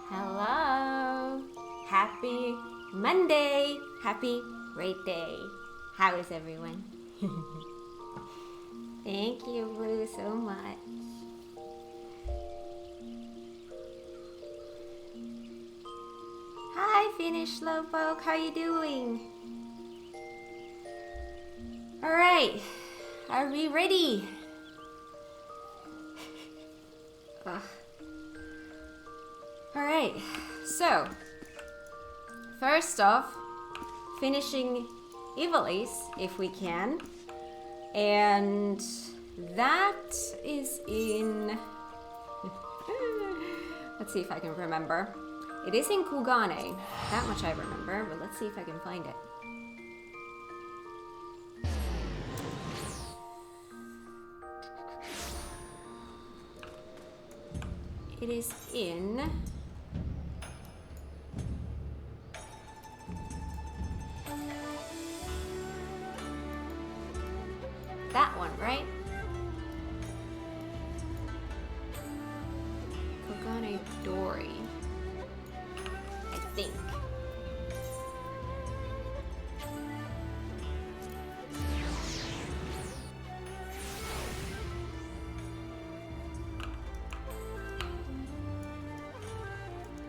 Hello! Happy Monday! Happy Great Day! How is everyone? Thank you, Blue, so much. Hi, Finnish Slowpoke. How you doing? Alright, are we ready? Alright, so first off, finishing Ivalice if we can, and that is in let's see if I can remember. It is in Kugane, that much I remember, but let's see if I can find it. It is in that one, right? Kogane Dori, I think.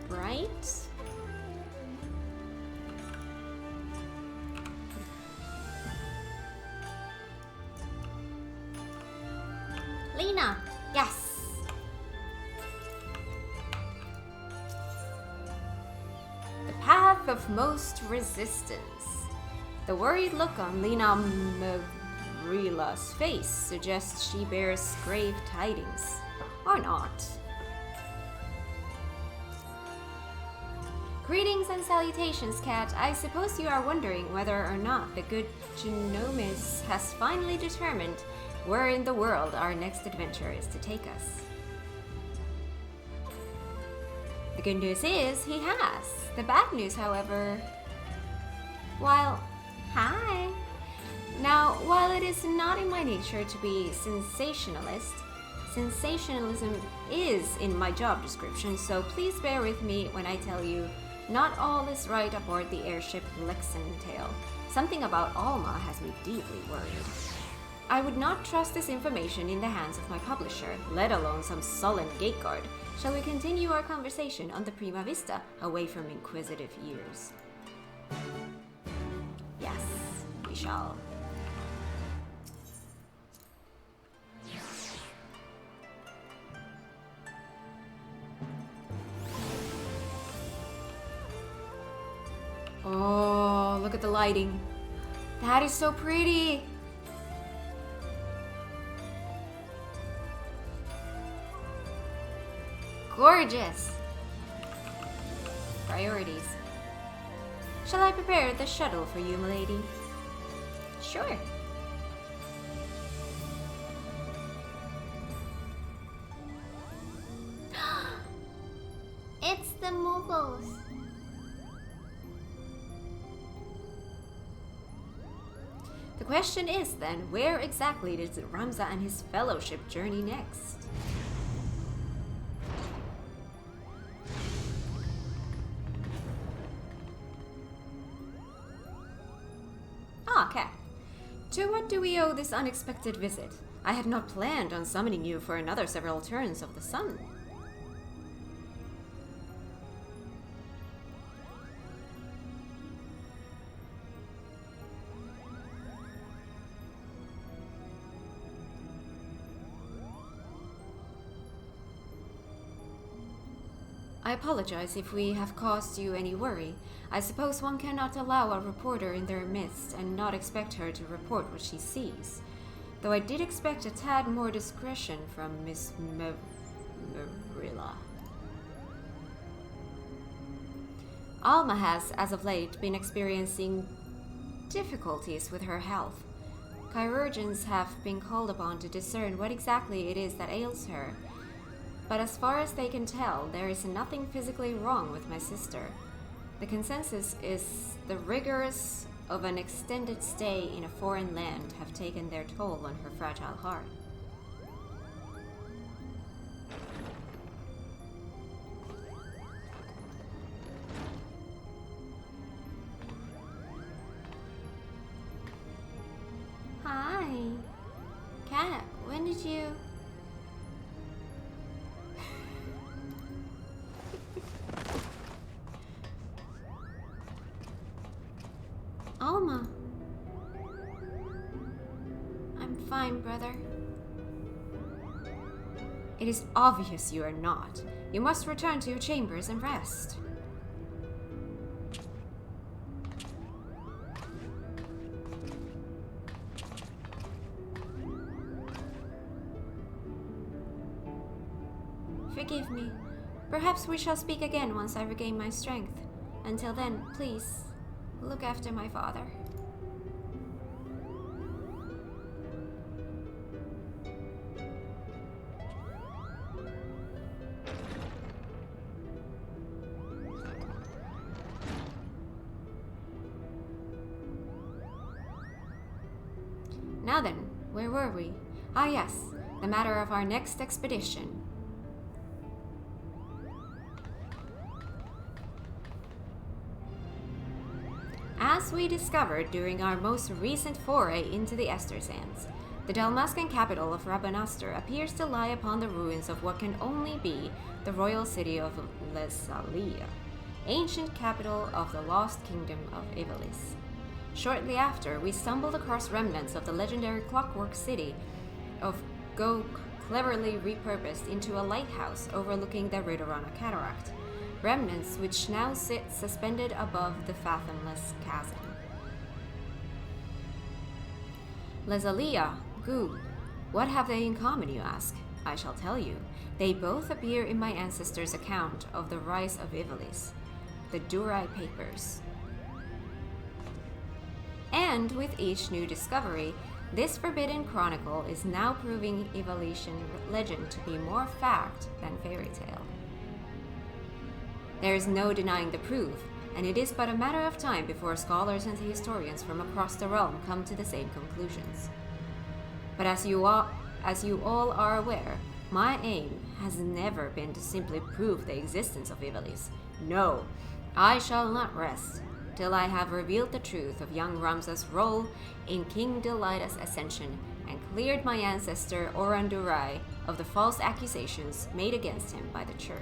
Right? Lena, yes. The path of most resistance. The worried look on Lena Mavrila's face suggests she bears grave tidings. Or not. Greetings and salutations, Cat. I suppose you are wondering whether or not the good Genomis has finally determined where in the world our next adventure is to take us. The good news is he has. The bad news, however... Hi! Now, while it is not in my nature to be sensationalist, sensationalism is in my job description, so please bear with me when I tell you not all is right aboard the airship Lexingtail. Something about Alma has me deeply worried. I would not trust this information in the hands of my publisher, let alone some sullen gate guard. Shall we continue our conversation on the Prima Vista, away from inquisitive ears? Yes, we shall. Oh, look at the lighting. That is so pretty. Gorgeous. Priorities. Shall I prepare the shuttle for you, milady? Sure. It's the Mughals. The question is then, where exactly does Ramza and his fellowship journey next? Okay. To what do we owe this unexpected visit? I had not planned on summoning you for another several turns of the sun. I apologize if we have caused you any worry. I suppose one cannot allow a reporter in their midst and not expect her to report what she sees. Though I did expect a tad more discretion from Miss Mavrila. Alma has, as of late, been experiencing difficulties with her health. Chirurgeons have been called upon to discern what exactly it is that ails her. But as far as they can tell, there is nothing physically wrong with my sister. The consensus is the rigors of an extended stay in a foreign land have taken their toll on her fragile heart. did you... Alma. I'm fine, brother. It is obvious you are not. You must return to your chambers and rest. Forgive me. Perhaps we shall speak again once I regain my strength. Until then, please, look after my father. Now then, where were we? Ah yes, the matter of our next expedition. As we discovered during our most recent foray into the Ester Sands, the Dalmascan capital of Rabanastre appears to lie upon the ruins of what can only be the royal city of Lesalia, ancient capital of the lost kingdom of Ivalice. Shortly after, we stumbled across remnants of the legendary clockwork city of Gok, cleverly repurposed into a lighthouse overlooking the Ridorana Cataract, remnants which now sit suspended above the fathomless chasm. Lesalia, Gu, what have they in common, you ask? I shall tell you. They both appear in my ancestors' account of the rise of Ivalice, the Durai Papers. And with each new discovery, this forbidden chronicle is now proving Ivalician legend to be more fact than fairy tale. There is no denying the proof, and it is but a matter of time before scholars and historians from across the realm come to the same conclusions. But as you all are aware, my aim has never been to simply prove the existence of Ivalice. No, I shall not rest till I have revealed the truth of young Ramza's role in King Delita's ascension and cleared my ancestor Orandurai of the false accusations made against him by the church.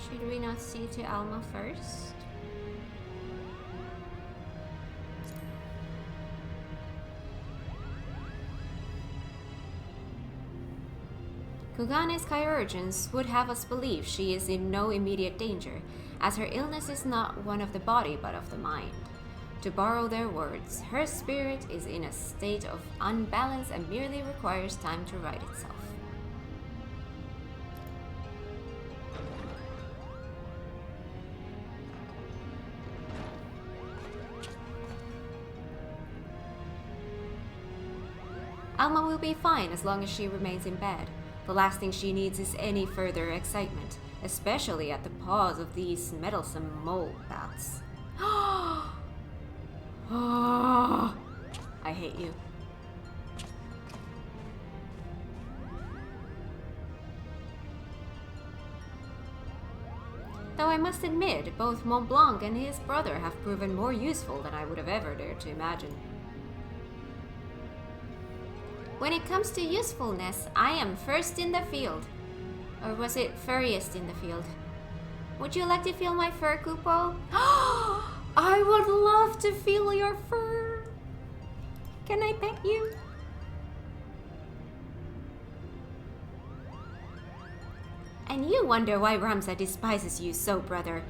Should we not see to Alma first? Kugane's chirurgeons would have us believe she is in no immediate danger, as her illness is not one of the body but of the mind. To borrow their words, her spirit is in a state of unbalance and merely requires time to right itself. Alma will be fine as long as she remains in bed. The last thing she needs is any further excitement, especially at the paws of these meddlesome mole bats. I hate you. Though I must admit, both Mont Blanc and his brother have proven more useful than I would have ever dared to imagine. When it comes to usefulness, I am first in the field. Or was it furriest in the field? Would you like to feel my fur, Kupo? I would love to feel your fur. Can I pet you? And you wonder why Ramza despises you so, brother.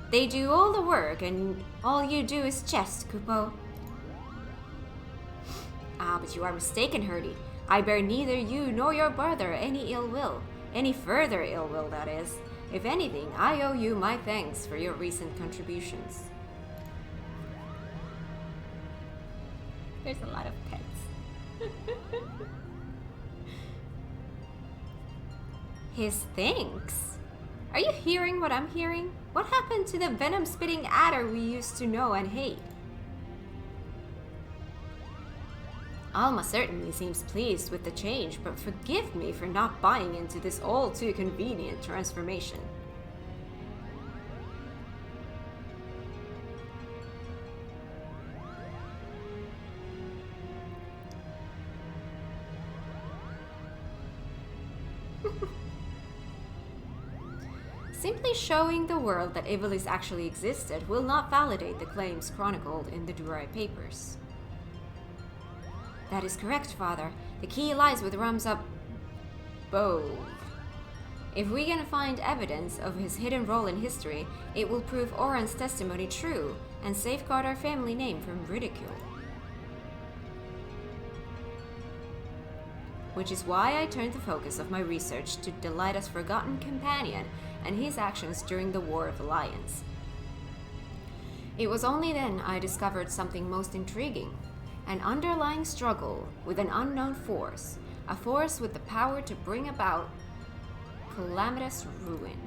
They do all the work and all you do is chest, Kupo. Ah, but you are mistaken, Herdy. I bear neither you nor your brother any ill will. Any further ill will, that is. If anything, I owe you my thanks for your recent contributions. There's a lot of pets. His thanks? Are you hearing what I'm hearing? What happened to the venom-spitting adder we used to know and hate? Alma certainly seems pleased with the change, but forgive me for not buying into this all-too-convenient transformation. Simply showing the world that Ivalice actually existed will not validate the claims chronicled in the Durai papers. That is correct, Father. The key lies with Ramza Bove. If we can find evidence of his hidden role in history, it will prove Oran's testimony true and safeguard our family name from ridicule. Which is why I turned the focus of my research to Delita's forgotten companion and his actions during the War of Alliance. It was only then I discovered something most intriguing: an underlying struggle with an unknown force, a force with the power to bring about calamitous ruin.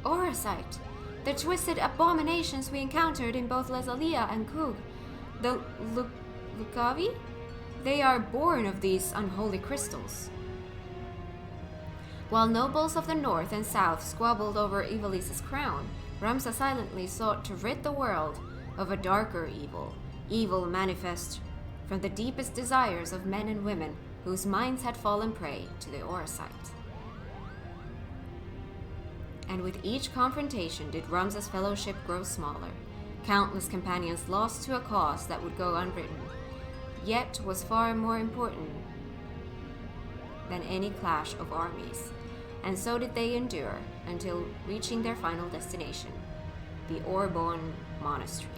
Oracite, the twisted abominations we encountered in both Lesalia and Kug, the Lucavi? They are born of these unholy crystals. While nobles of the north and south squabbled over Ivalice's crown, Ramza silently sought to rid the world of a darker evil, evil manifest from the deepest desires of men and women whose minds had fallen prey to the Oracite. And with each confrontation did Ramza's fellowship grow smaller, countless companions lost to a cause that would go unwritten, yet was far more important than any clash of armies. And so did they endure until reaching their final destination, the Orbon Monastery.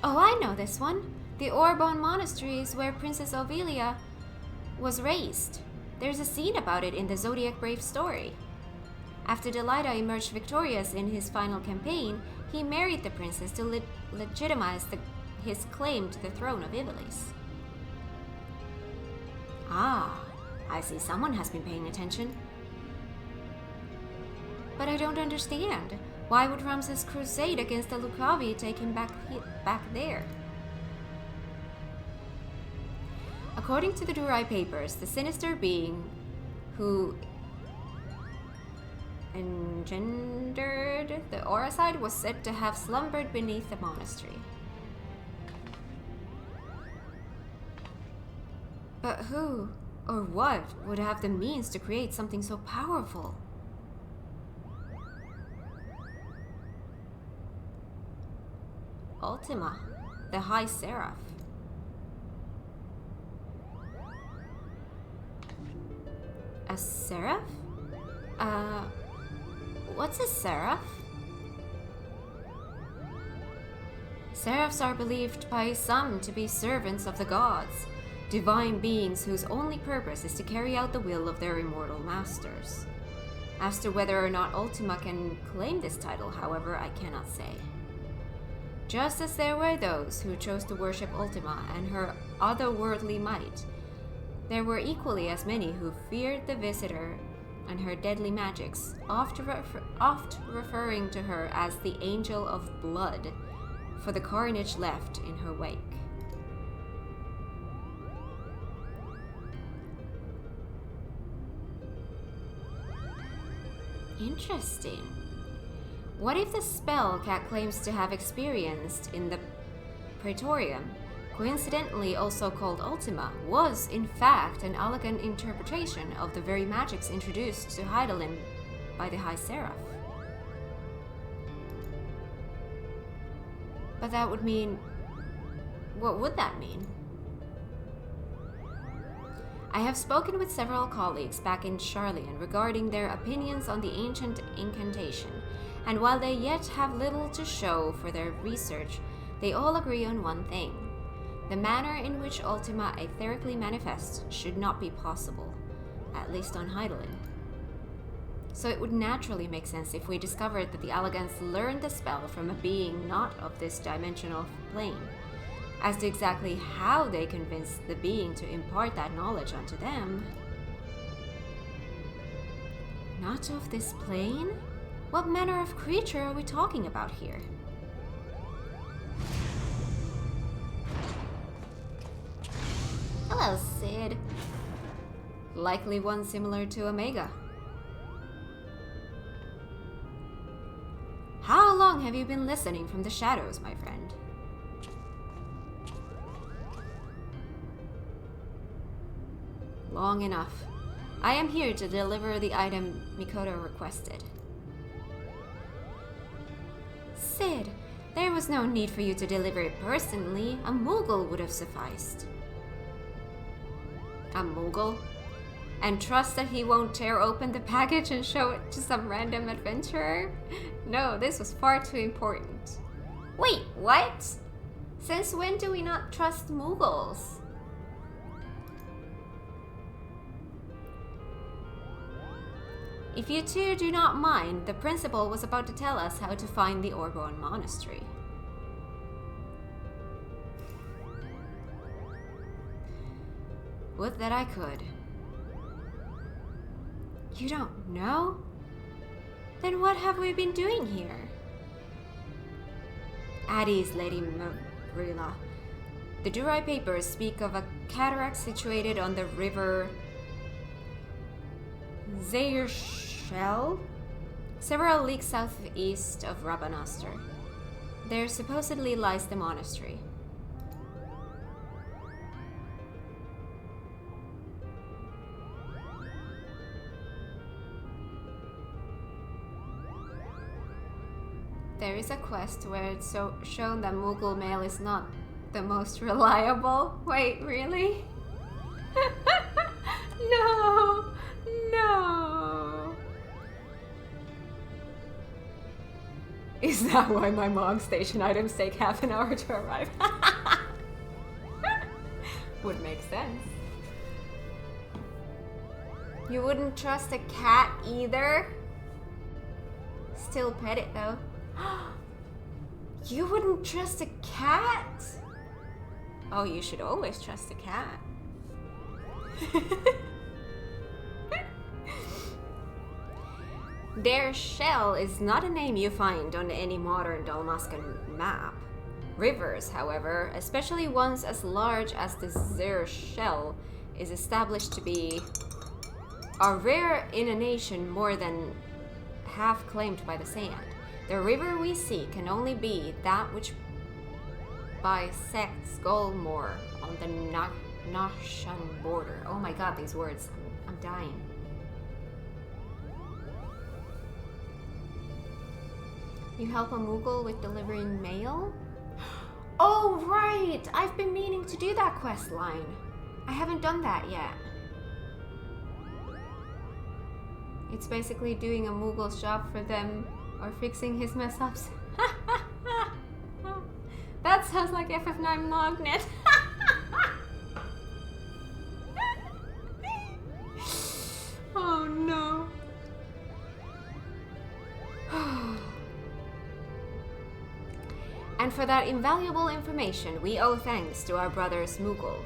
Oh, I know this one. The Orbon Monastery is where Princess Ovilia was raised. There's a scene about it in the Zodiac Brave story. After Delita emerged victorious in his final campaign, he married the princess to legitimize his claim to the throne of Ivalice. Ah, I see someone has been paying attention. But I don't understand. Why would Ramza's crusade against the Lucavi take him back there? According to the Durai papers, the sinister being who engendered the Oracite was said to have slumbered beneath the monastery. But who or what would have the means to create something so powerful? Ultima, the High Seraph. A seraph? What's a seraph? Seraphs are believed by some to be servants of the gods, divine beings whose only purpose is to carry out the will of their immortal masters. As to whether or not Ultima can claim this title, however, I cannot say. Just as there were those who chose to worship Ultima and her otherworldly might, there were equally as many who feared the visitor and her deadly magics, oft referring to her as the Angel of Blood, for the carnage left in her wake. Interesting. What if the spell Kat claims to have experienced in the Praetorium, coincidentally also called Ultima, was in fact an elegant interpretation of the very magics introduced to Hydaelyn by the High Seraph? But that would mean... what would that mean? I have spoken with several colleagues back in Charlian regarding their opinions on the ancient incantation, and while they yet have little to show for their research, they all agree on one thing. The manner in which Ultima etherically manifests should not be possible, at least on Hydaelyn. So it would naturally make sense if we discovered that the Allagans learned the spell from a being not of this dimensional plane. As to exactly how they convinced the being to impart that knowledge onto them... Not of this plane? What manner of creature are we talking about here? Hello, Sid. Likely one similar to Omega. How long have you been listening from the shadows, my friend? long enough. I am here to deliver the item Mikoto requested. Sid, there was no need for you to deliver it personally. A Moogle would have sufficed. A Moogle? And trust that he won't tear open the package and show it to some random adventurer? No, this was far too important. Wait, what? Since when do we not trust Moogles? If you two do not mind, the principal was about to tell us how to find the Orborn Monastery. Would that I could. You don't know? Then what have we been doing here? At ease, Lady Marilla. The Durai papers speak of a cataract situated on the river Zayershell, several leagues southeast of Rabanastre. There supposedly lies the monastery. There is a quest where it's shown that Moogle mail is not the most reliable. Wait, really? No! No! Is that why my mom's station items take half an hour to arrive? Would make sense. You wouldn't trust a cat either? Still pet it though. You wouldn't trust a cat? Oh, you should always trust a cat. Their shell is not a name you find on any modern Dalmascan map. Rivers, however, especially ones as large as the Zer shell, is established to be are rare in a nation more than half claimed by the sand. The river we see can only be that which bisects Golmore on the Noshan border. Oh my god, these words. I'm dying. You help a Moogle with delivering mail? Oh right! I've been meaning to do that quest line. I haven't done that yet. It's basically doing a Moogle's job for them or fixing his mess ups. That sounds like FF9 Lognet. Oh no. And for that invaluable information, we owe thanks to our brothers Moogle.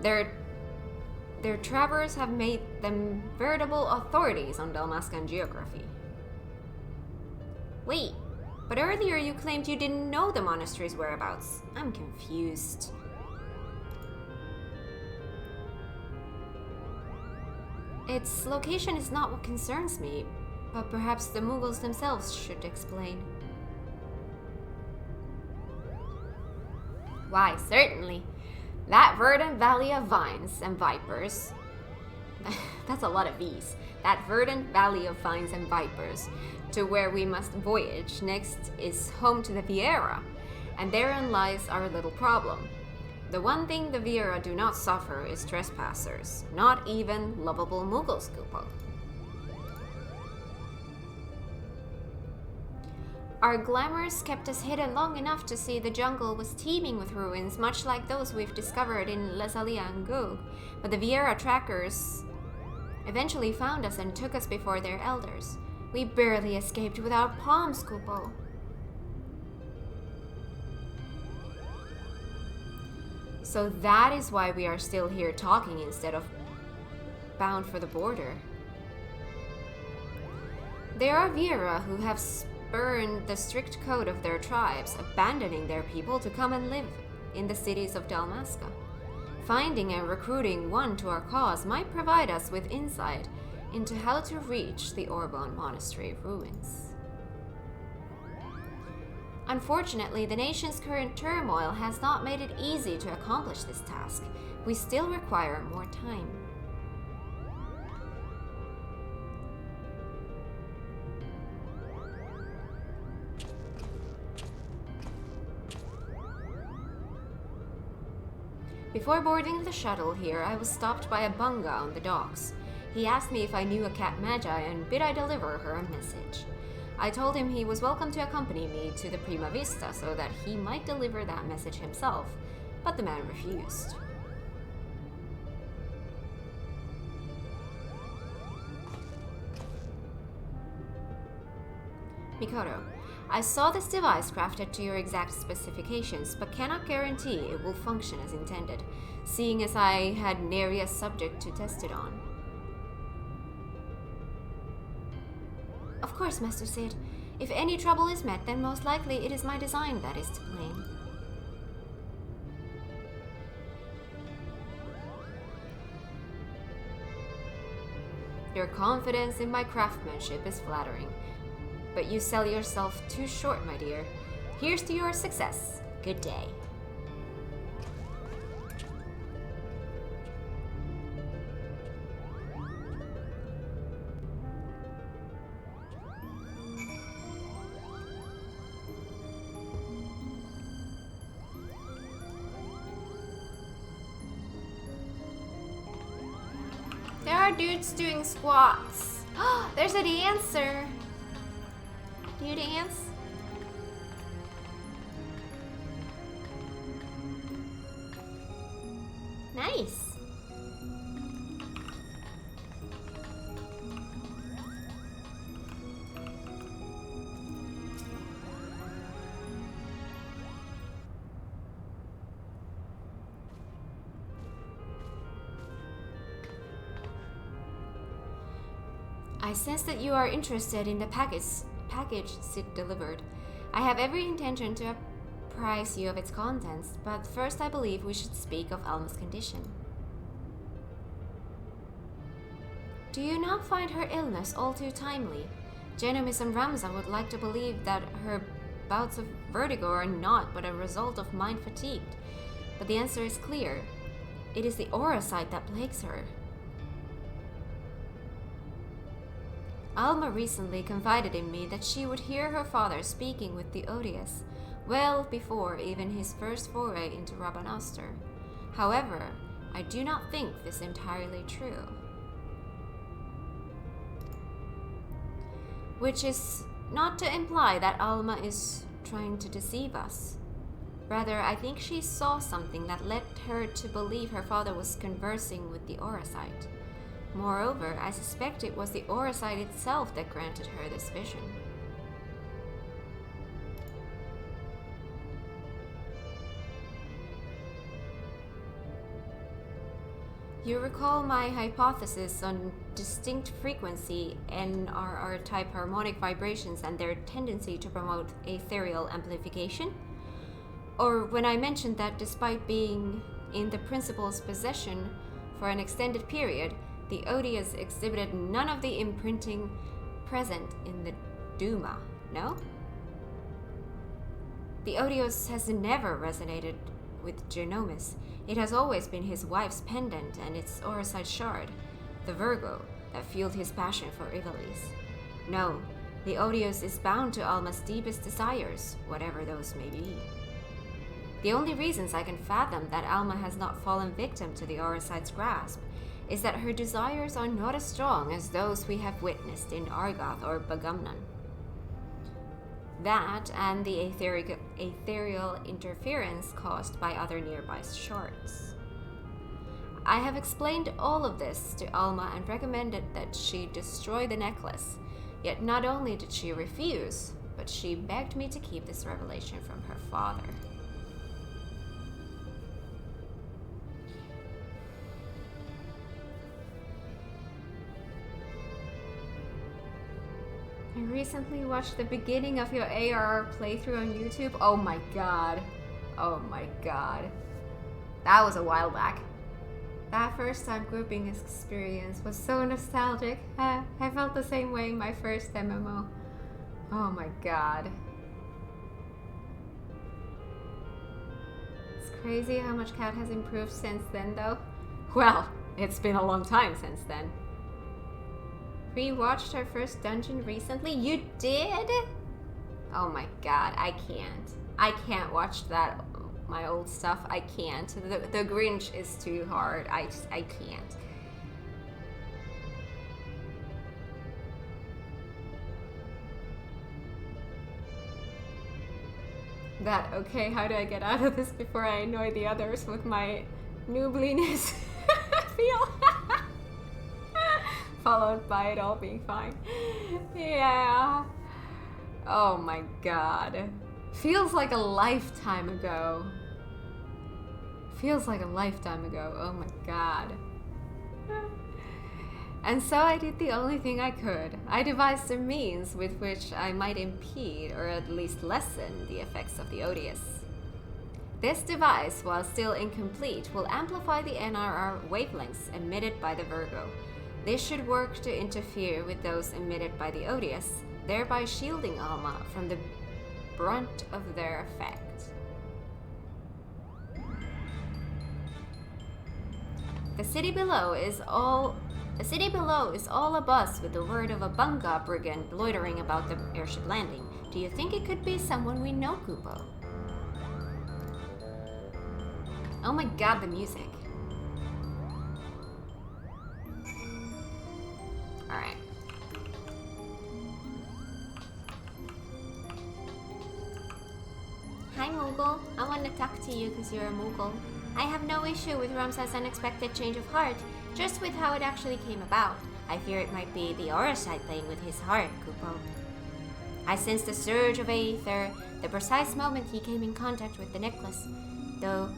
Their travers have made them veritable authorities on Dalmascan geography. Wait, but earlier you claimed you didn't know the monastery's whereabouts. I'm confused. Its location is not what concerns me, but perhaps the Moogles themselves should explain. Why, certainly. That verdant valley of vines and vipers. That's a lot of V's. That verdant valley of vines and vipers to where we must voyage next is home to the Viera, and therein lies our little problem. The one thing the Viera do not suffer is trespassers, not even lovable Moogle Scoopo. Our glamours kept us hidden long enough to see the jungle was teeming with ruins, much like those we've discovered in Lesalia and Goog, but the Viera trackers eventually found us and took us before their elders. We barely escaped without Palm Scoopo. So that is why we are still here talking instead of bound for the border. There are Viera who have spurned the strict code of their tribes, abandoning their people to come and live in the cities of Dalmasca. Finding and recruiting one to our cause might provide us with insight into how to reach the Orborn Monastery ruins. Unfortunately, the nation's current turmoil has not made it easy to accomplish this task. We still require more time. Before boarding the shuttle here, I was stopped by a bunga on the docks. He asked me if I knew a cat magi and bid I deliver her a message. I told him he was welcome to accompany me to the Prima Vista so that he might deliver that message himself, but the man refused. Mikoto, I saw this device crafted to your exact specifications, but cannot guarantee it will function as intended, seeing as I had nary a subject to test it on. Of course, Master Sid. If any trouble is met, then most likely it is my design that is to blame. Your confidence in my craftsmanship is flattering. But you sell yourself too short, my dear. Here's to your success. Good day. There are dudes doing squats. There's a dancer. Do you dance? Nice. I sense that you are interested in the package Sid delivered. I have every intention to apprise you of its contents, but first I believe we should speak of Alma's condition. Do you not find her illness all too timely? Genomis and Ramza would like to believe that her bouts of vertigo are not but a result of mind fatigue, but the answer is clear. It is the aura sight that plagues her. Alma recently confided in me that she would hear her father speaking with the Odious, well before even his first foray into Rabanastre. However, I do not think this entirely true. Which is not to imply that Alma is trying to deceive us. Rather, I think she saw something that led her to believe her father was conversing with the Auracite. Moreover, I suspect it was the Auracite itself that granted her this vision. You recall my hypothesis on distinct frequency NRR type harmonic vibrations and their tendency to promote ethereal amplification? Or when I mentioned that despite being in the principal's possession for an extended period, the Odious exhibited none of the imprinting present in the Duma, no? The Odious has never resonated with Genomis. It has always been his wife's pendant and its Auracite shard, the Virgo, that fueled his passion for Ivalice. No, the Odious is bound to Alma's deepest desires, whatever those may be. The only reasons I can fathom that Alma has not fallen victim to the Auracite's grasp is that her desires are not as strong as those we have witnessed in Argoth or Bagumnan. That and the ethereal interference caused by other nearby shards. I have explained all of this to Alma and recommended that she destroy the necklace, yet not only did she refuse, but she begged me to keep this revelation from her father. I recently watched the beginning of your ARR playthrough on YouTube. Oh my god. Oh my god. That was a while back. That first time grouping experience was so nostalgic. I felt the same way in my first MMO. Oh my god. It's crazy how much Kat has improved since then though. Well, it's been a long time since then. Rewatched her first dungeon recently? You did? Oh my god, I can't. I can't watch that my old stuff. I can't. The Grinch is too hard. I can't. Okay, how do I get out of this before I annoy the others with my noobliness? Feel followed by it all being fine. Yeah. Oh my god. Feels like a lifetime ago. Feels like a lifetime ago. Oh my god. And so I did the only thing I could. I devised a means with which I might impede, or at least lessen, the effects of the odious. This device, while still incomplete, will amplify the NRR wavelengths emitted by the Virgo. This should work to interfere with those emitted by the odious, thereby shielding Alma from the brunt of their effect. The city below is all abuzz with the word of a Bunga brigand loitering about the airship landing. Do you think it could be someone we know, Kupo? Oh my god, the music. Alright. Hi, Moogle. I want to talk to you because you're a Moogle. I have no issue with Ramsa's unexpected change of heart, just with how it actually came about. I fear it might be the Orashite playing with his heart, Kupo. I sensed a surge of aether the precise moment he came in contact with the necklace, though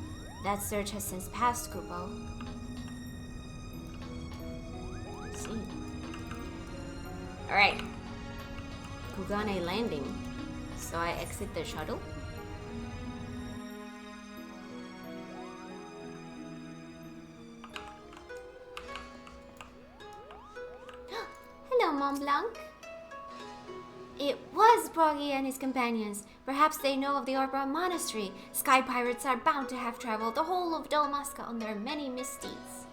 that surge has since passed, Kupo. Let's see. Alright. Kugane landing. So I exit the shuttle. Hello, Mont Blanc. It was Broggy and his companions. Perhaps they know of the Orbra Monastery. Sky pirates are bound to have traveled the whole of Dalmasca on their many misdeeds.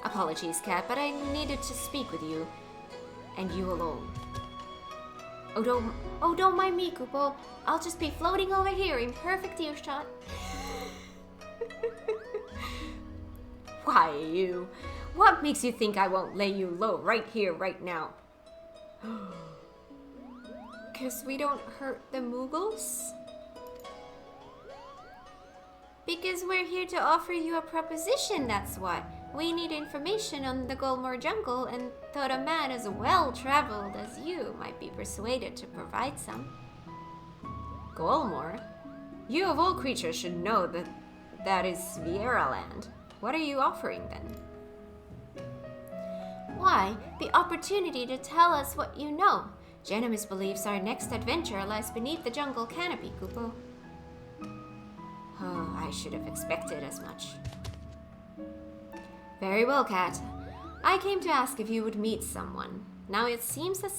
Apologies, Cat, but I needed to speak with you. And you alone. Oh, don't mind me, Kupo. I'll just be floating over here in perfect earshot. Why, you? What makes you think I won't lay you low right here, right now? 'Cause we don't hurt the Moogles? Because we're here to offer you a proposition, that's what. We need information on the Golmore jungle and thought a man as well-traveled as you might be persuaded to provide some. Golmore? You of all creatures should know that that is Viera land. What are you offering then? Why, the opportunity to tell us what you know. Genemis believes our next adventure lies beneath the jungle canopy, Kupo. Oh, I should have expected as much. Very well, Cat. I came to ask if you would meet someone. Now it seems that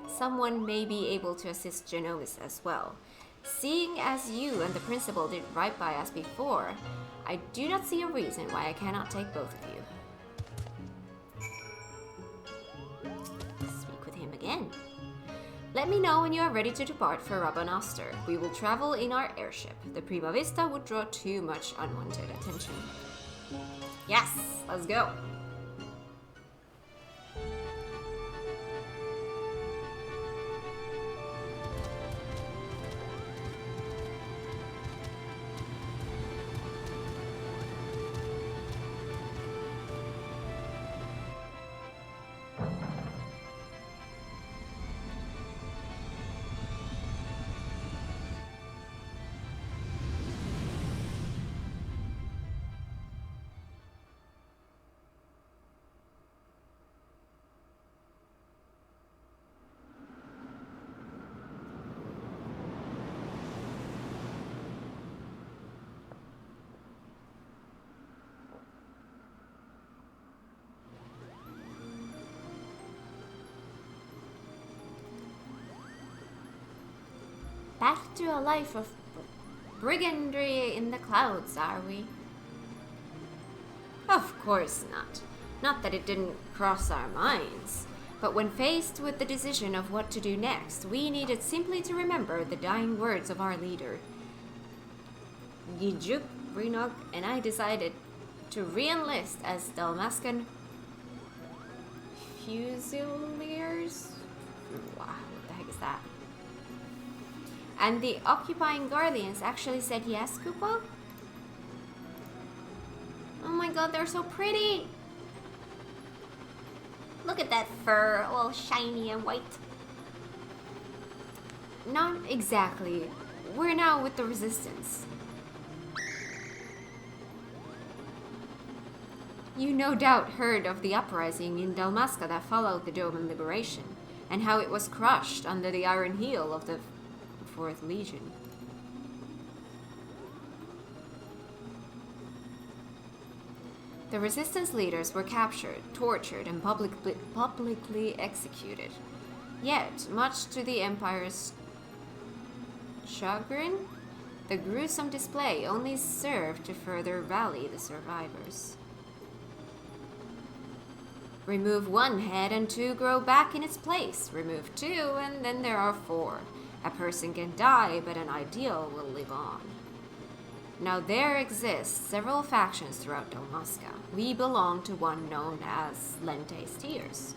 someone may be able to assist Genomis as well. Seeing as you and the principal did right by us before, I do not see a reason why I cannot take both of you. Speak with him again. Let me know when you are ready to depart for Rabanastre. We will travel in our airship. The Prima Vista would draw too much unwanted attention. Yes, let's go. Back to a life of brigandry in the clouds, are we? Of course not. Not that it didn't cross our minds. But when faced with the decision of what to do next, we needed simply to remember the dying words of our leader. Yijuk, Renok, and I decided to re-enlist as Dalmascan Fusiliers? Wow, what the heck is that? And the occupying Guardians actually said yes, Koopa? Oh my god, they're so pretty! Look at that fur, all shiny and white. Not exactly. We're now with the Resistance. You no doubt heard of the uprising in Dalmasca that followed the Doman liberation, and how it was crushed under the iron heel of the 4th Legion. The resistance leaders were captured, tortured, and publicly executed. Yet, much to the Empire's chagrin, the gruesome display only served to further rally the survivors. Remove 1 head and 2 grow back in its place. Remove 2 and then there are 4. A person can die, but an ideal will live on. Now there exist several factions throughout Dalmasca. We belong to one known as Lente's Tears.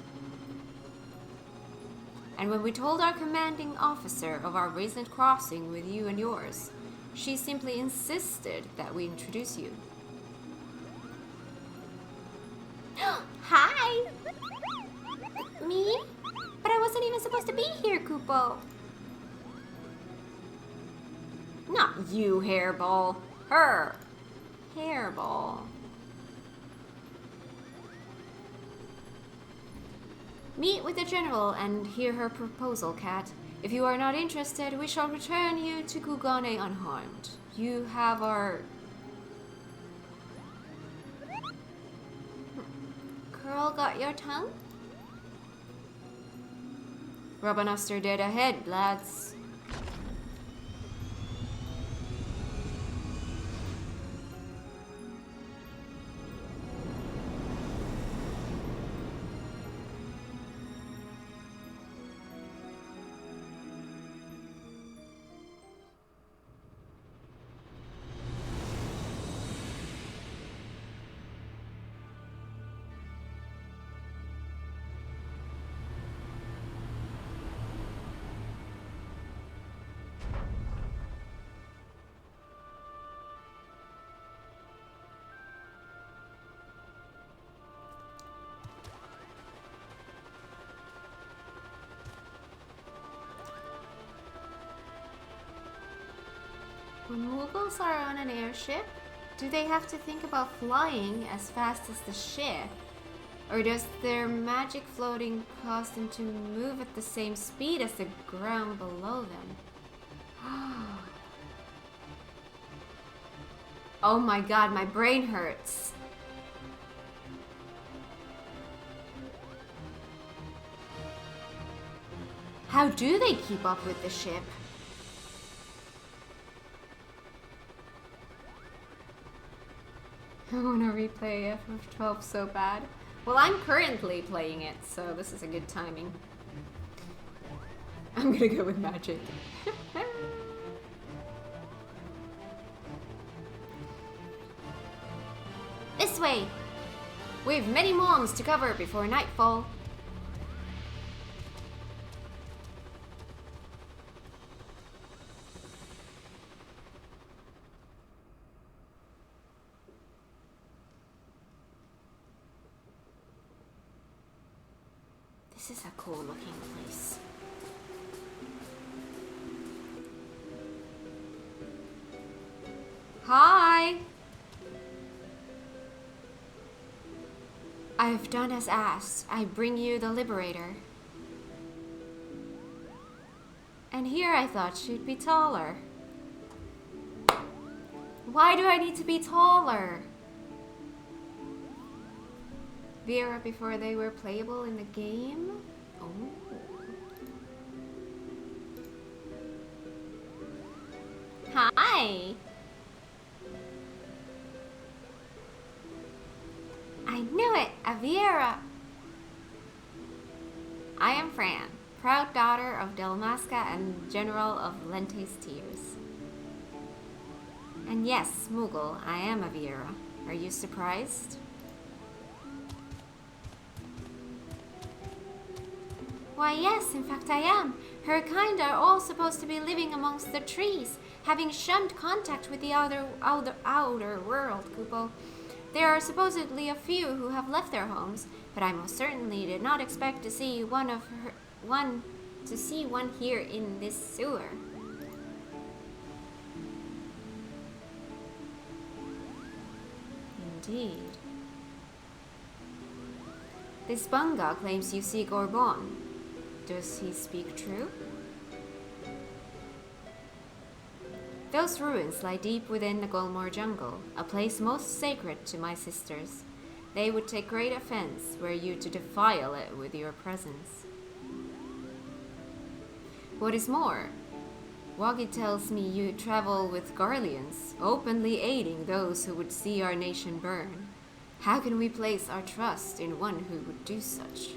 And when we told our commanding officer of our recent crossing with you and yours, she simply insisted that we introduce you. Hi! Me? But I wasn't even supposed to be here, Kupo. Not you, Hairball. Her. Hairball. Meet with the general and hear her proposal, Kat. If you are not interested, we shall return you to Kugane unharmed. You have our... Curl got your tongue? Robanoster dead ahead, lads. When Mughals are on an airship, do they have to think about flying as fast as the ship? Or does their magic floating cause them to move at the same speed as the ground below them? Oh my god, my brain hurts. How do they keep up with the ship? I want to replay FF12 so bad. Well, I'm currently playing it, so this is a good timing. I'm gonna go with magic. This way! We've many moms to cover before nightfall. This is a cool looking place. Hi! I have done as asked. I bring you the Liberator. And here I thought she'd be taller. Why do I need to be taller? Vera before they were playable in the game? Oh. Hi! I knew it! A Vera! I am Fran, proud daughter of Dalmasca and General of Lentes Tears. And yes, Moogle, I am a Viera. Are you surprised? Why yes, in fact I am. Her kind are all supposed to be living amongst the trees, having shunned contact with the outer world, Kupo. There are supposedly a few who have left their homes, but I most certainly did not expect to see one here in this sewer. Indeed. This Bunga claims you seek Orbon. Does he speak true? Those ruins lie deep within the Golmore jungle, a place most sacred to my sisters. They would take great offense were you to defile it with your presence. What is more, Wagi tells me you travel with Garleans, openly aiding those who would see our nation burn. How can we place our trust in one who would do such?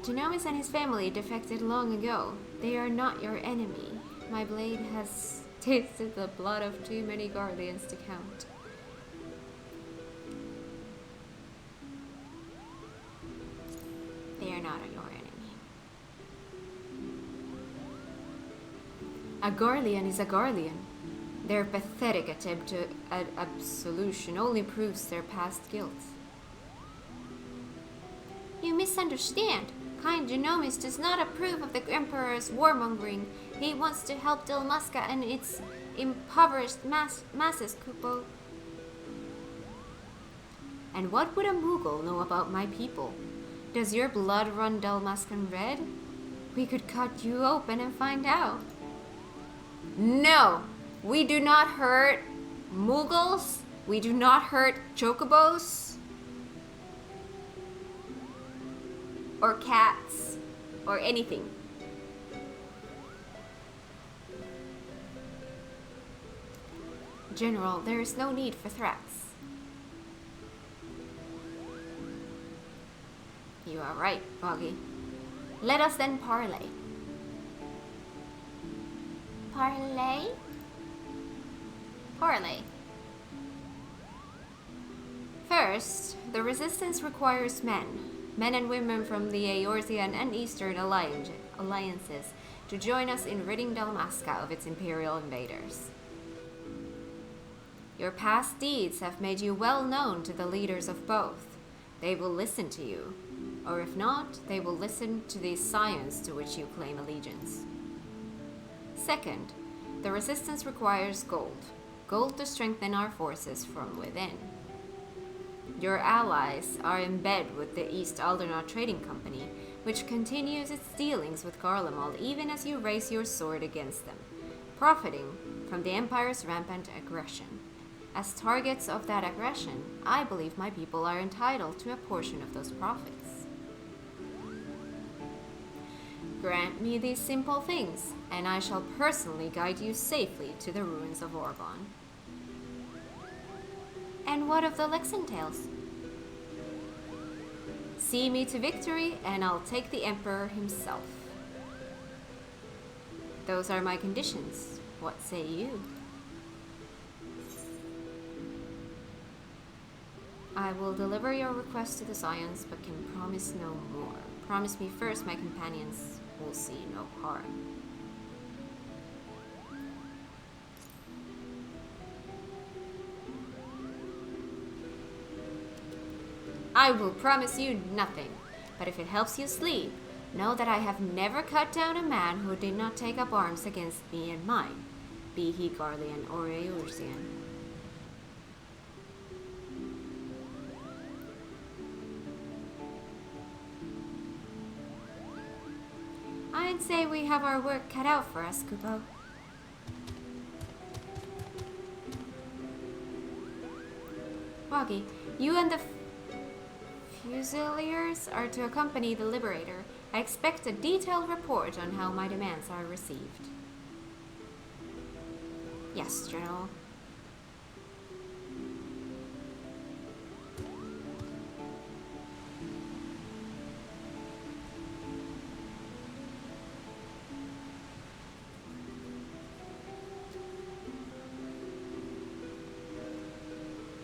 Genomis and his family defected long ago. They are not your enemy. My blade has tasted the blood of too many Guardians to count. They are not your enemy. A Garlean is a Garlean. Their pathetic attempt at absolution only proves their past guilt. You misunderstand. Kind Genomis does not approve of the Emperor's warmongering. He wants to help Dalmasca and its impoverished masses, Kupo. And what would a Moogle know about my people? Does your blood run Dalmascan red? We could cut you open and find out. No! We do not hurt Moogles. We do not hurt Chocobos. Or cats, or anything. General, there is no need for threats. You are right, Boggy. Let us then parley. Parley? Parley. First, the resistance requires men and women from the Eorzean and Eastern alliances, to join us in ridding Dalmasca of its imperial invaders. Your past deeds have made you well known to the leaders of both. They will listen to you, or if not, they will listen to the science to which you claim allegiance. Second, the resistance requires gold to strengthen our forces from within. Your allies are in bed with the East Aldernot Trading Company, which continues its dealings with Garlemald even as you raise your sword against them, profiting from the Empire's rampant aggression. As targets of that aggression, I believe my people are entitled to a portion of those profits. Grant me these simple things, and I shall personally guide you safely to the ruins of Orbon. And what of the Lexentales? See me to victory, and I'll take the Emperor himself. Those are my conditions. What say you? I will deliver your request to the Scions, but can promise no more. Promise me first my companions will see no harm. I will promise you nothing, but if it helps you sleep, know that I have never cut down a man who did not take up arms against me and mine, be he Garlean or Eorzean. I'd say we have our work cut out for us, Kupo. Wagi, you and the Fusiliers are to accompany the Liberator. I expect a detailed report on how my demands are received. Yes, General.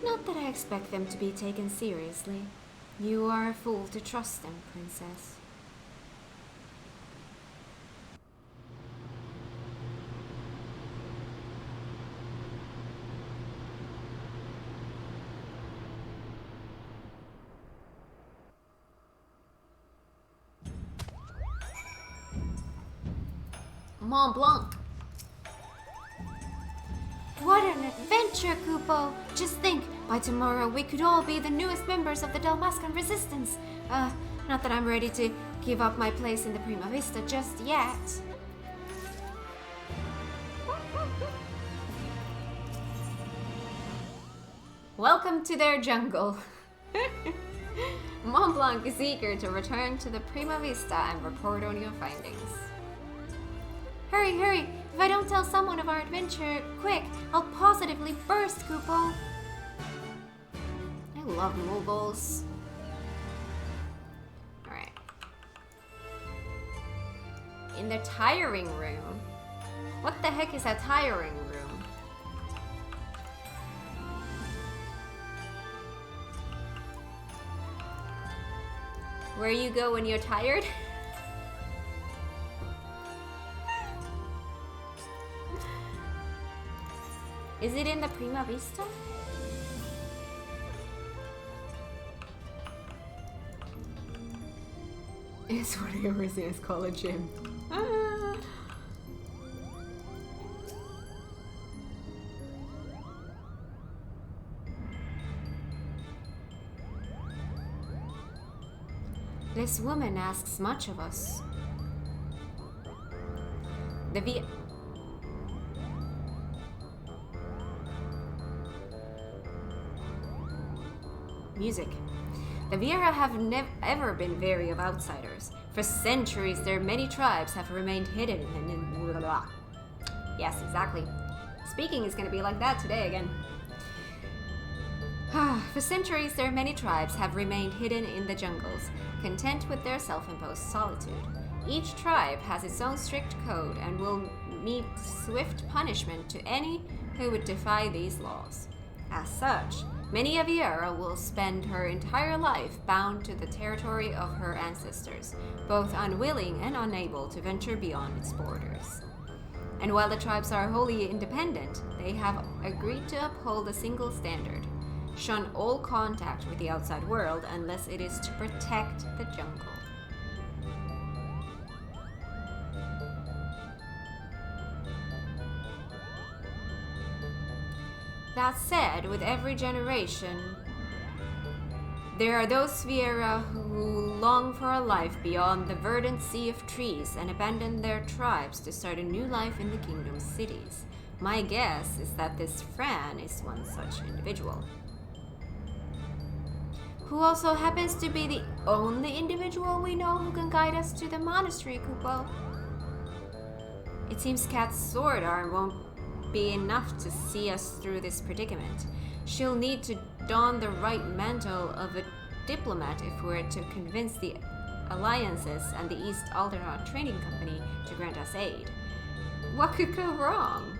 Not that I expect them to be taken seriously. You are a fool to trust them, Princess. Mont Blanc. What an adventure, Kupo! Just think, by tomorrow we could all be the newest members of the Dalmascan Resistance. Not that I'm ready to give up my place in the Prima Vista just yet. Welcome to their jungle. Mont Blanc is eager to return to the Prima Vista and report on your findings. Hurry, hurry! If I don't tell someone of our adventure quick, I'll positively burst, Kupo. I love moguls. Alright. In the tiring room? What the heck is a tiring room? Where you go when you're tired? Is it in the Prima Vista? It's what I always call a gym. Ah. This woman asks much of us. Music. The Viera have ever been wary of outsiders. For centuries, their many tribes have remained hidden in blah, blah. Yes, exactly. Speaking is going to be like that today again. For centuries, their many tribes have remained hidden in the jungles, content with their self-imposed solitude. Each tribe has its own strict code and will meet swift punishment to any who would defy these laws. As such, many a Viera will spend her entire life bound to the territory of her ancestors, both unwilling and unable to venture beyond its borders. And while the tribes are wholly independent, they have agreed to uphold a single standard: shun all contact with the outside world unless it is to protect the jungle. That said, with every generation, there are those Viera who long for a life beyond the verdant sea of trees and abandon their tribes to start a new life in the kingdom's cities. My guess is that this Fran is one such individual. Who also happens to be the only individual we know who can guide us to the monastery, Kupo. It seems Kat's sword arm won't be enough to see us through this predicament. She'll need to don the right mantle of a diplomat if we're to convince the alliances and the East Alderaan Trading Company to grant us aid. What could go wrong?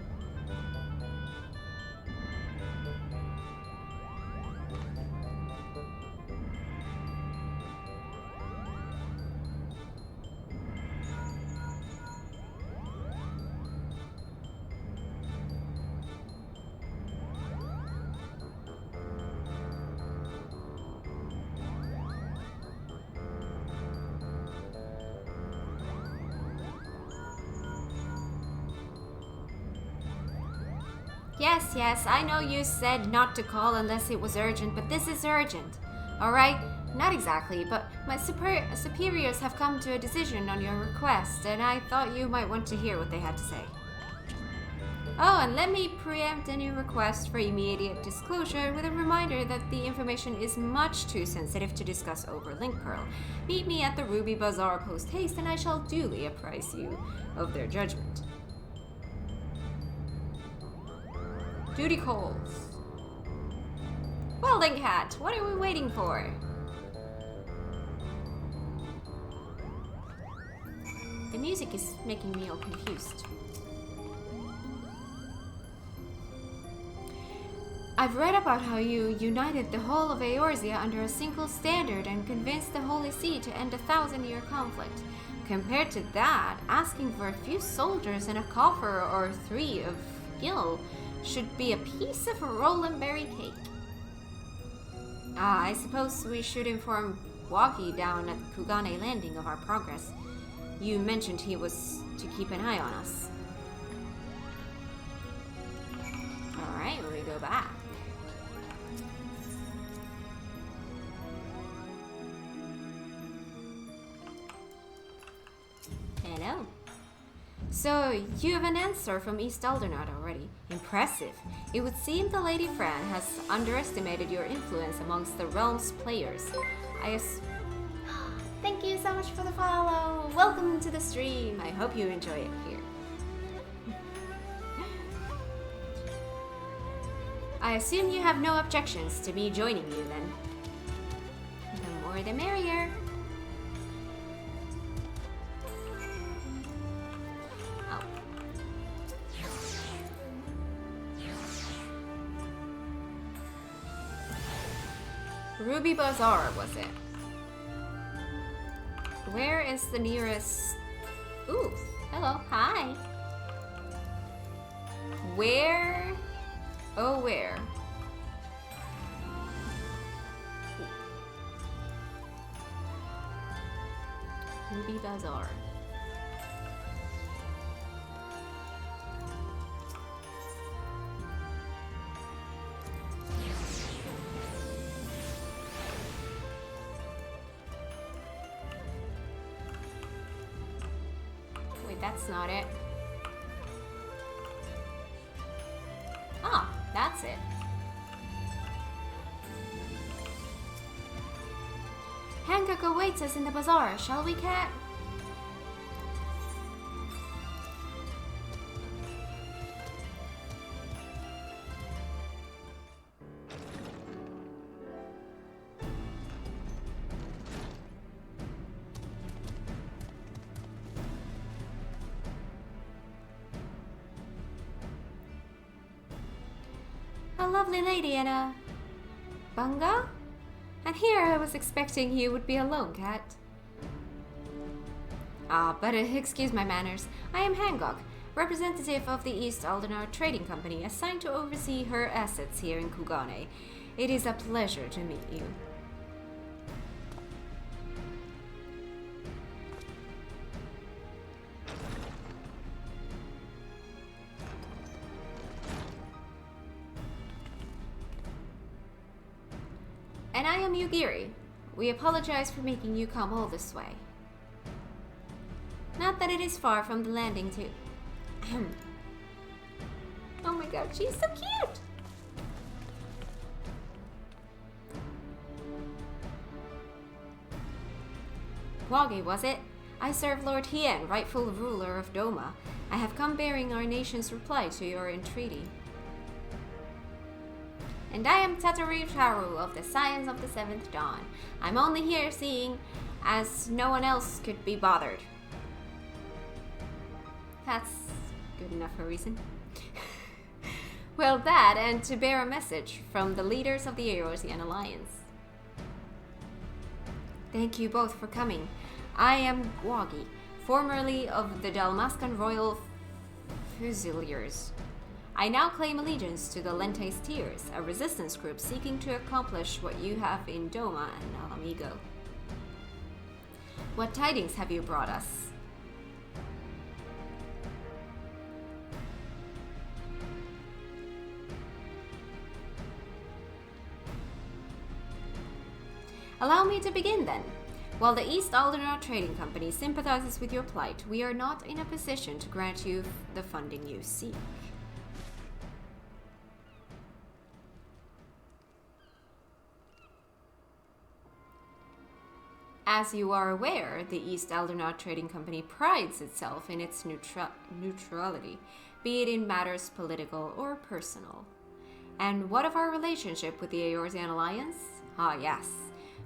Yes, I know you said not to call unless it was urgent, but this is urgent. Alright? Not exactly, but my superiors have come to a decision on your request, and I thought you might want to hear what they had to say. Oh, and let me preempt any request for immediate disclosure with a reminder that the information is much too sensitive to discuss over Link Pearl. Meet me at the Ruby Bazaar post-haste, and I shall duly apprise you of their judgment. Duty calls. Well then, Cat, what are we waiting for? The music is making me all confused. I've read about how you united the whole of Eorzea under a single standard and convinced the Holy See to end a 1,000-year conflict. Compared to that, asking for a few soldiers and a coffer or 3 of gil should be a piece of roll and berry cake. I suppose we should inform Wagi down at Kugane Landing of our progress. You mentioned he was to keep an eye on us. Alright, we go back. Hello. So, you have an answer from East Aldernot already. Impressive. It would seem the Lady Fran has underestimated your influence amongst the realm's players. Thank you so much for the follow. Welcome to the stream. I hope you enjoy it here. I assume you have no objections to me joining you then. The more the merrier. Ruby Bazaar, was it? Where is the nearest... Ooh, hello, hi. Where? Oh, where? Ruby Bazaar. That's not it. Ah, that's it. Hancock awaits us in the bazaar, shall we, Cat? A lovely lady and a... bunga? And here I was expecting you would be alone, Cat. But excuse my manners. I am Hancock, representative of the East Aldernot Trading Company, assigned to oversee her assets here in Kugane. It is a pleasure to meet you. And I am Yugiri. We apologize for making you come all this way. Not that it is far from the landing to... Oh my god, she's so cute! Wagi, was it? I serve Lord Hien, rightful ruler of Doma. I have come bearing our nation's reply to your entreaty. And I am Tataru Taru of the Science of the Seventh Dawn. I'm only here seeing as no one else could be bothered. That's good enough a reason. Well, that, and to bear a message from the leaders of the Eorzean Alliance. Thank you both for coming. I am Wagi, formerly of the Dalmascan Royal Fusiliers. I now claim allegiance to the Lentes Tiers, a resistance group seeking to accomplish what you have in Doma and Alamigo. What tidings have you brought us? Allow me to begin then. While the East Aldernau Trading Company sympathizes with your plight, we are not in a position to grant you the funding you seek. As you are aware, the East Aldernau Trading Company prides itself in its neutrality, be it in matters political or personal. And what of our relationship with the Eorzean Alliance? Ah, yes.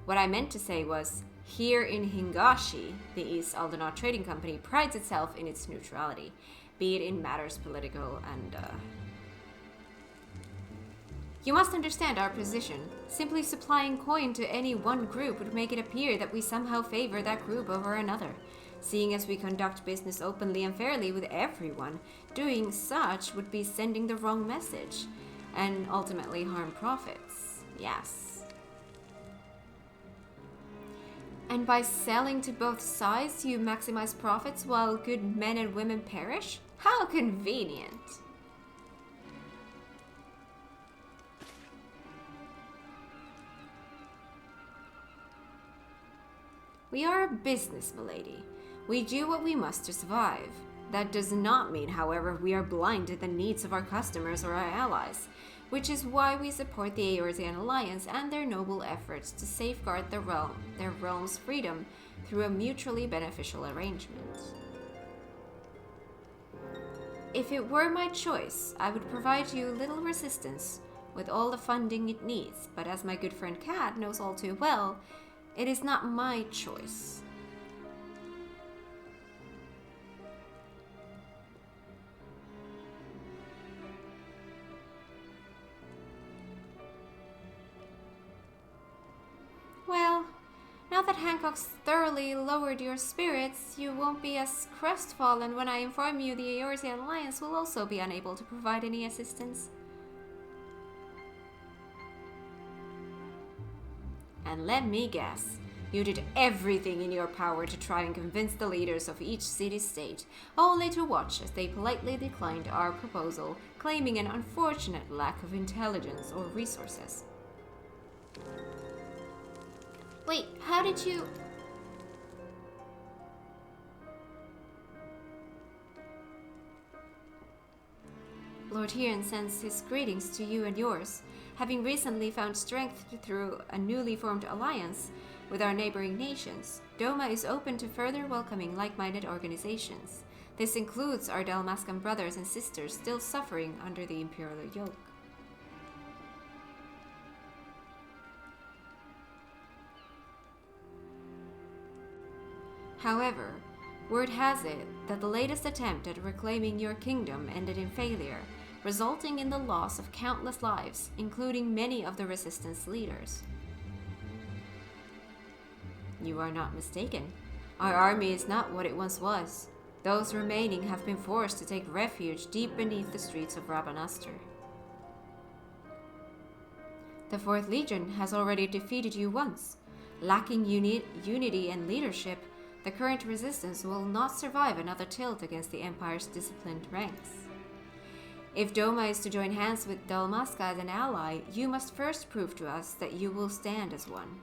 What I meant to say was, here in Hingashi, the East Aldernau Trading Company prides itself in its neutrality, be it in matters political and, You must understand our position. Simply supplying coin to any one group would make it appear that we somehow favor that group over another. Seeing as we conduct business openly and fairly with everyone, doing such would be sending the wrong message, and ultimately harm profits. Yes. And by selling to both sides, you maximize profits while good men and women perish? How convenient! We are a business, milady. We do what we must to survive. That does not mean, however, we are blind to the needs of our customers or our allies, which is why we support the Eorzean Alliance and their noble efforts to safeguard their realm's freedom through a mutually beneficial arrangement. If it were my choice, I would provide you little resistance with all the funding it needs, but as my good friend Kat knows all too well, it is not my choice. Well, now that Hancock's thoroughly lowered your spirits, you won't be as crestfallen when I inform you the Eorzean Alliance will also be unable to provide any assistance. And let me guess, you did everything in your power to try and convince the leaders of each city-state, only to watch as they politely declined our proposal, claiming an unfortunate lack of intelligence or resources. Wait, how did you... Lord Huron sends his greetings to you and yours. Having recently found strength through a newly formed alliance with our neighboring nations, Doma is open to further welcoming like-minded organizations. This includes our Dalmascan brothers and sisters still suffering under the imperial yoke. However, word has it that the latest attempt at reclaiming your kingdom ended in failure, resulting in the loss of countless lives, including many of the resistance leaders. You are not mistaken. Our army is not what it once was. Those remaining have been forced to take refuge deep beneath the streets of Rabanastre. The 4th Legion has already defeated you once. Lacking unity and leadership, the current resistance will not survive another tilt against the Empire's disciplined ranks. If Doma is to join hands with Dalmasca as an ally, you must first prove to us that you will stand as one.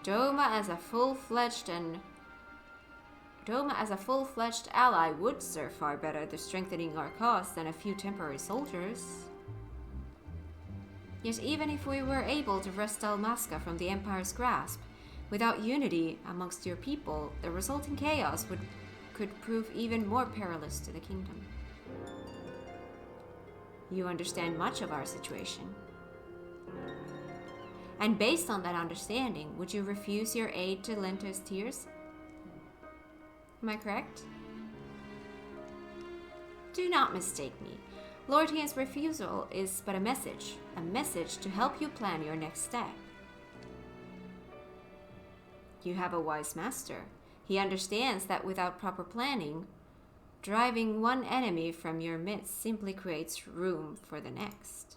Doma as a full-fledged ally would serve far better to strengthening our cause than a few temporary soldiers. Yet even if we were able to wrest Dalmasca from the Empire's grasp, without unity amongst your people, the resulting chaos could prove even more perilous to the kingdom. You understand much of our situation. And based on that understanding, would you refuse your aid to Lentor's tears? Am I correct? Do not mistake me. Lord Huron's refusal is but a message to help you plan your next step. You have a wise master. He understands that without proper planning, driving one enemy from your midst simply creates room for the next.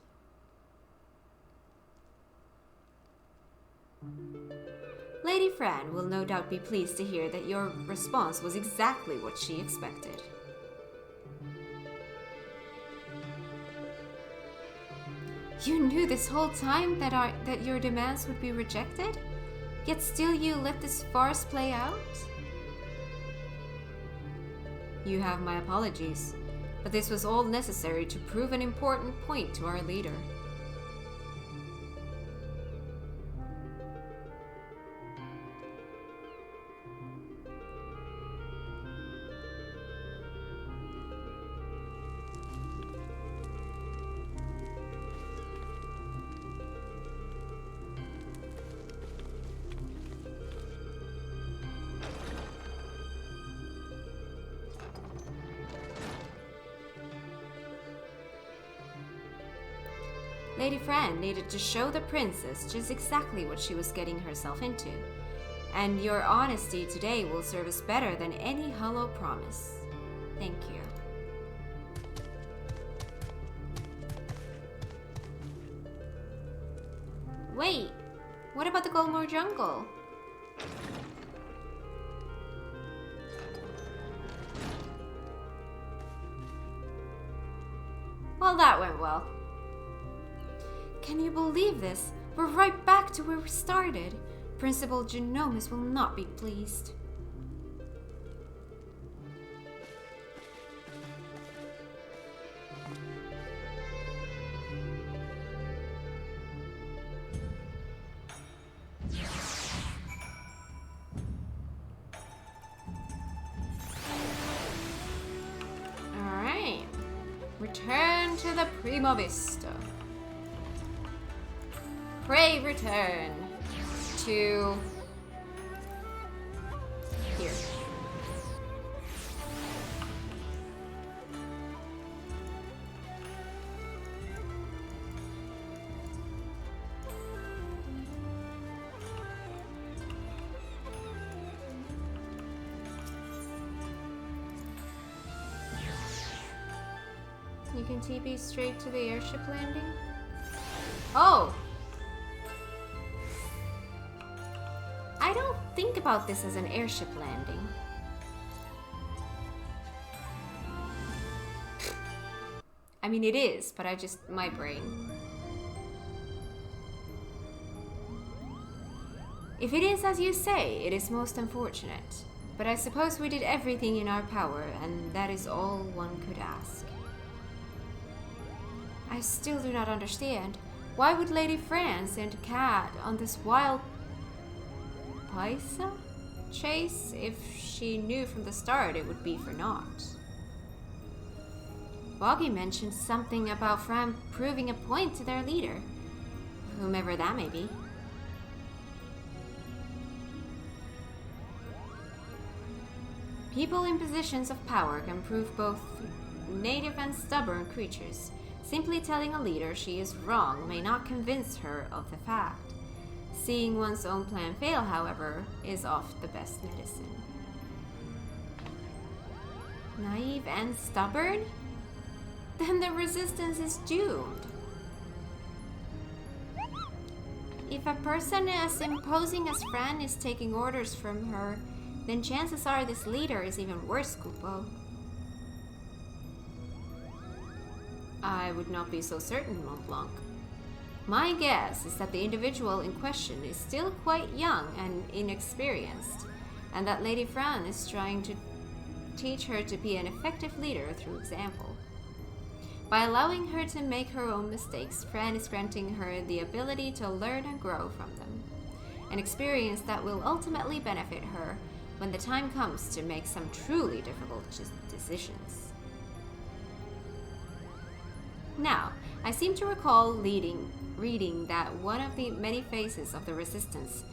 Lady Fran will no doubt be pleased to hear that your response was exactly what she expected. You knew this whole time that your demands would be rejected? Yet still you let this farce play out? You have my apologies, but this was all necessary to prove an important point to our leader. Lady Fran needed to show the princess just exactly what she was getting herself into, and your honesty today will serve us better than any hollow promise. Thank you. Wait, what about the Golmore Jungle? Well, that went well. Can you believe this? We're right back to where we started. Principal Genomus will not be pleased. Alright. Return to the Prima Vista. Pray return to here. You can TP straight to the airship landing? Oh! I don't think about this as an airship landing. I mean, it is, but my brain. If it is as you say, it is most unfortunate. But I suppose we did everything in our power, and that is all one could ask. I still do not understand. Why would Lady Fran send Kat on this wild Paisa chase if she knew from the start it would be for naught? Boggy mentioned something about Fran proving a point to their leader, whomever that may be. People in positions of power can prove both native and stubborn creatures. Simply telling a leader she is wrong may not convince her of the fact. Seeing one's own plan fail, however, is oft the best medicine. Naive and stubborn? Then the resistance is doomed. If a person as imposing as Fran is taking orders from her, then chances are this leader is even worse, Kupo. I would not be so certain, Mont Blanc. My guess is that the individual in question is still quite young and inexperienced, and that Lady Fran is trying to teach her to be an effective leader through example. By allowing her to make her own mistakes, Fran is granting her the ability to learn and grow from them, an experience that will ultimately benefit her when the time comes to make some truly difficult decisions. Now, I seem to recall reading that one of the many faces of the resistance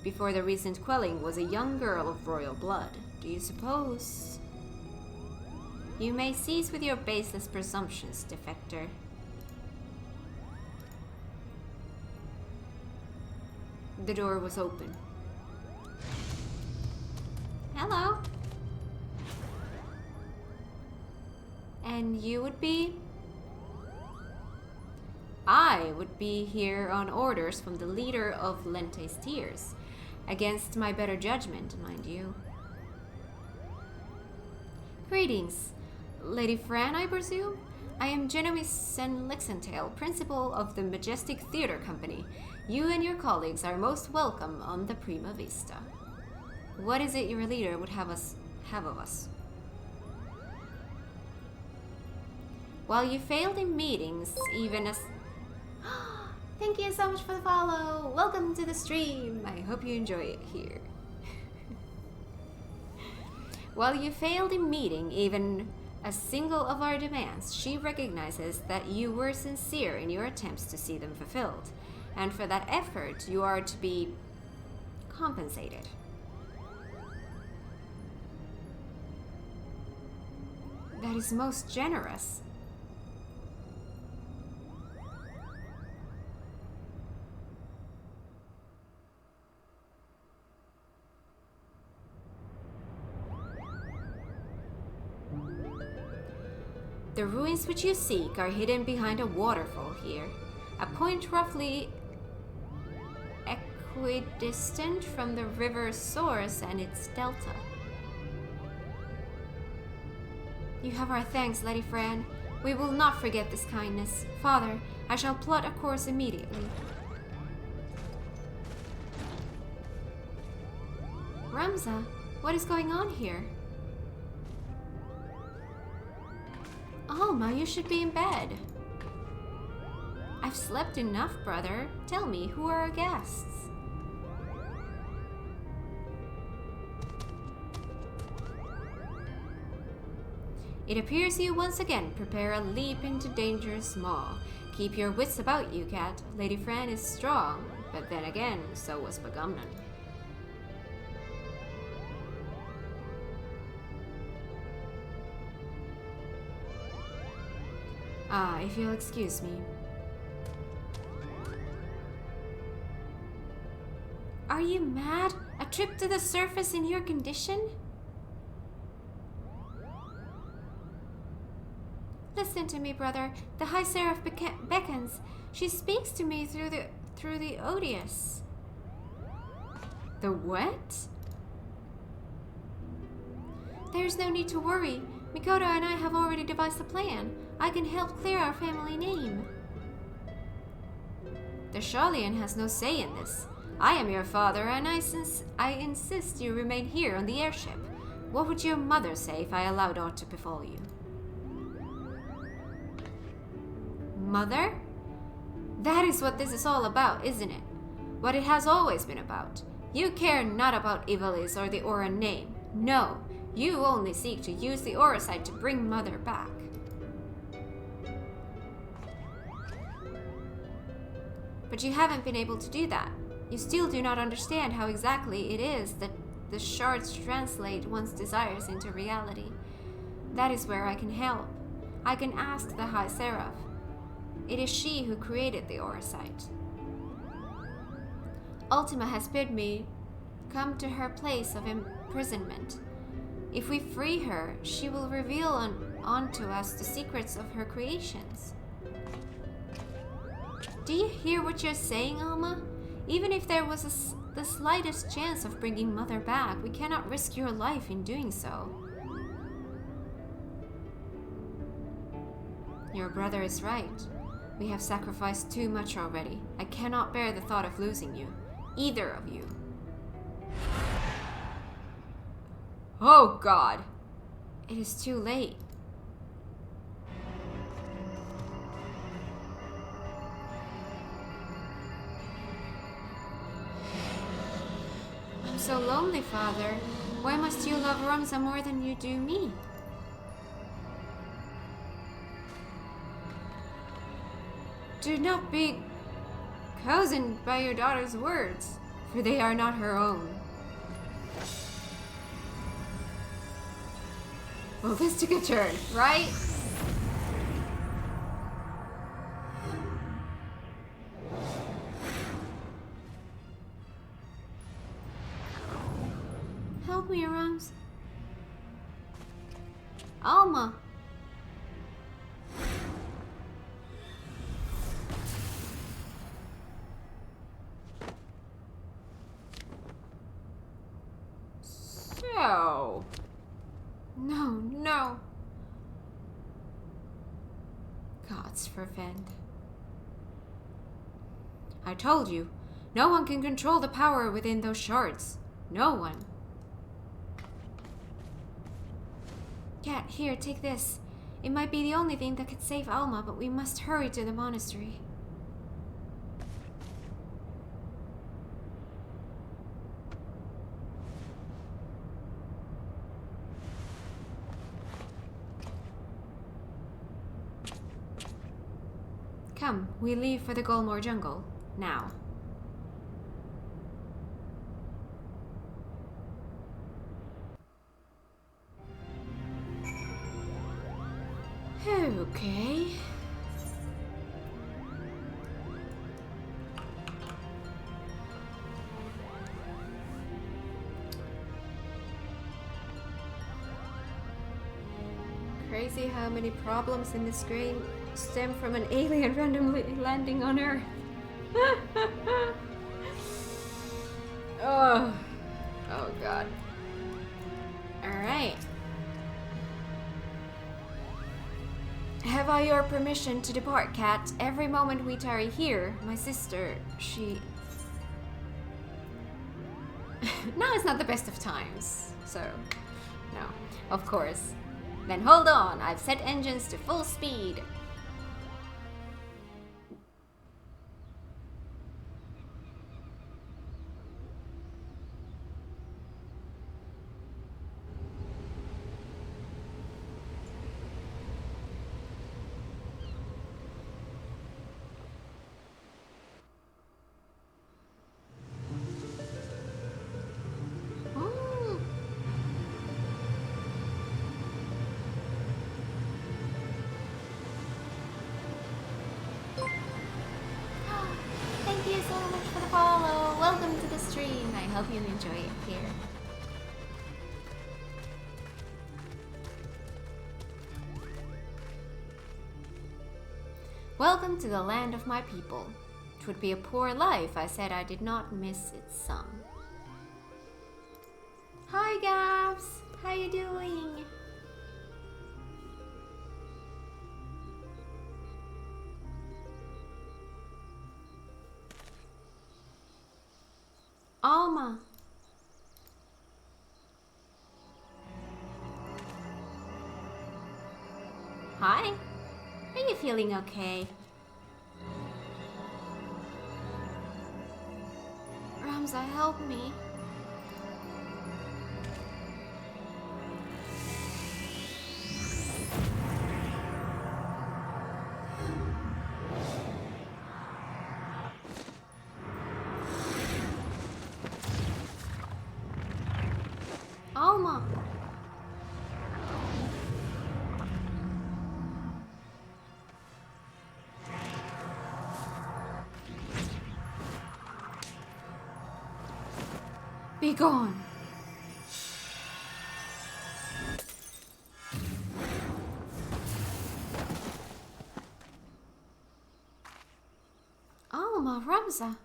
before the recent quelling was a young girl of royal blood. Do you suppose? You may cease with your baseless presumptions, defector. The door was open. Hello. And you would be? I would be here on orders from the leader of Lente's Tears, against my better judgment, mind you. Greetings. Lady Fran, I presume? I am Genovesen Lixentail, principal of the Majestic Theater Company. You and your colleagues are most welcome on the Prima Vista. What is it your leader would have of us? While you failed in meetings, even as... Thank you so much for the follow! Welcome to the stream! I hope you enjoy it here. While you failed in meeting even a single of our demands, she recognizes that you were sincere in your attempts to see them fulfilled, and for that effort you are to be compensated. That is most generous. The ruins which you seek are hidden behind a waterfall here, a point roughly equidistant from the river's source and its delta. You have our thanks, Lady Fran. We will not forget this kindness. Father, I shall plot a course immediately. Ramza, what is going on here? Alma, you should be in bed. I've slept enough, brother. Tell me, who are our guests? It appears you once again prepare a leap into dangerous maw. Keep your wits about you, Cat. Lady Fran is strong, but then again, so was Bagumnan. Ah, if you'll excuse me. Are you mad? A trip to the surface in your condition? Listen to me, brother. The High Seraph beckons. She speaks to me through the odious. The what? There's no need to worry. Mikoto and I have already devised a plan. I can help clear our family name. The Shalian has no say in this. I am your father, and I insist you remain here on the airship. What would your mother say if I allowed aught to befall you? Mother? That is what this is all about, isn't it? What it has always been about. You care not about Ivalice or the Aura name. No, you only seek to use the Aura site to bring Mother back. But you haven't been able to do that. You still do not understand how exactly it is that the shards translate one's desires into reality. That is where I can help. I can ask the High Seraph. It is she who created the Aura site. Ultima has bid me come to her place of imprisonment. If we free her, she will reveal onto us the secrets of her creations. Do you hear what you're saying, Alma? Even if there was the slightest chance of bringing Mother back, we cannot risk your life in doing so. Your brother is right. We have sacrificed too much already. I cannot bear the thought of losing you. Either of you. Oh, God! It is too late. I'm so lonely, Father. Why must you love Ramza more than you do me? Do not be cozened by your daughter's words, for they are not her own. Well, this took a turn, right? Help me, Rams. Alma. So... No. Gods forfend. I told you, no one can control the power within those shards. No one. Cat, here, take this. It might be the only thing that could save Alma, but we must hurry to the monastery. Come, we leave for the Golmore jungle. Now. Okay. Crazy how many problems in this game stem from an alien randomly landing on Earth. Oh God. Alright. Have I your permission to depart, Cat? Every moment we tarry here, my sister, she... Now is not the best of times, so... No, of course. Then hold on, I've set engines to full speed. I hope you enjoy it here. Welcome to the land of my people. 'Twould be a poor life I said I did not miss its sun. Hi Gabs, how you doing? Alma. Hi. Are you feeling okay? Ramza, help me. Alma. Be gone. Alma, Ramza.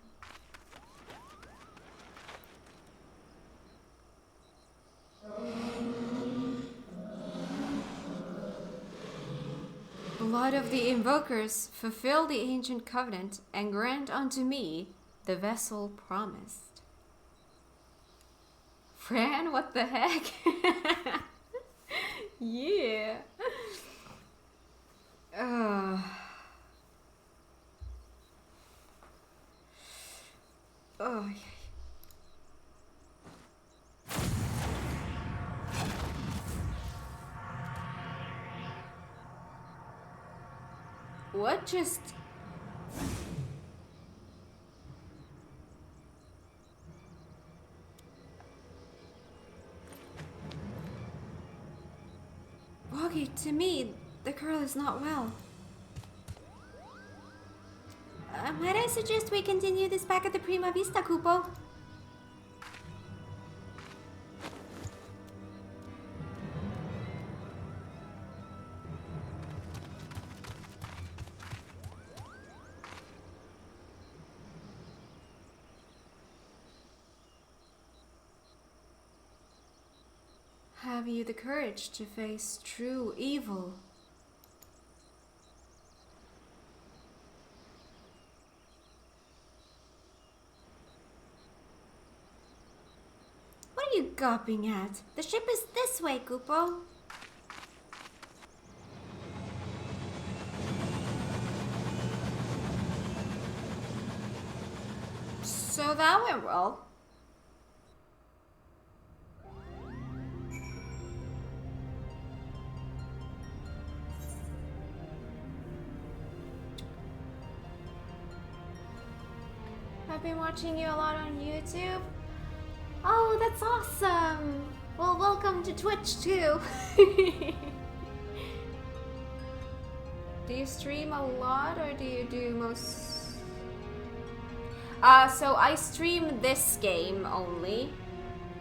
Blood of the Invokers, fulfill the ancient covenant and grant unto me the vessel promised. Fran, what the heck? Yeah. Oh. What just... Woggy, to me, the girl is not well. Might I suggest we continue this back at the Prima Vista, Kupo? Have you the courage to face true evil? gawping at? The ship is this way, Kupo. So that went well. I've been watching you a lot on YouTube. Oh, that's awesome! Well, welcome to Twitch too. Do you stream a lot or do you do most? So I stream this game only,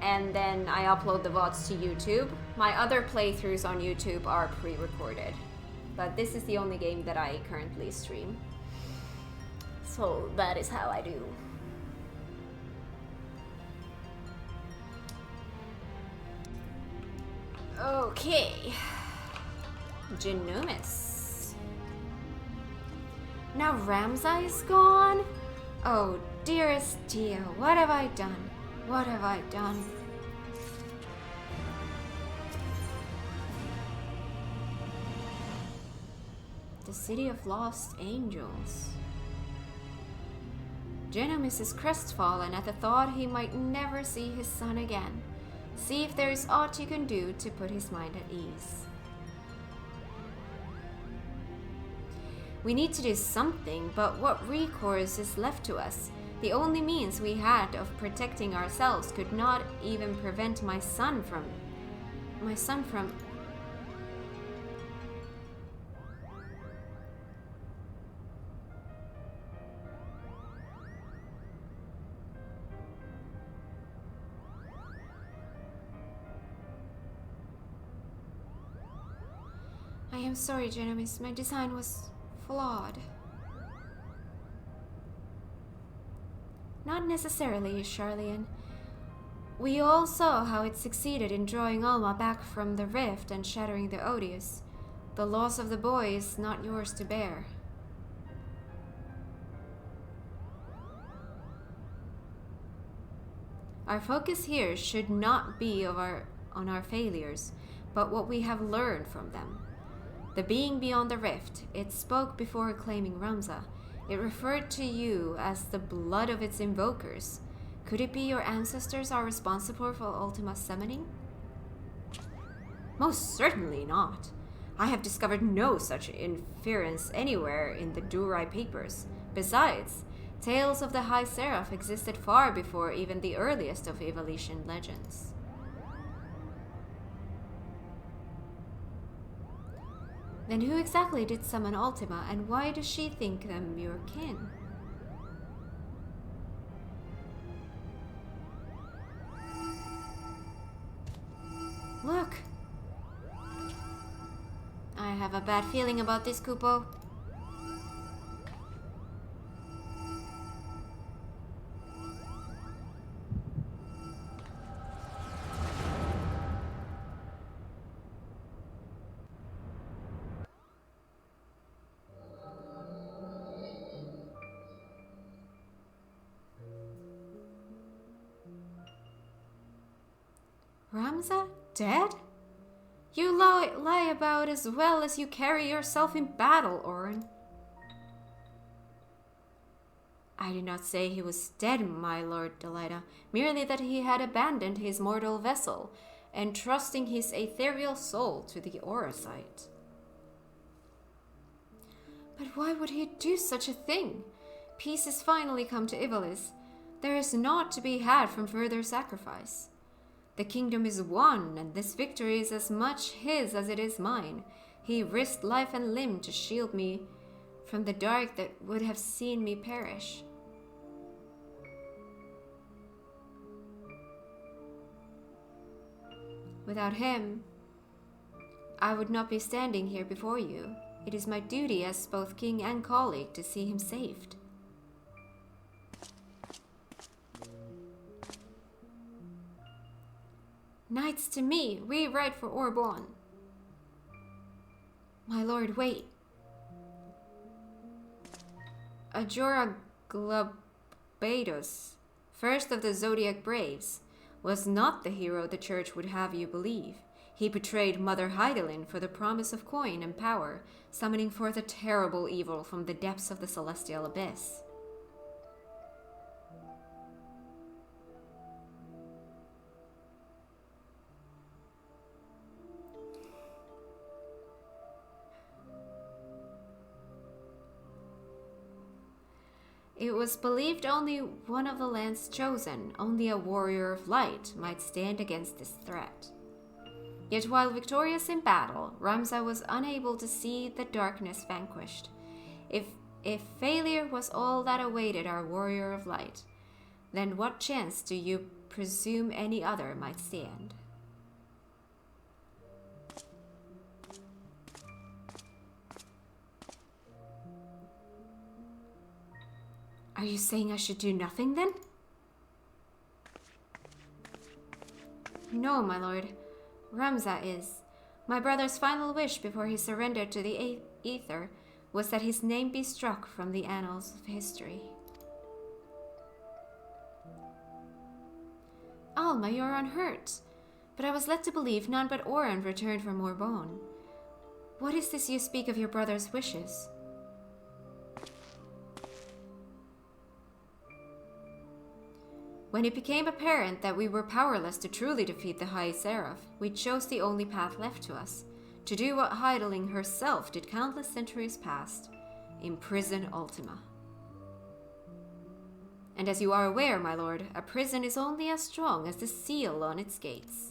and then I upload the VODs to YouTube. My other playthroughs on YouTube are pre-recorded, but this is the only game that I currently stream. So that is how I do. Okay. Genomics. Now Ramza is gone? Oh, dearest Tia, what have I done? What have I done? The city of lost angels. Genomus is crestfallen at the thought he might never see his son again. See if there is aught you can do to put his mind at ease. We need to do something, but what recourse is left to us? The only means we had of protecting ourselves could not even prevent my son from... I am sorry, Genomus. My design was flawed. Not necessarily, Charlian. We all saw how it succeeded in drawing Alma back from the rift and shattering the Odious. The loss of the boy is not yours to bear. Our focus here should not be on our failures, but what we have learned from them. The being beyond the rift, it spoke before claiming Ramza. It referred to you as the blood of its invokers. Could it be your ancestors are responsible for Ultima's summoning? Most certainly not. I have discovered no such inference anywhere in the Durai papers. Besides, tales of the High Seraph existed far before even the earliest of Evolution legends. Then who exactly did summon Ultima, and why does she think them your kin? Look! I have a bad feeling about this, Kupo. Ramza? Dead? You lie about as well as you carry yourself in battle, Orin. I did not say he was dead, my lord Delita, merely that he had abandoned his mortal vessel, entrusting his ethereal soul to the Auracite. But why would he do such a thing? Peace has finally come to Ivalice. There is naught to be had from further sacrifice. The kingdom is won, and this victory is as much his as it is mine. He risked life and limb to shield me from the dark that would have seen me perish. Without him, I would not be standing here before you. It is my duty as both king and colleague to see him saved. Knights to me, we ride for Orborn. My lord, wait. Ajora Glabados, first of the Zodiac Braves. was not the hero the church would have you believe. He betrayed Mother Heidelin for the promise of coin and power, summoning forth a terrible evil from the depths of the celestial abyss. It was believed only one of the land's chosen, only a warrior of light, might stand against this threat. Yet while victorious in battle, Ramza was unable to see the darkness vanquished. If failure was all that awaited our warrior of light, then what chance do you presume any other might stand? Are you saying I should do nothing then? No, my lord. Ramza is. My brother's final wish before he surrendered to the Aether was that his name be struck from the annals of history. Alma, you are unhurt. But I was led to believe none but Oren returned from Morbonne. What is this you speak of your brother's wishes? When it became apparent that we were powerless to truly defeat the High Seraph, we chose the only path left to us, to do what Heidelin herself did countless centuries past, imprison Ultima. And as you are aware, my lord, a prison is only as strong as the seal on its gates.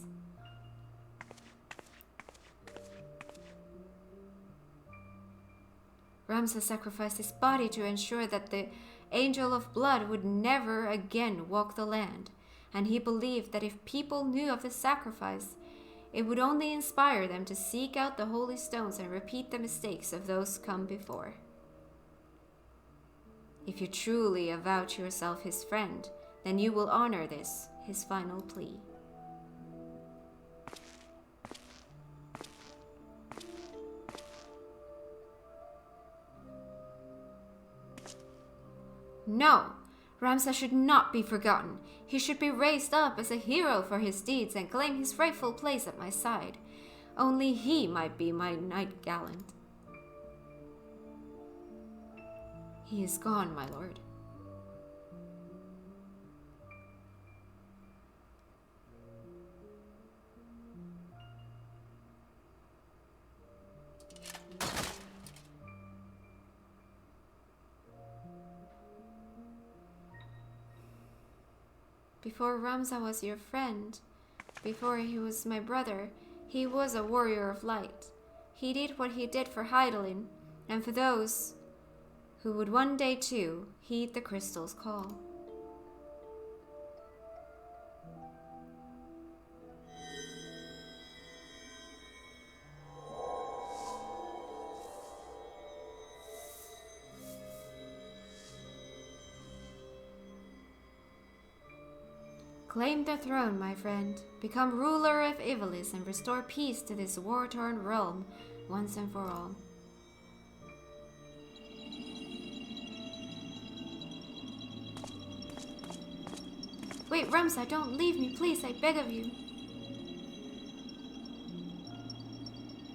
Ramza sacrificed his body to ensure that the Angel of Blood would never again walk the land, and he believed that if people knew of the sacrifice, it would only inspire them to seek out the holy stones and repeat the mistakes of those come before. If you truly avouch yourself his friend, then you will honor this, his final plea. No, Ramza should not be forgotten. He should be raised up as a hero for his deeds and claim his rightful place at my side. Only he might be my knight gallant. He is gone, my lord. Before Ramza was your friend, before he was my brother, he was a warrior of light. He did what he did for Heidelin, and for those who would one day too heed the crystal's call. Claim the throne, my friend. Become ruler of Ivalice and restore peace to this war-torn realm once and for all. Wait, Ramza, don't leave me, please, I beg of you.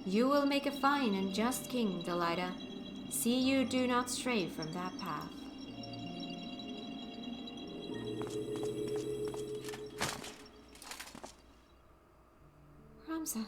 You will make a fine and just king, Delida. See you do not stray from that path. Ramza.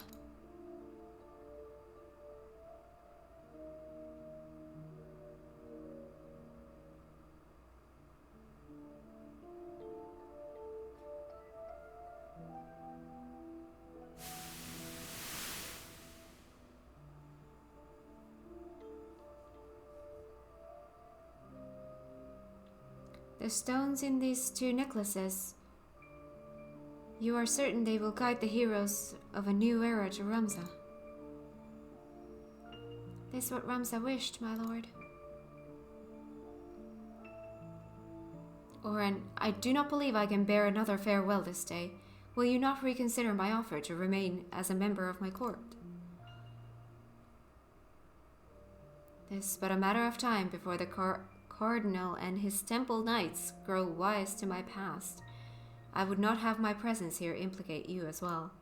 The stones in these two necklaces, you are certain they will guide the heroes of a new era to Ramza. This is what Ramza wished, my lord. Oren, I do not believe I can bear another farewell this day. Will you not reconsider my offer to remain as a member of my court? This is but a matter of time before the Cardinal and his temple knights grow wise to my past, I would not have my presence here implicate you as well.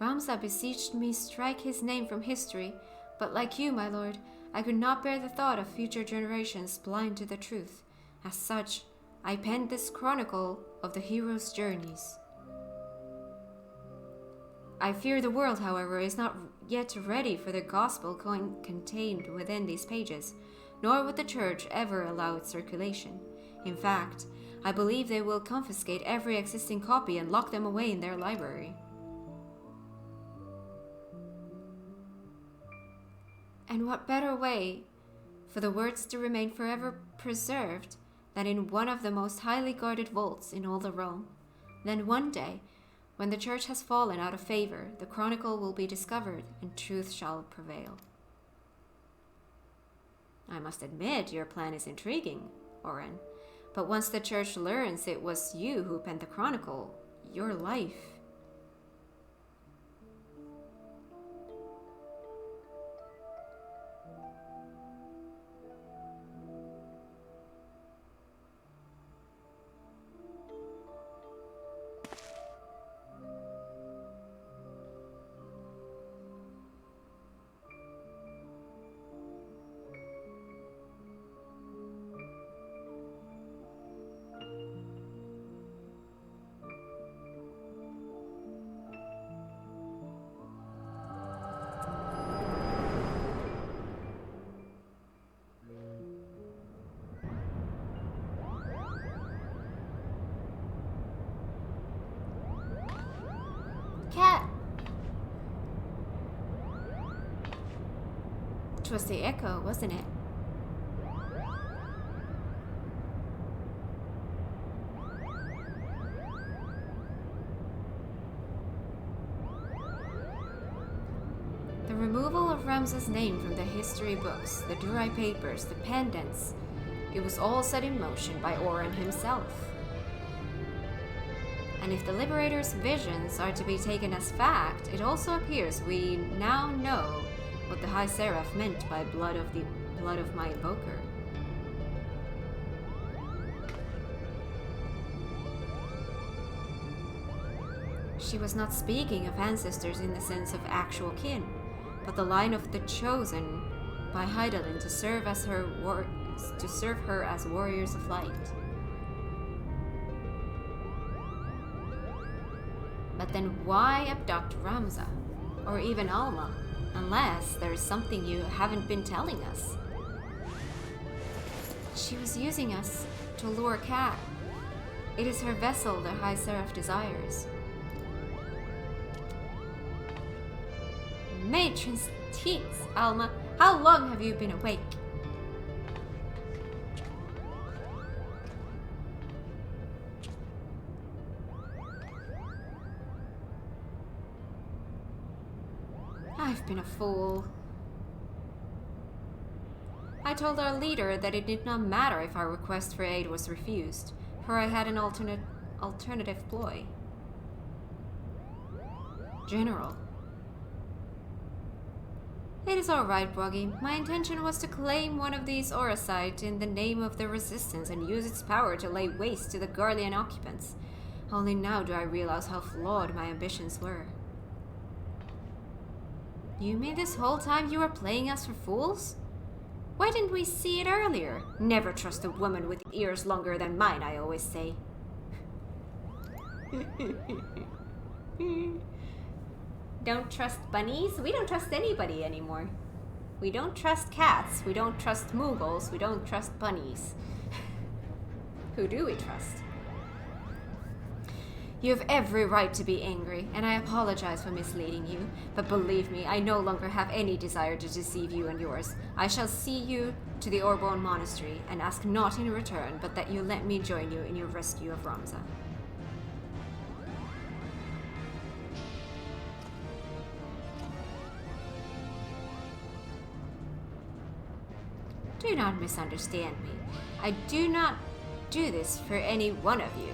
Ramza beseeched me strike his name from history, but like you, my lord, I could not bear the thought of future generations blind to the truth. As such, I penned this chronicle of the hero's journeys. I fear the world, however, is not yet ready for the gospel contained within these pages, nor would the church ever allow its circulation. In fact, I believe they will confiscate every existing copy and lock them away in their library. And what better way for the words to remain forever preserved than in one of the most highly guarded vaults in all the realm? Then one day, when the church has fallen out of favor, the chronicle will be discovered and truth shall prevail. I must admit your plan is intriguing, Oren. But once the church learns it was you who penned the chronicle, your life... Cat! It was the echo, wasn't it? The removal of Ramza's name from the history books, the Durai papers, the pendants, it was all set in motion by Oren himself. And if the Liberator's visions are to be taken as fact, it also appears we now know what the High Seraph meant by blood of my invoker. She was not speaking of ancestors in the sense of actual kin, but the line of the chosen by Hydaelyn to serve her as warriors of light. But then why abduct Ramza? Or even Alma? Unless there is something you haven't been telling us. She was using us to lure Kat. It is her vessel the High Seraph desires. Matron's teats, Alma. How long have you been awake? I've been a fool. I told our leader that it did not matter if our request for aid was refused, for I had an alternative ploy. General. It is all right, Broggy. My intention was to claim one of these Oracite in the name of the Resistance and use its power to lay waste to the Garlean occupants. Only now do I realize how flawed my ambitions were. You mean this whole time you were playing us for fools? Why didn't we see it earlier? Never trust a woman with ears longer than mine, I always say. Don't trust bunnies? We don't trust anybody anymore. We don't trust cats. We don't trust Mughals. We don't trust bunnies. Who do we trust? You have every right to be angry, and I apologize for misleading you. But believe me, I no longer have any desire to deceive you and yours. I shall see you to the Orborn Monastery, and ask not in return, but that you let me join you in your rescue of Ramza. Do not misunderstand me. I do not do this for any one of you.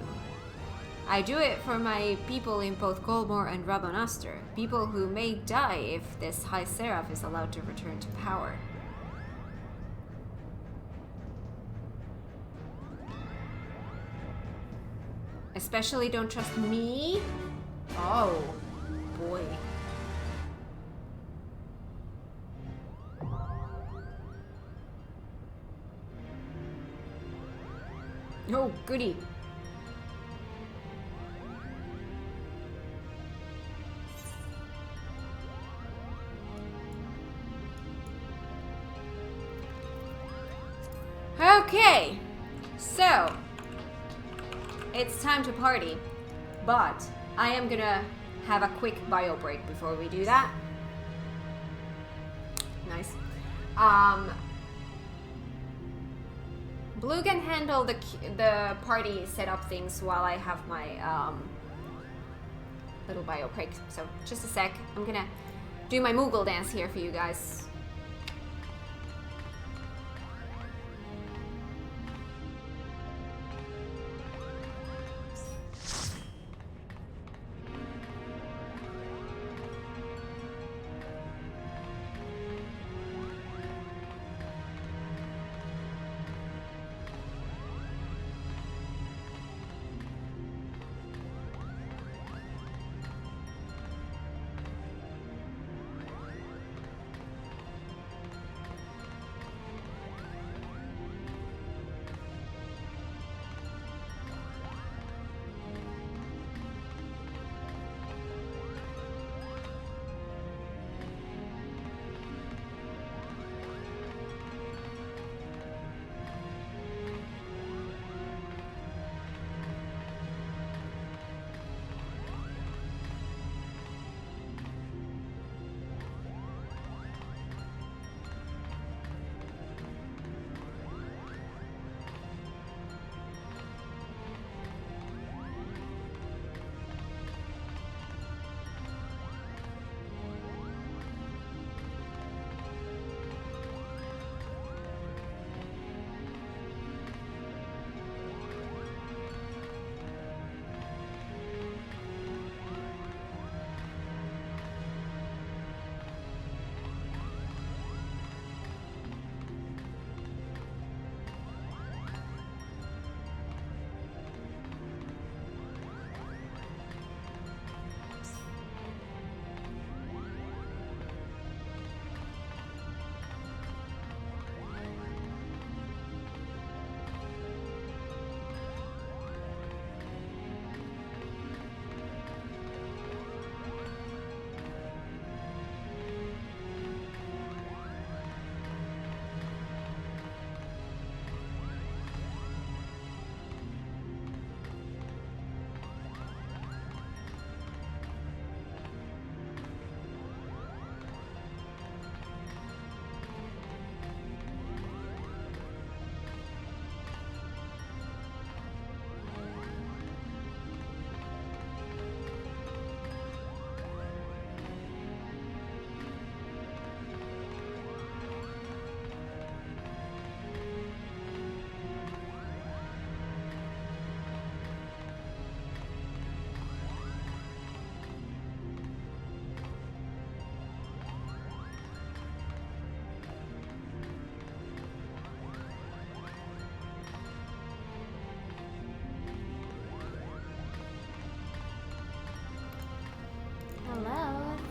I do it for my people in both Golmore and Rabanastre, people who may die if this High Seraph is allowed to return to power. Especially don't trust me? Oh, boy. Oh, goody. Okay, so it's time to party, but I am gonna have a quick bio break before we do that. Nice. Blue can handle the party setup things while I have my little bio break. So just a sec. I'm gonna do my Moogle dance here for you guys.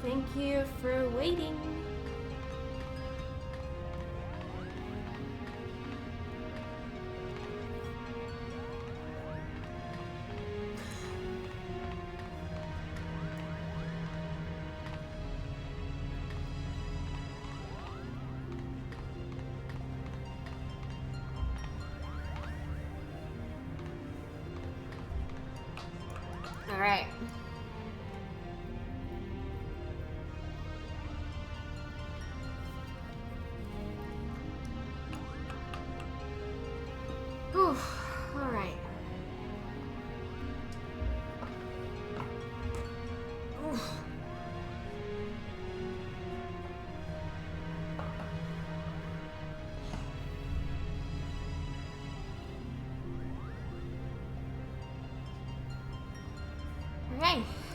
Thank you for waiting. All right. Whew. All right. Oof.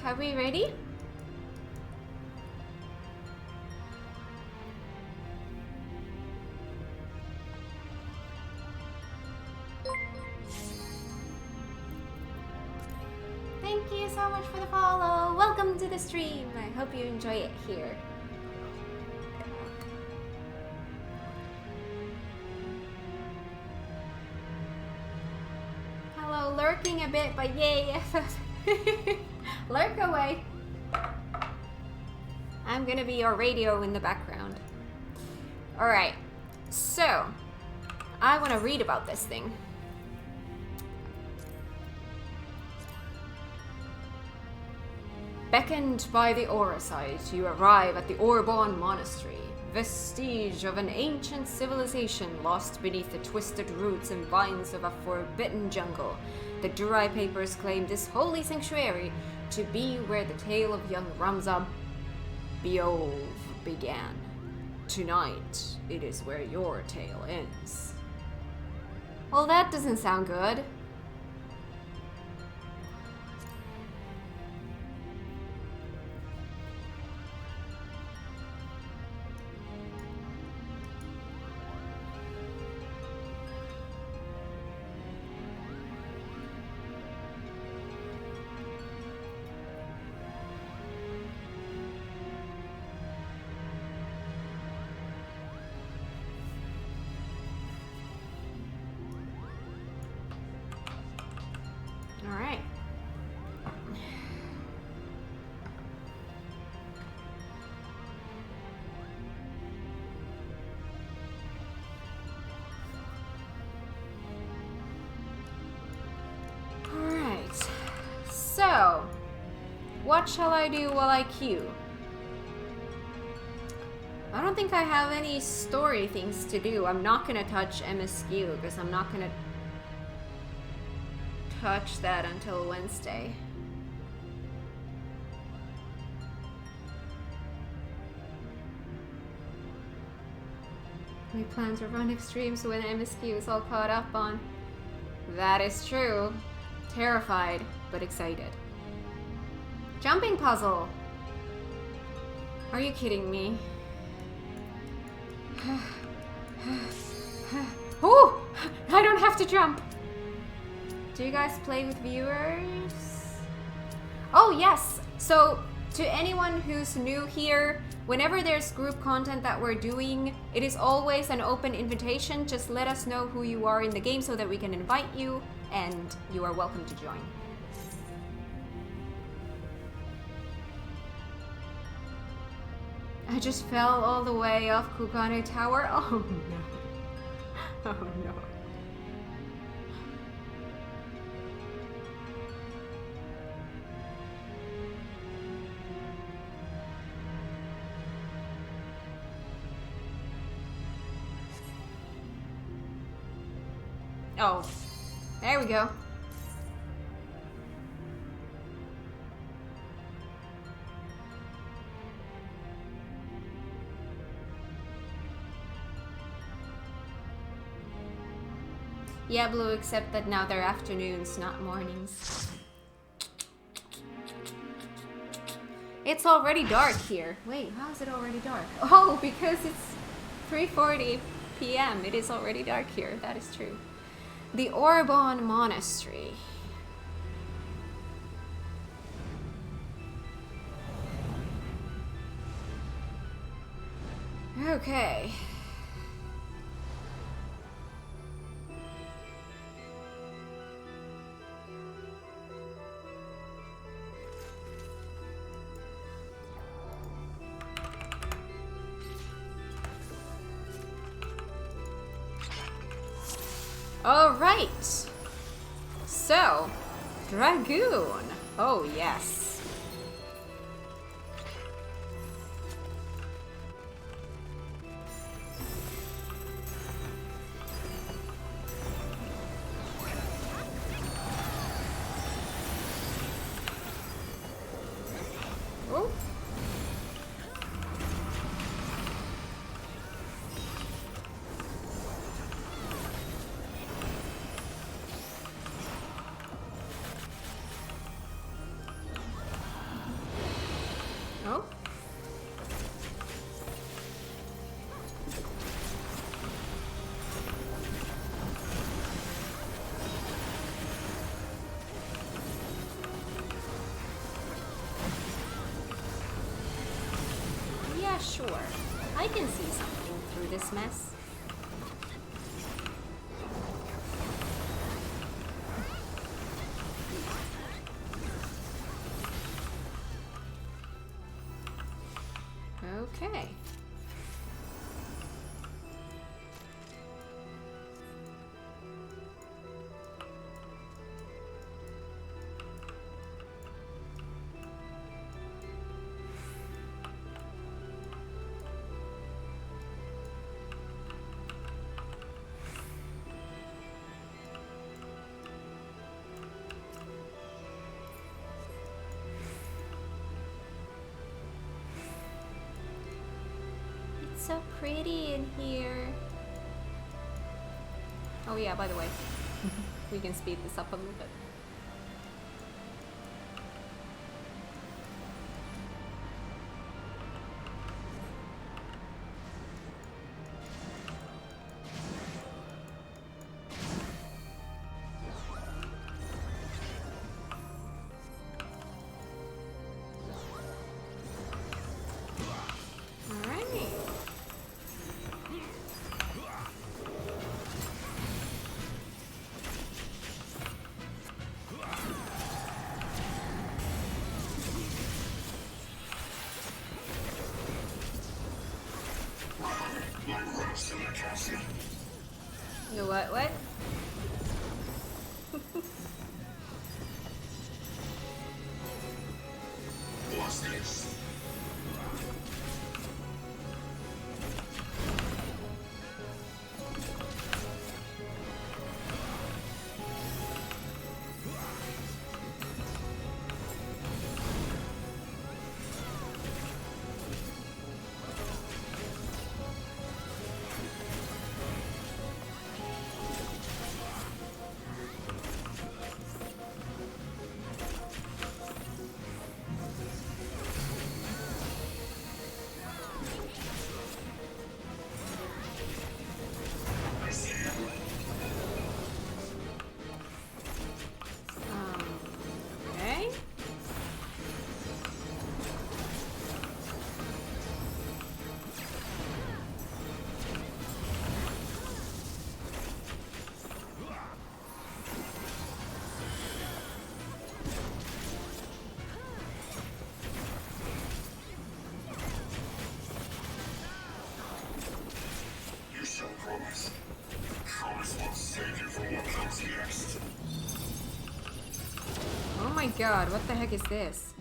are we ready? Thank you so much for the follow. Welcome to the stream. I hope you enjoy it here. Hello, lurking a bit, but yay. Lurk away. I'm gonna be your radio in the background. Alright, so I want to read about this thing. Beckoned by the Auracite, you arrive at the Orborn Monastery, vestige of an ancient civilization lost beneath the twisted roots and vines of a forbidden jungle. The Durai papers claim this holy sanctuary to be where the tale of young Ramza Biov began. Tonight, it is where your tale ends. Well, that doesn't sound good. So, what shall I do while I queue? I don't think I have any story things to do. I'm not gonna touch MSQ because I'm not gonna touch that until Wednesday. We plan to run extremes when MSQ is all caught up on. That is true. Terrified, but excited. Jumping puzzle! Are you kidding me? Oh! I don't have to jump! Do you guys play with viewers? Oh, yes! So, to anyone who's new here, whenever there's group content that we're doing, it is always an open invitation. Just let us know who you are in the game so that we can invite you, and you are welcome to join. I just fell all the way off Kugane Tower. Oh no. Oh no. Oh, there we go. Yeah, Blue, except that now they're afternoons, not mornings. It's already dark here. Wait, how is it already dark? Oh, because it's 3:40 p.m. It is already dark here. That is true. The Orborn Monastery. Okay. All right. So, Dragoon. Oh, yes. Oh. I can see something through this mess. Okay. So pretty in here. Oh yeah, by the way, we can speed this up a little bit. The what? What's this? Okay. You shall promise. Promise won't save you from what comes next. Oh my god, what the heck is this?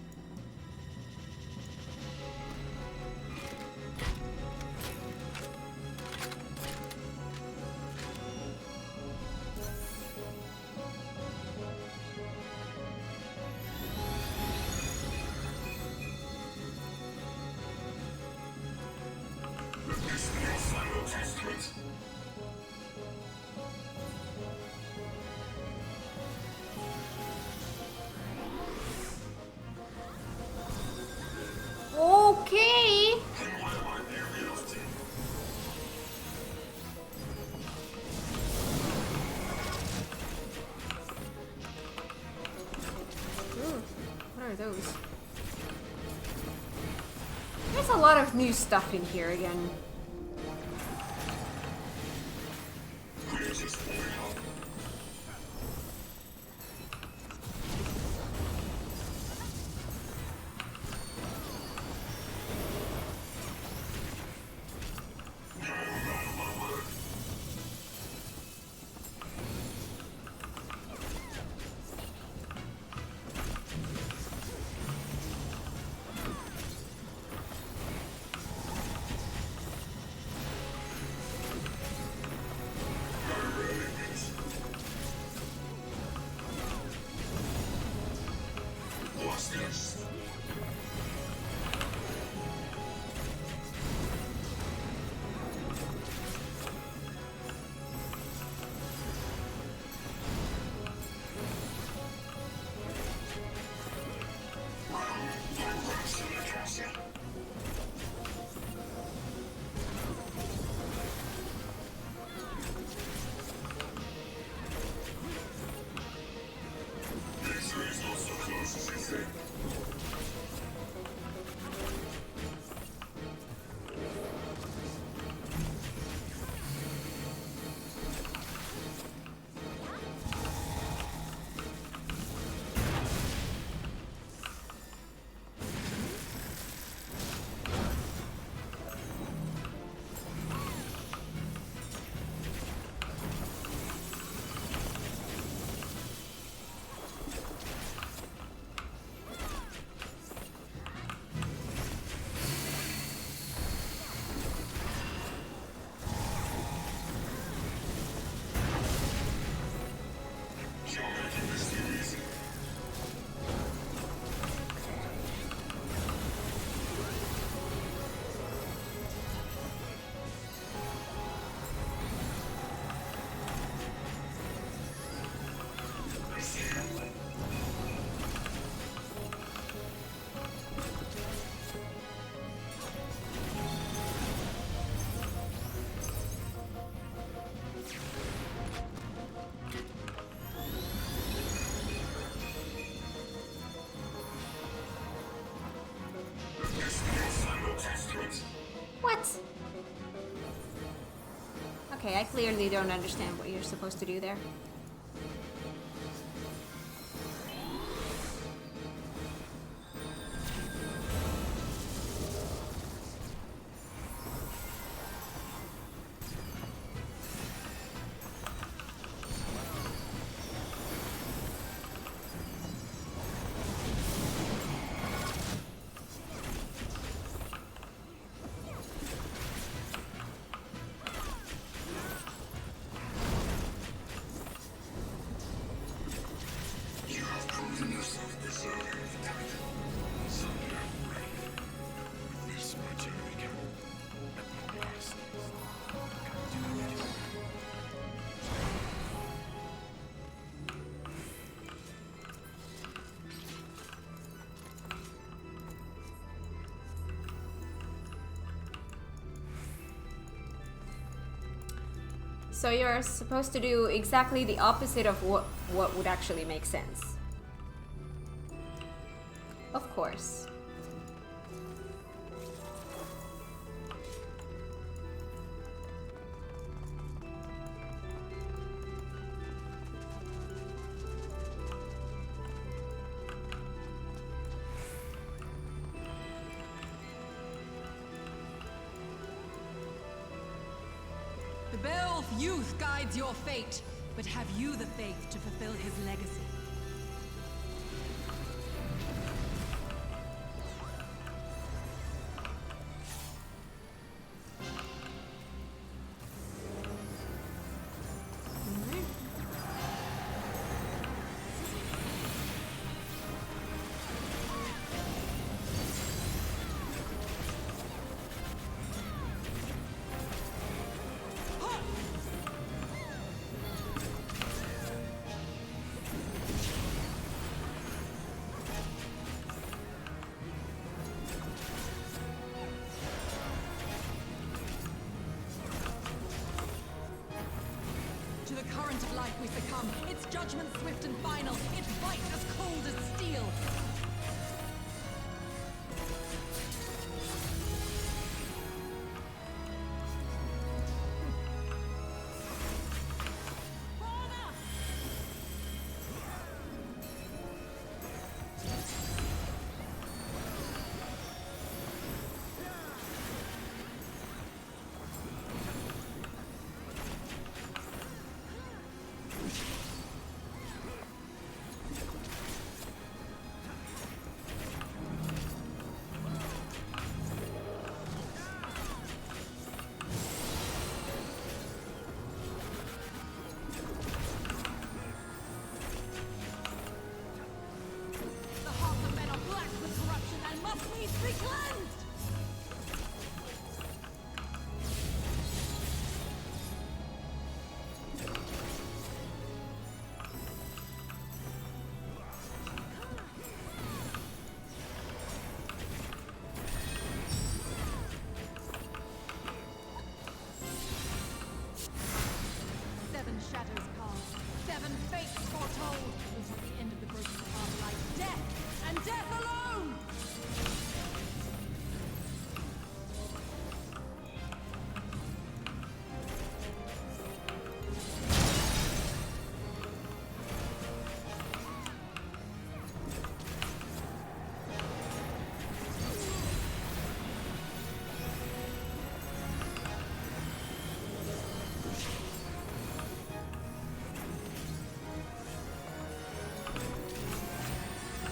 Let this be your final testament. Okay. And what am I nearly off to? Ooh, what are those? There's a lot of new stuff in here again. We're just warming up. No, my word. clearly don't understand what you're supposed to do there. You have proven yourself deserving of title. Someday I will reign. This my journey can. Yes. So you're supposed to do exactly the opposite of what would actually make sense. Of course. The bell of youth guides your fate, but have you the faith to fulfill his legacy? To the current of life we succumb. Its judgment swift and final. Its bite as cold as steel. The hearts of men are black with corruption and must needs be cleansed! Seven shadows cast, seven fates foretold. This is the end of the broken path like death, and death alone!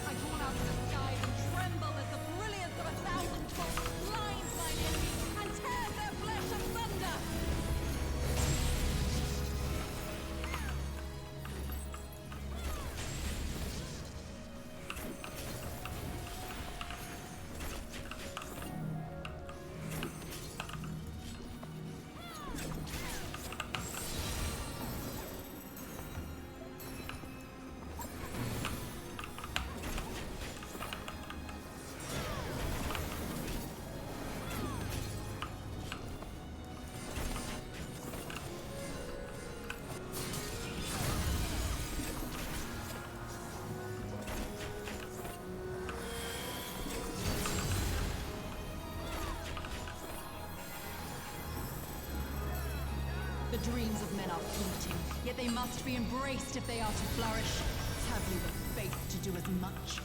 I call out to the skies and tremble as the men are fleeting, yet they must be embraced if they are to flourish. Have you the faith to do as much?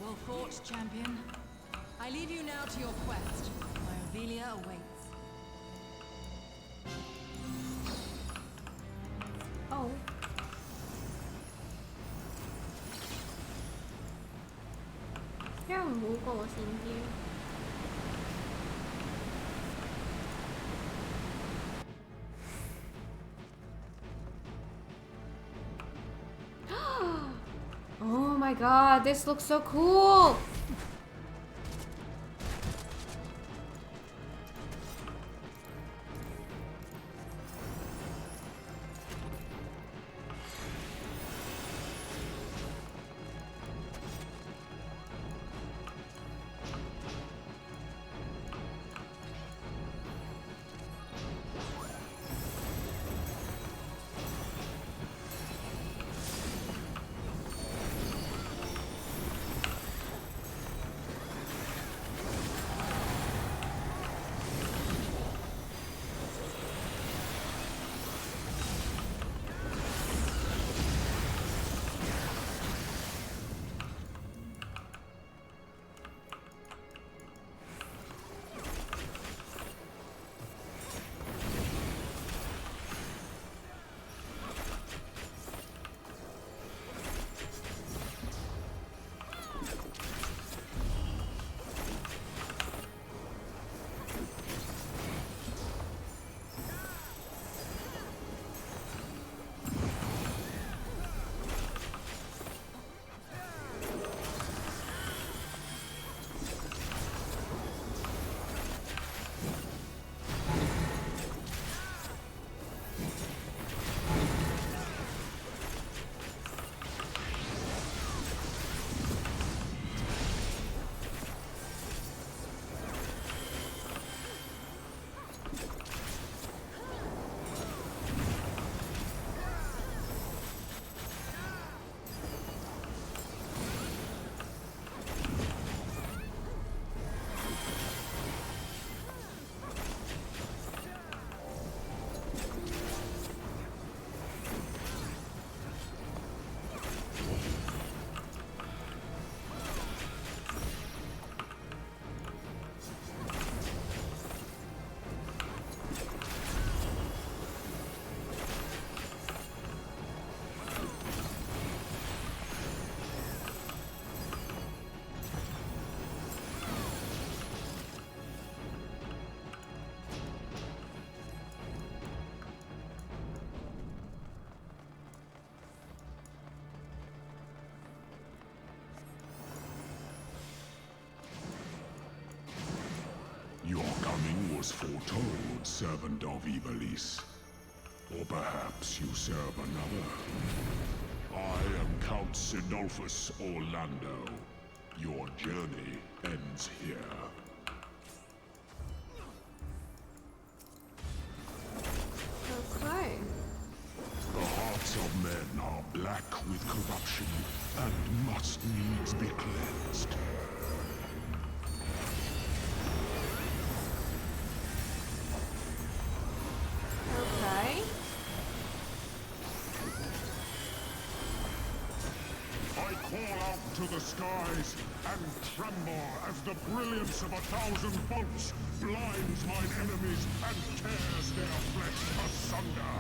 Well fought, champion. I leave you now to your quest. My Ivalice awaits. Oh.让无果心跳。Oh my god, this looks so cool! was foretold, servant of Ivalice. Or perhaps you serve another. I am Count Sinolphus Orlando. Your journey ends here. Okay. The hearts of men are black with corruption and must needs be cleansed. Okay. I call out to the skies and tremble as the brilliance of 1,000 bolts blinds mine enemies and tears their flesh asunder.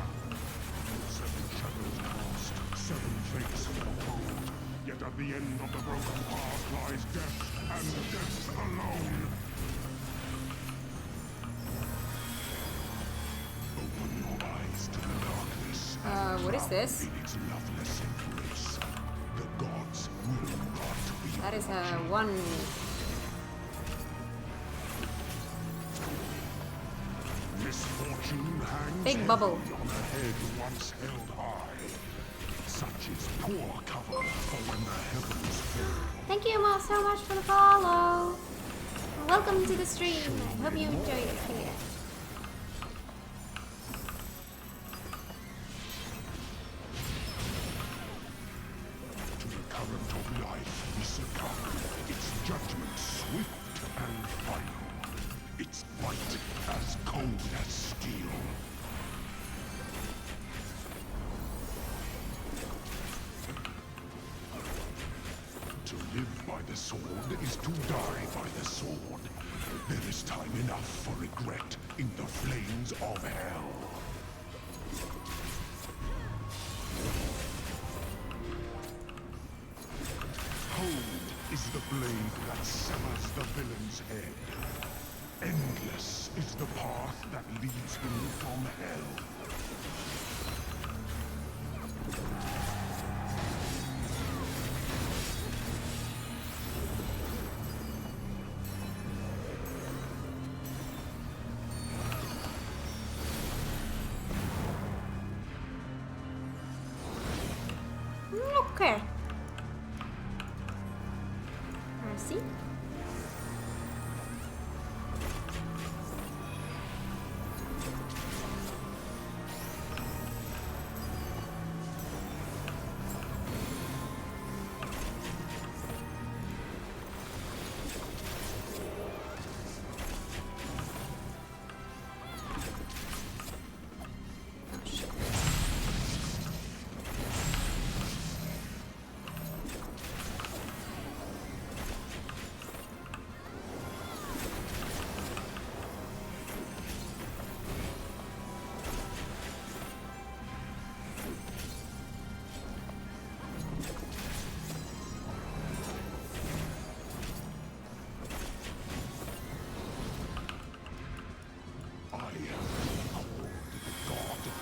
7 shadows cast, 7 fates foretold. Yet at the end of the broken path lies death, and death alone. Open your eyes to the darkness. What is this? In its loveless embrace, the gods will not be. That is a one. Misfortune hangs Big bubble. heavy on a head once held high. Such is poor cover for when the heavens fall. Thank you all so much for the follow. Welcome to the stream. I hope you enjoyed it here. To the current of life we succumb. Its judgment swift and final. Its bite as cold as steel. To live by the sword is to die by the sword. There is time enough for regret in the flames of hell. Cold is the blade that severs the villain's head. Endless is the path that leads him from hell. Okay. Merci. Oh, shit. I am called the God of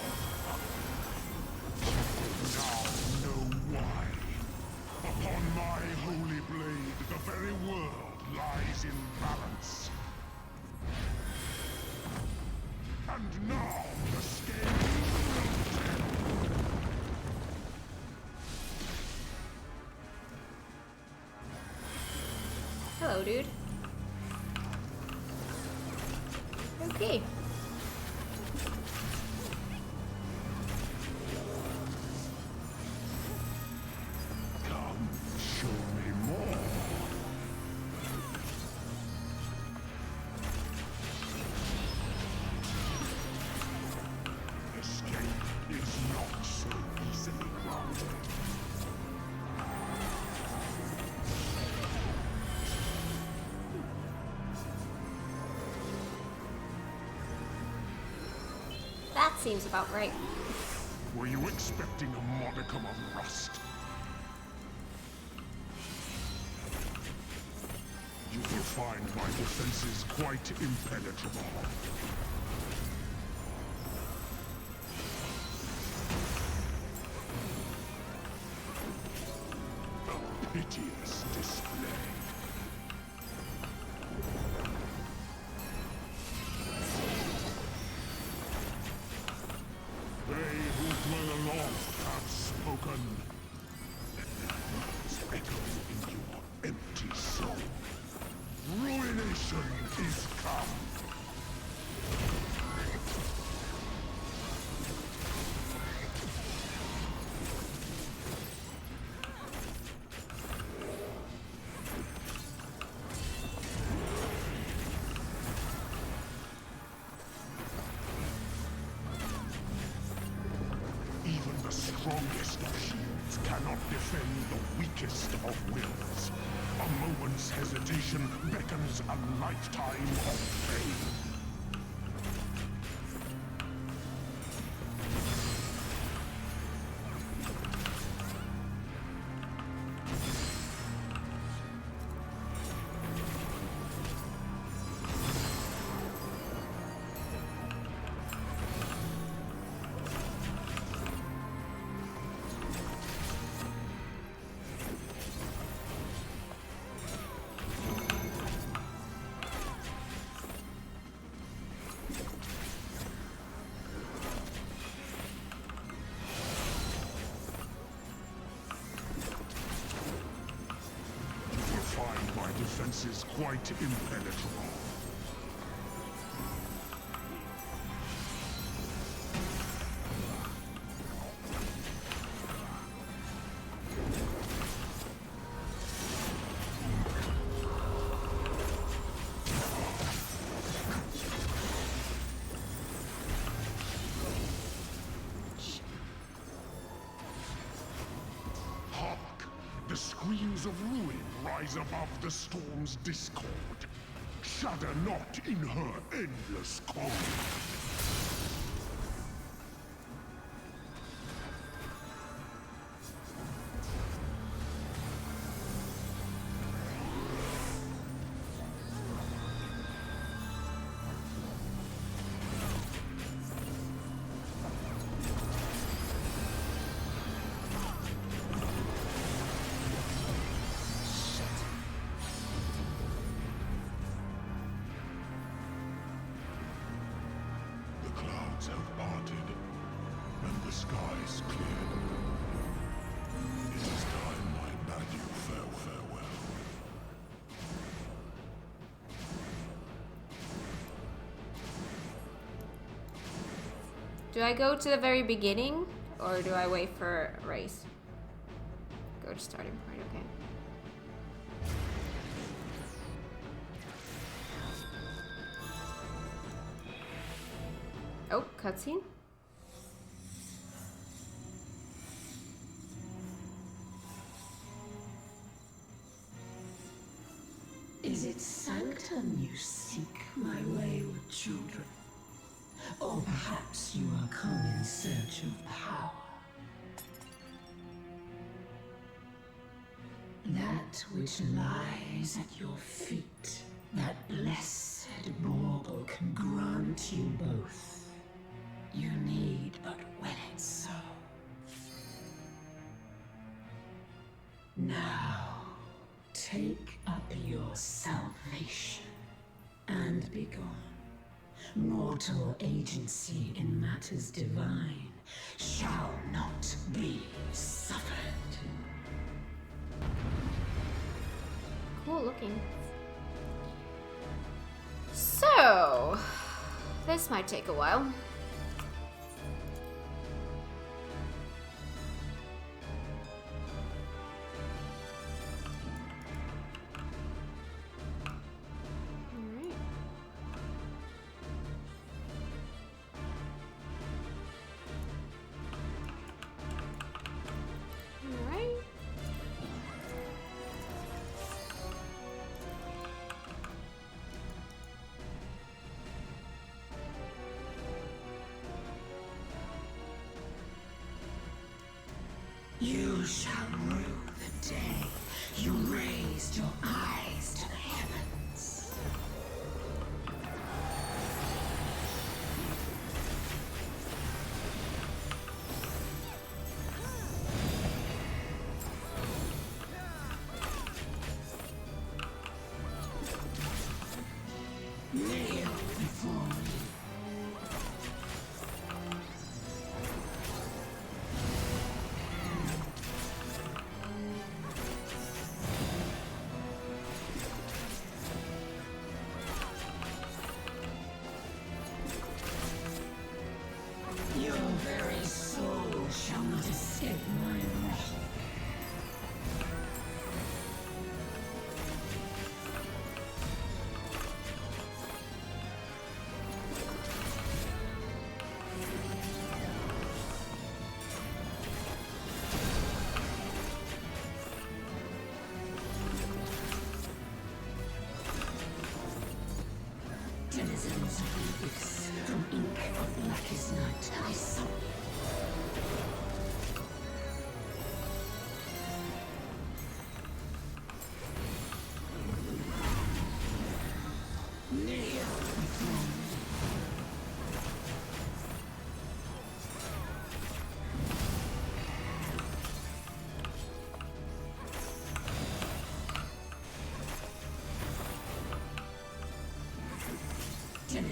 now know why. Upon my holy blade, the very world lies in balance. And now the scale will tell. Hello, dude. Okay. Come, show me more. Escape is not so easily granted. That seems about right. Were you expecting a modicum of rust? You will find my defenses quite impenetrable. A piteous display. They who dwell aloft have spoken. Words echo in your empty soul. Ruination is come. Even the strongest of shields cannot defend the weakest of wills. A moment's hesitation beckons a lifetime of pain. Defense is quite impenetrable. The screams of ruin rise above the storm's discord. Shudder not in her endless cold. Have parted, and the skies cleared. It is time I bade you farewell. Do I go to the very beginning, or do I wait for a race? Go to starting point, okay. Oh, cutscene. Is it sanctum you seek, my wayward children? Or perhaps you are come in search of power? That which lies at your feet, that blessed bauble can grant you both. You need but will it so. Now, take up your salvation and be gone. Mortal agency in matters divine shall not be suffered. Cool looking. So, this might take a while. You shall rue the day you raised your eyes to the heavens. Kneel before me.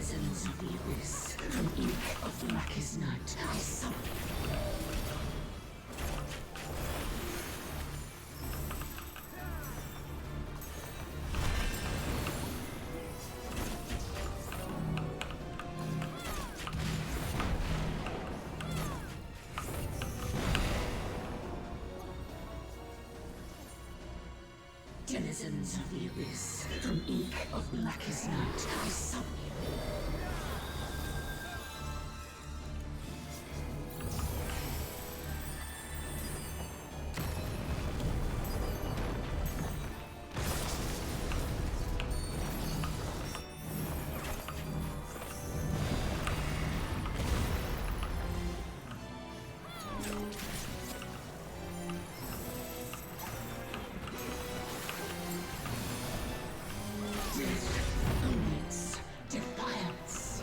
Denizens of the Abyss, from ink of blackest night, I summon. Denizens of the Abyss, from ink of blackest night, I summon you. Defiance.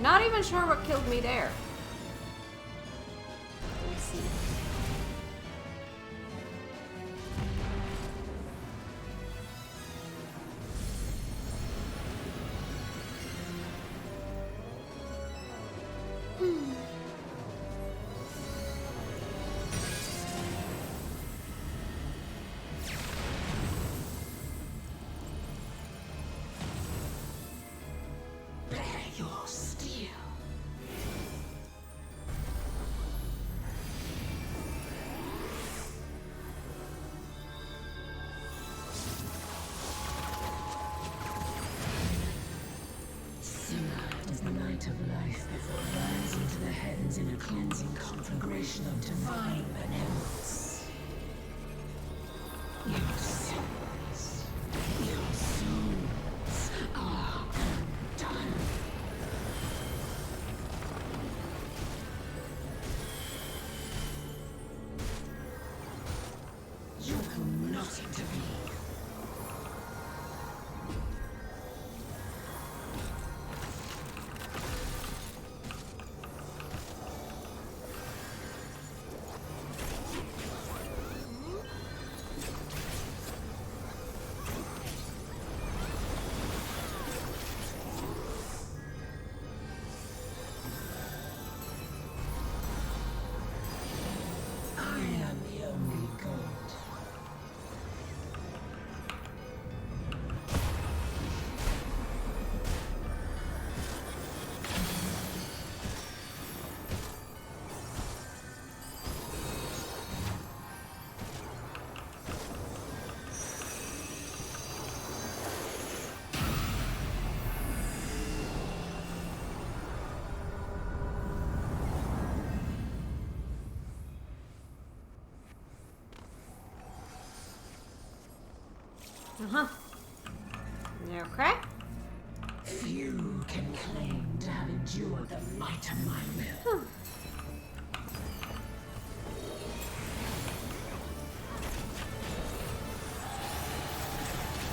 Not even sure what killed me there. Let me see. Bear your steel. Simmer as the night of life before rising to the heavens in a cleansing conflagration of divine benevolence. Your sins, your souls are undone. You will not intervene. I am the only god. Uh-huh. Okay. Few can claim to have endured the might of my will.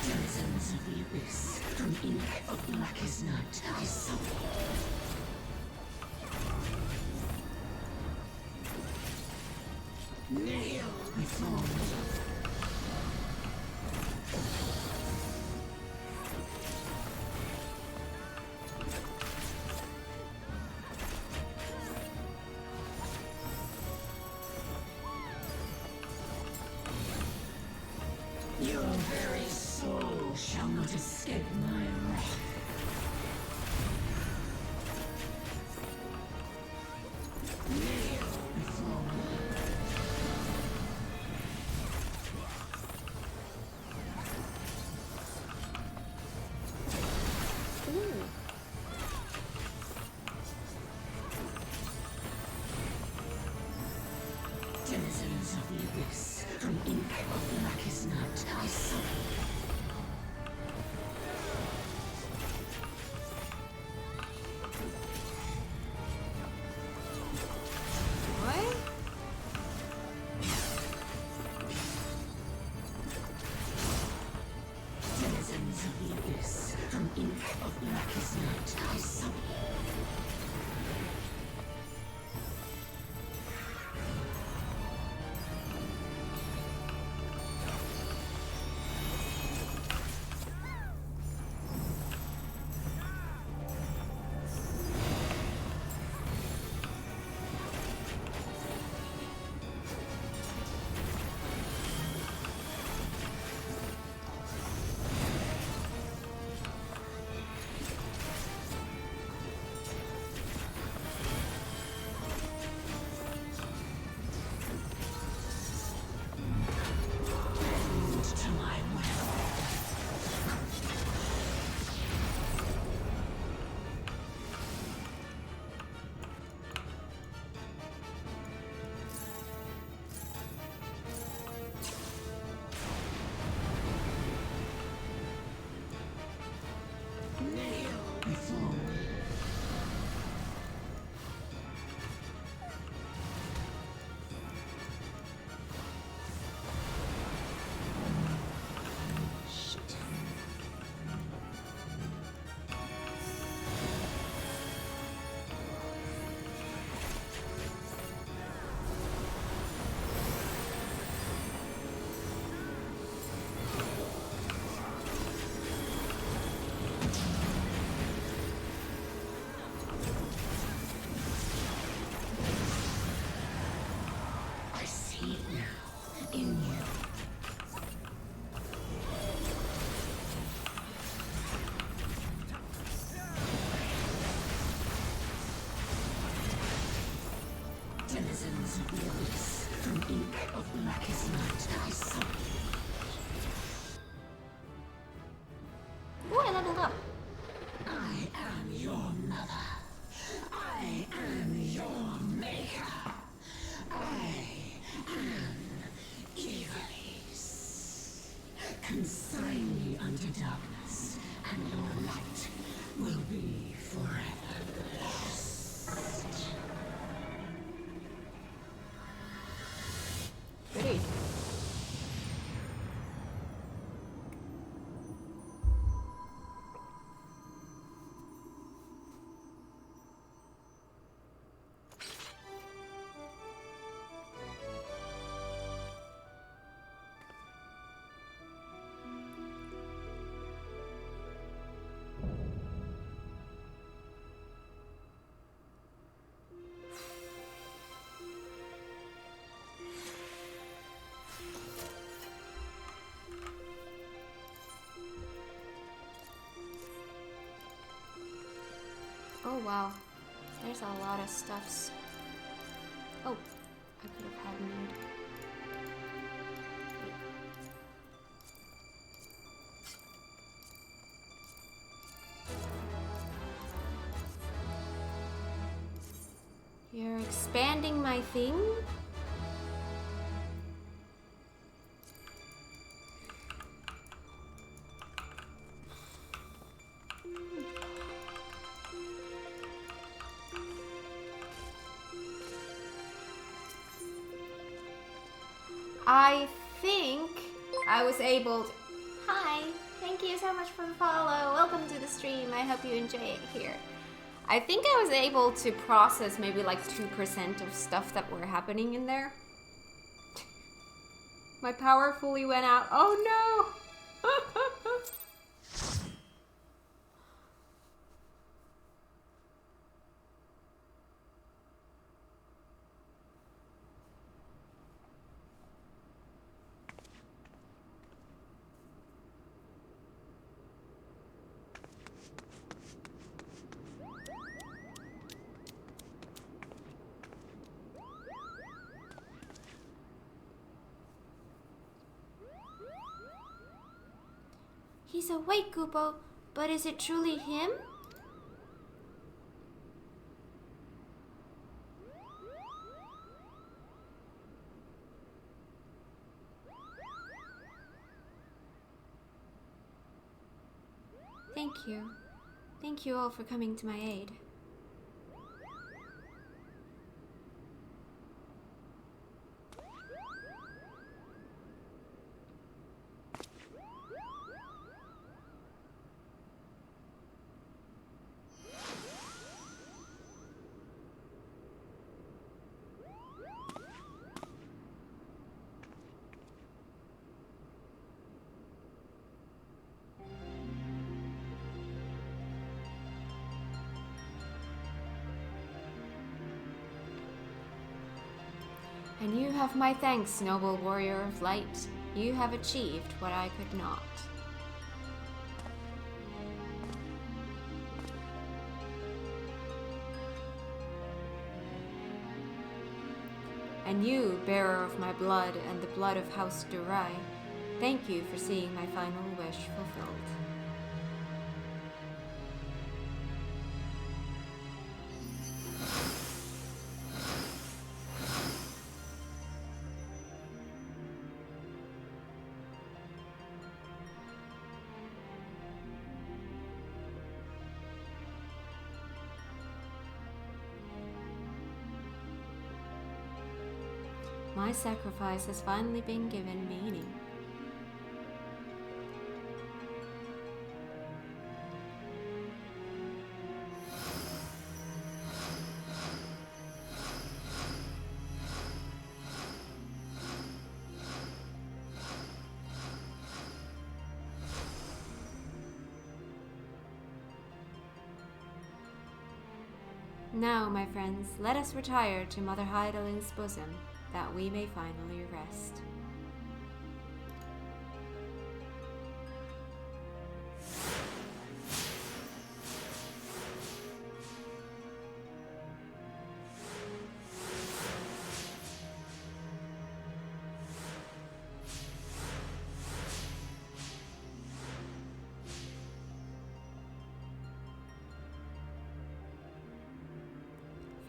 Denizens of the Abyss, from ink of blackest night, I summon. Kneel before me. Your very soul shall not escape my wrath. Kneel before me. Denizens of the Abyss, from ink of blackest night, I summon. What? of blackest night I summon. Denizens of the Ivalice, from ink of blackest night I summon. Ooh, I leveled up. I am your mother. I am your maker. I am Ivalice. Consign me unto darkness, and your light will be forever lost. Pretty. Oh wow, there's a lot of stuffs. Oh, I could have had mead. Wait. You're expanding my thing? I think I was able to... Hi, thank you so much for the follow. Welcome to the stream. I hope you enjoy it here. I think I was able to process maybe like 2% of stuff that were happening in there. My power fully went out. Oh no! He's awake, Kupo, but is it truly him? Thank you. Thank you all for coming to my aid. And you have my thanks, noble warrior of light. You have achieved what I could not. And you, bearer of my blood and the blood of House Durai, thank you for seeing my final wish fulfilled. My sacrifice has finally been given meaning. Now, my friends, let us retire to Mother Hydaelyn's bosom, that we may finally rest.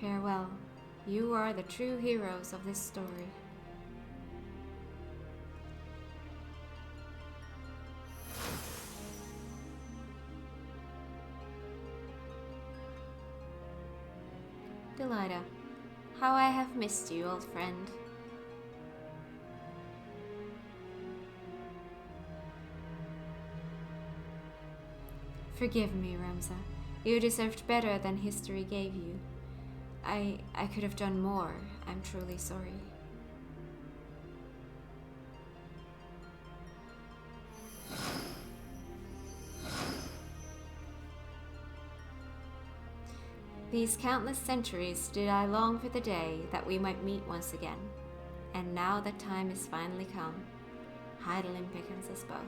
Farewell. You are the true heroes of this story. Delilah, how I have missed you, old friend. Forgive me, Ramza. You deserved better than history gave you. I could have done more. I'm truly sorry. These countless centuries did I long for the day that we might meet once again, and now that time is finally come, Hydaelyn beckons us both.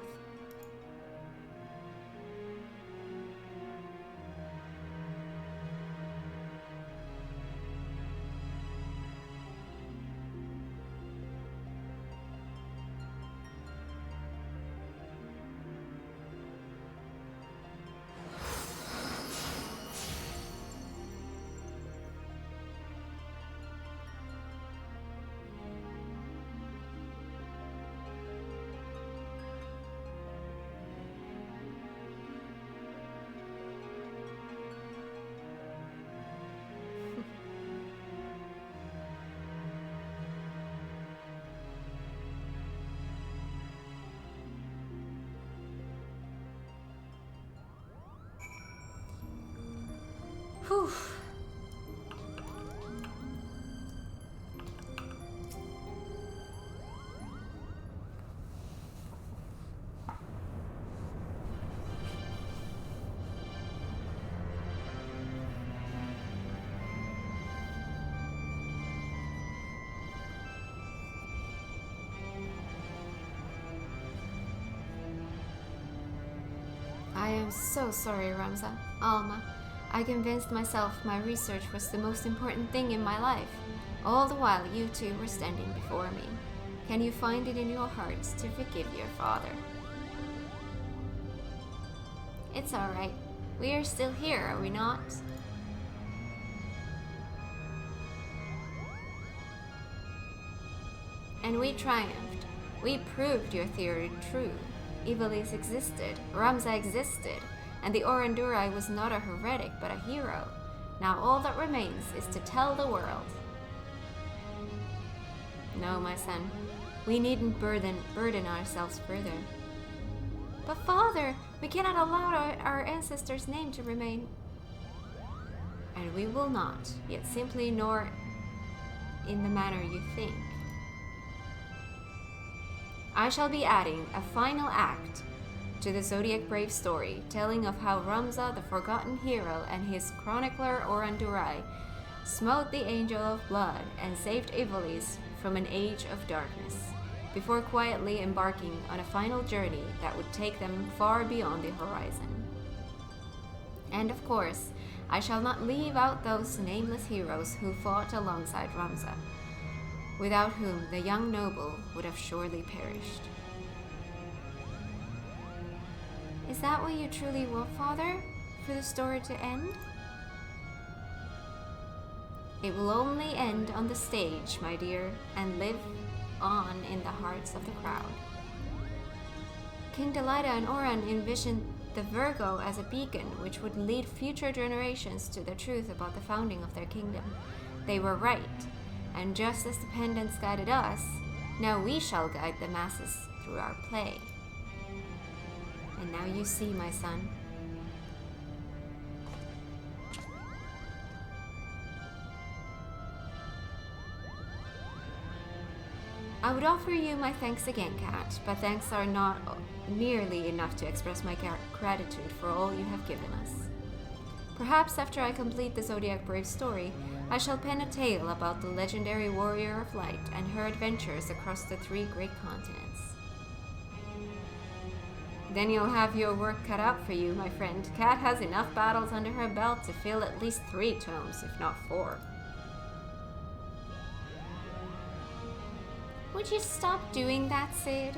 Whew. I am so sorry, Ramza. Alma. I convinced myself my research was the most important thing in my life. All the while you two were standing before me. Can you find it in your hearts to forgive your father? It's alright. We are still here, are we not? And we triumphed. We proved your theory true. Ivalice existed, Ramza existed, and the Orandurai was not a heretic but a hero. Now all that remains is to tell the world. No, my son, we needn't burden ourselves further. But father, we cannot allow our ancestors' name to remain. And we will not, yet simply nor in the manner you think. I shall be adding a final act to the Zodiac Brave story, telling of how Ramza, the forgotten hero, and his chronicler Orandurai smote the Angel of Blood and saved Ivalice from an age of darkness, before quietly embarking on a final journey that would take them far beyond the horizon. And of course, I shall not leave out those nameless heroes who fought alongside Ramza, without whom the young noble would have surely perished. Is that what you truly want, Father? For the story to end? It will only end on the stage, my dear, and live on in the hearts of the crowd. King Delilah and Oran envisioned the Virgo as a beacon which would lead future generations to the truth about the founding of their kingdom. They were right, and just as the pendants guided us, now we shall guide the masses through our play. And now you see, my son. I would offer you my thanks again, Kat, but thanks are not nearly enough to express my gratitude for all you have given us. Perhaps after I complete the Zodiac Brave story, I shall pen a tale about the legendary Warrior of Light and her adventures across the 3 great continents. Then you'll have your work cut out for you, my friend. Kat has enough battles under her belt to fill at least 3 tomes, if not 4. Would you stop doing that, Sid?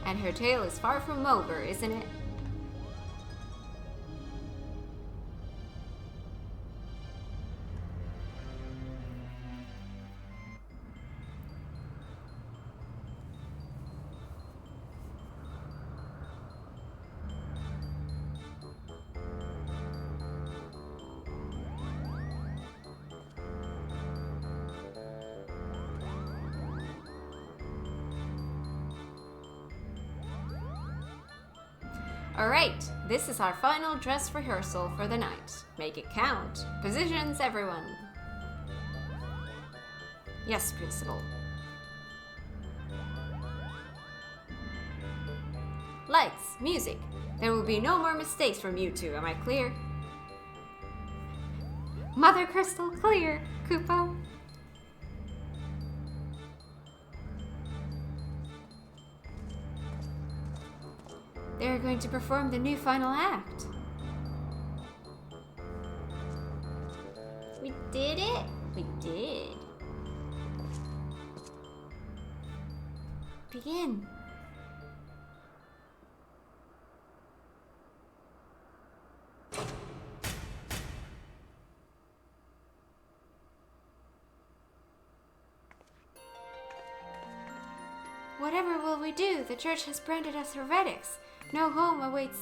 And her tale is far from over, isn't it? Alright, this is our final dress rehearsal for the night. Make it count. Positions, everyone. Yes, Principal. Lights, music. There will be no more mistakes from you two, am I clear? Mother Crystal, clear, Kupo. They're going to perform the new final act. We did it? We did. Begin. Whatever will we do? The church has branded us heretics. No home awaits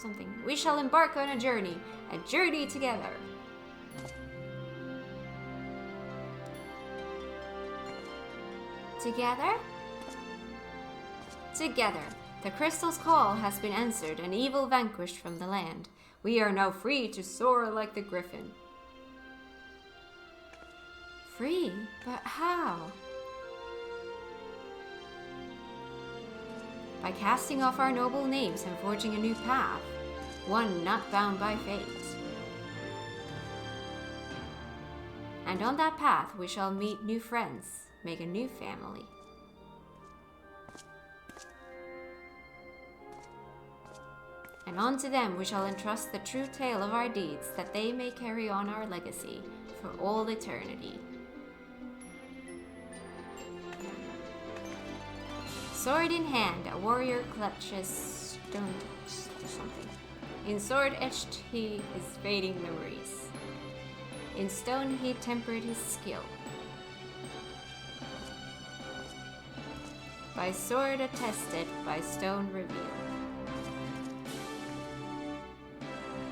something. We shall embark on a journey together. Together? Together. The crystal's call has been answered and evil vanquished from the land. We are now free to soar like the griffin. Free? But how? By casting off our noble names and forging a new path, one not bound by fate. And on that path we shall meet new friends, make a new family. And unto them we shall entrust the true tale of our deeds, that they may carry on our legacy for all eternity. Sword in hand, a warrior clutches stone or something. In sword etched he his fading memories. In stone he tempered his skill. By sword attested, by stone revealed.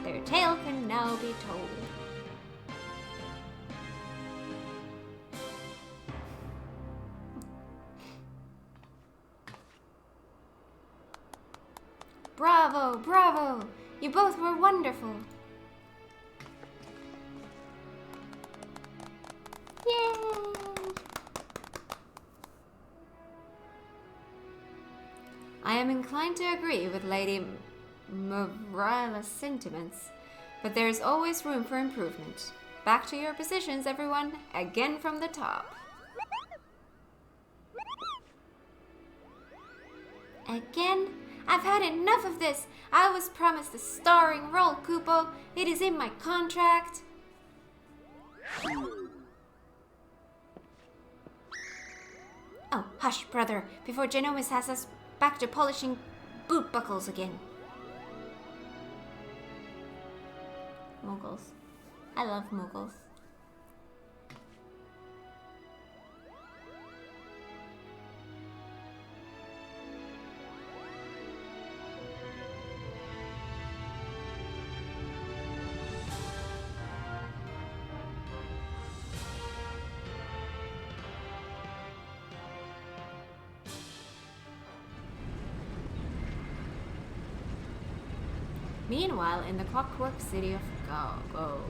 Their tale can now be told. Bravo, bravo! You both were wonderful! Yay! I am inclined to agree with Lady Mavrila's sentiments, but there is always room for improvement. Back to your positions, everyone. Again from the top. Again? I've had enough of this. I was promised a starring role, Kupo. It is in my contract. Oh, hush, brother, before Genomis has us back to polishing boot buckles again. Muggles. I love Muggles. Meanwhile, in the clockwork city of Go.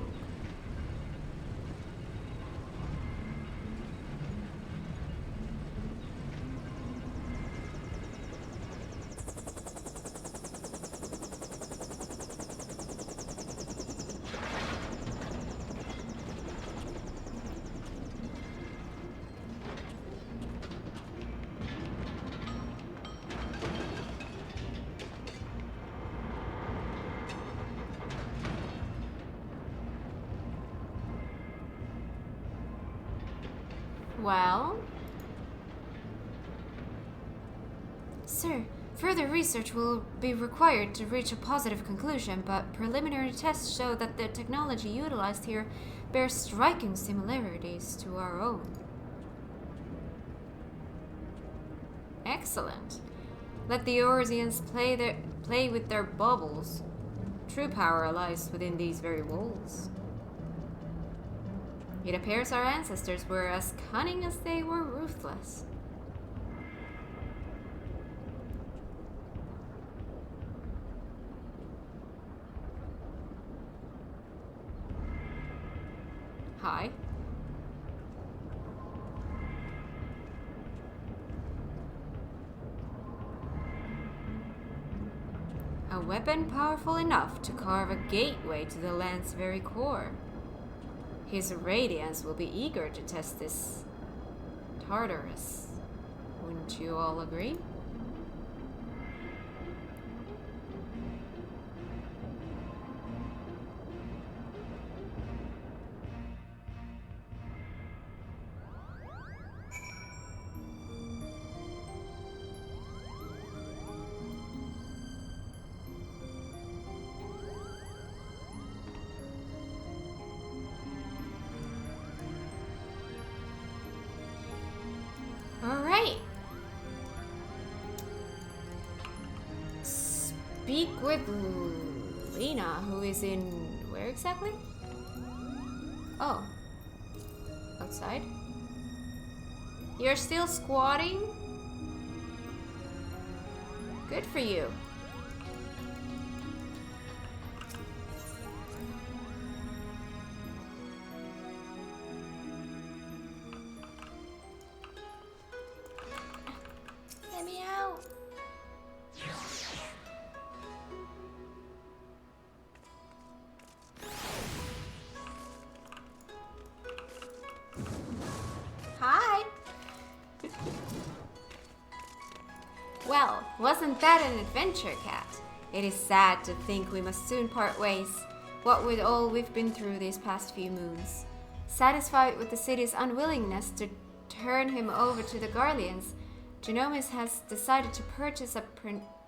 Well? Sir, further research will be required to reach a positive conclusion, but preliminary tests show that the technology utilized here bears striking similarities to our own. Excellent. Let the Orsians play with their baubles. True power lies within these very walls. It appears our ancestors were as cunning as they were ruthless. Hi. A weapon powerful enough to carve a gateway to the land's very core. His Radiance will be eager to test this Tartarus. Wouldn't you all agree? Alright. Speak with Lena, who is in... where exactly? Oh. Outside? You're still squatting? Good for you. Let me out. Hi. Well, wasn't that an adventure, Cat? It is sad to think we must soon part ways. What with all we've been through these past few moons. Satisfied with the city's unwillingness to turn him over to the Guardians, Genomis has decided to purchase a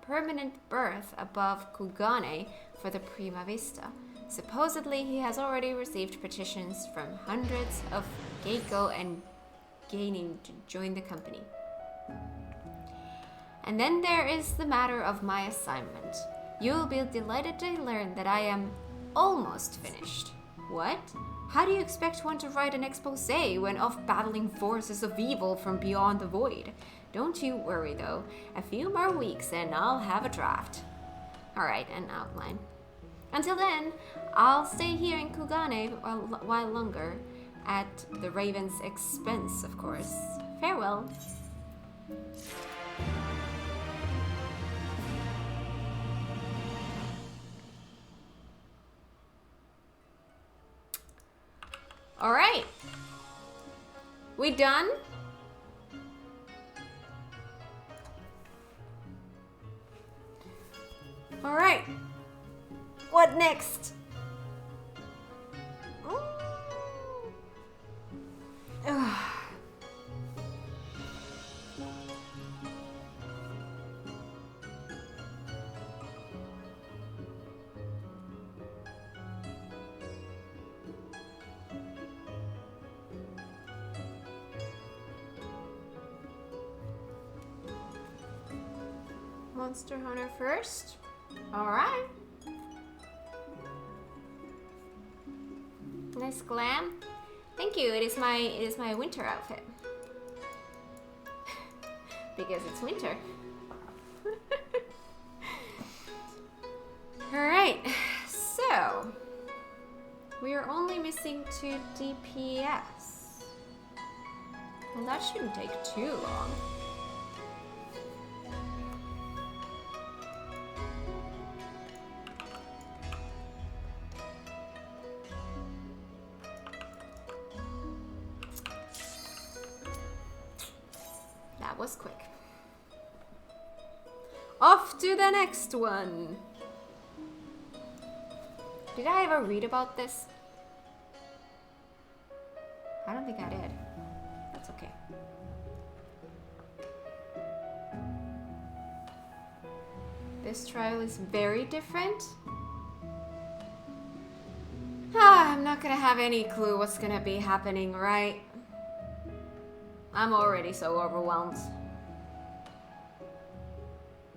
permanent berth above Kugane for the Prima Vista. Supposedly, he has already received petitions from hundreds of Geiko and Geinin to join the company. And then there is the matter of my assignment. You will be delighted to learn that I am almost finished. What? How do you expect one to write an exposé when off battling forces of evil from beyond the void? Don't you worry though. A few more weeks and I'll have a draft. Alright, an outline. Until then, I'll stay here in Kugane a while longer, at the Raven's expense, of course. Farewell. Alright. We done? Alright. What next? Ugh. Monster Hunter first. Alright. Nice glam. Thank you. It is my winter outfit. Because it's winter. Alright. So we are only missing 2 DPS. Well, that shouldn't take too long. Was quick. Off to the next one. Did I ever read about this? I don't think I did. That's okay. This trial is very different. I'm not gonna have any clue what's gonna be happening, right? I'm already so overwhelmed.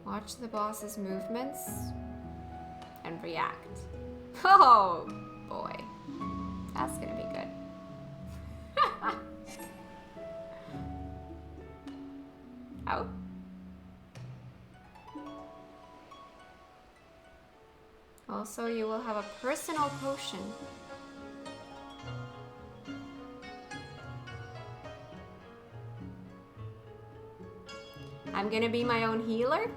Watch the boss's movements and react. Oh boy, that's gonna be good. Oh. Also, you will have a personal potion. I'm gonna be my own healer.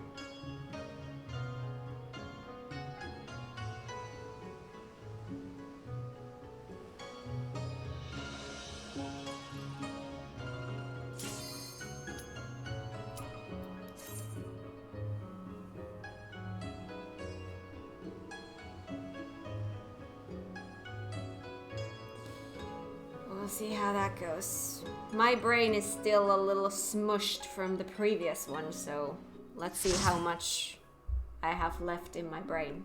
We'll see how that goes. My brain is still a little smushed from the previous one, so let's see how much I have left in my brain.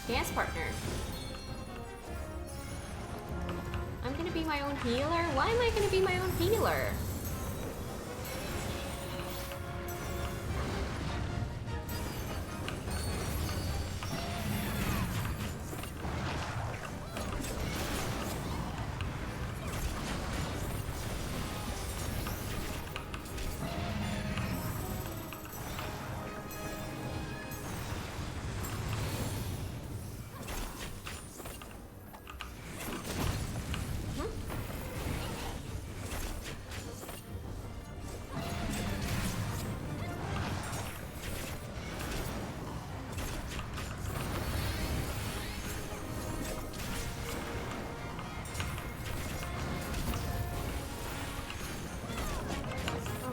Dance partner. I'm gonna be my own healer? Why am I gonna be my own healer?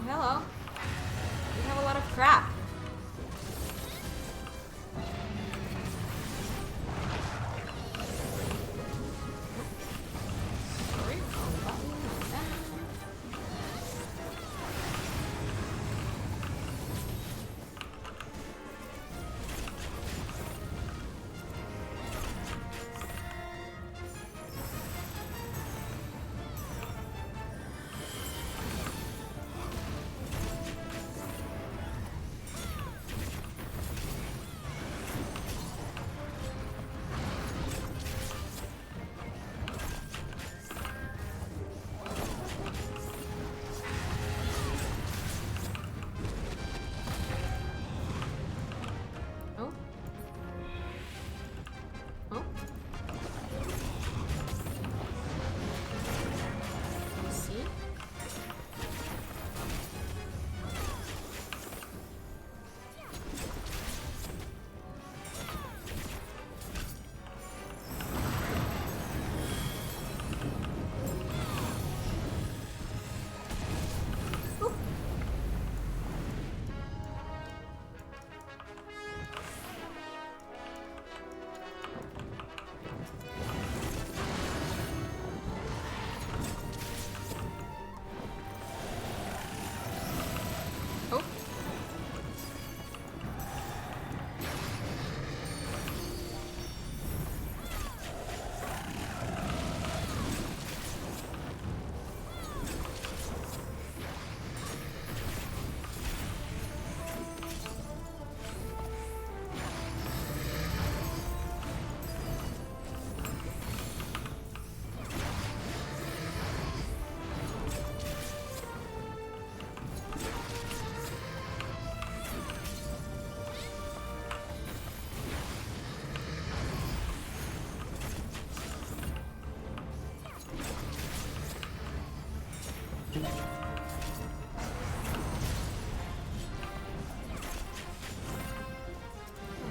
Hello. We have a lot of crap. Sorry. A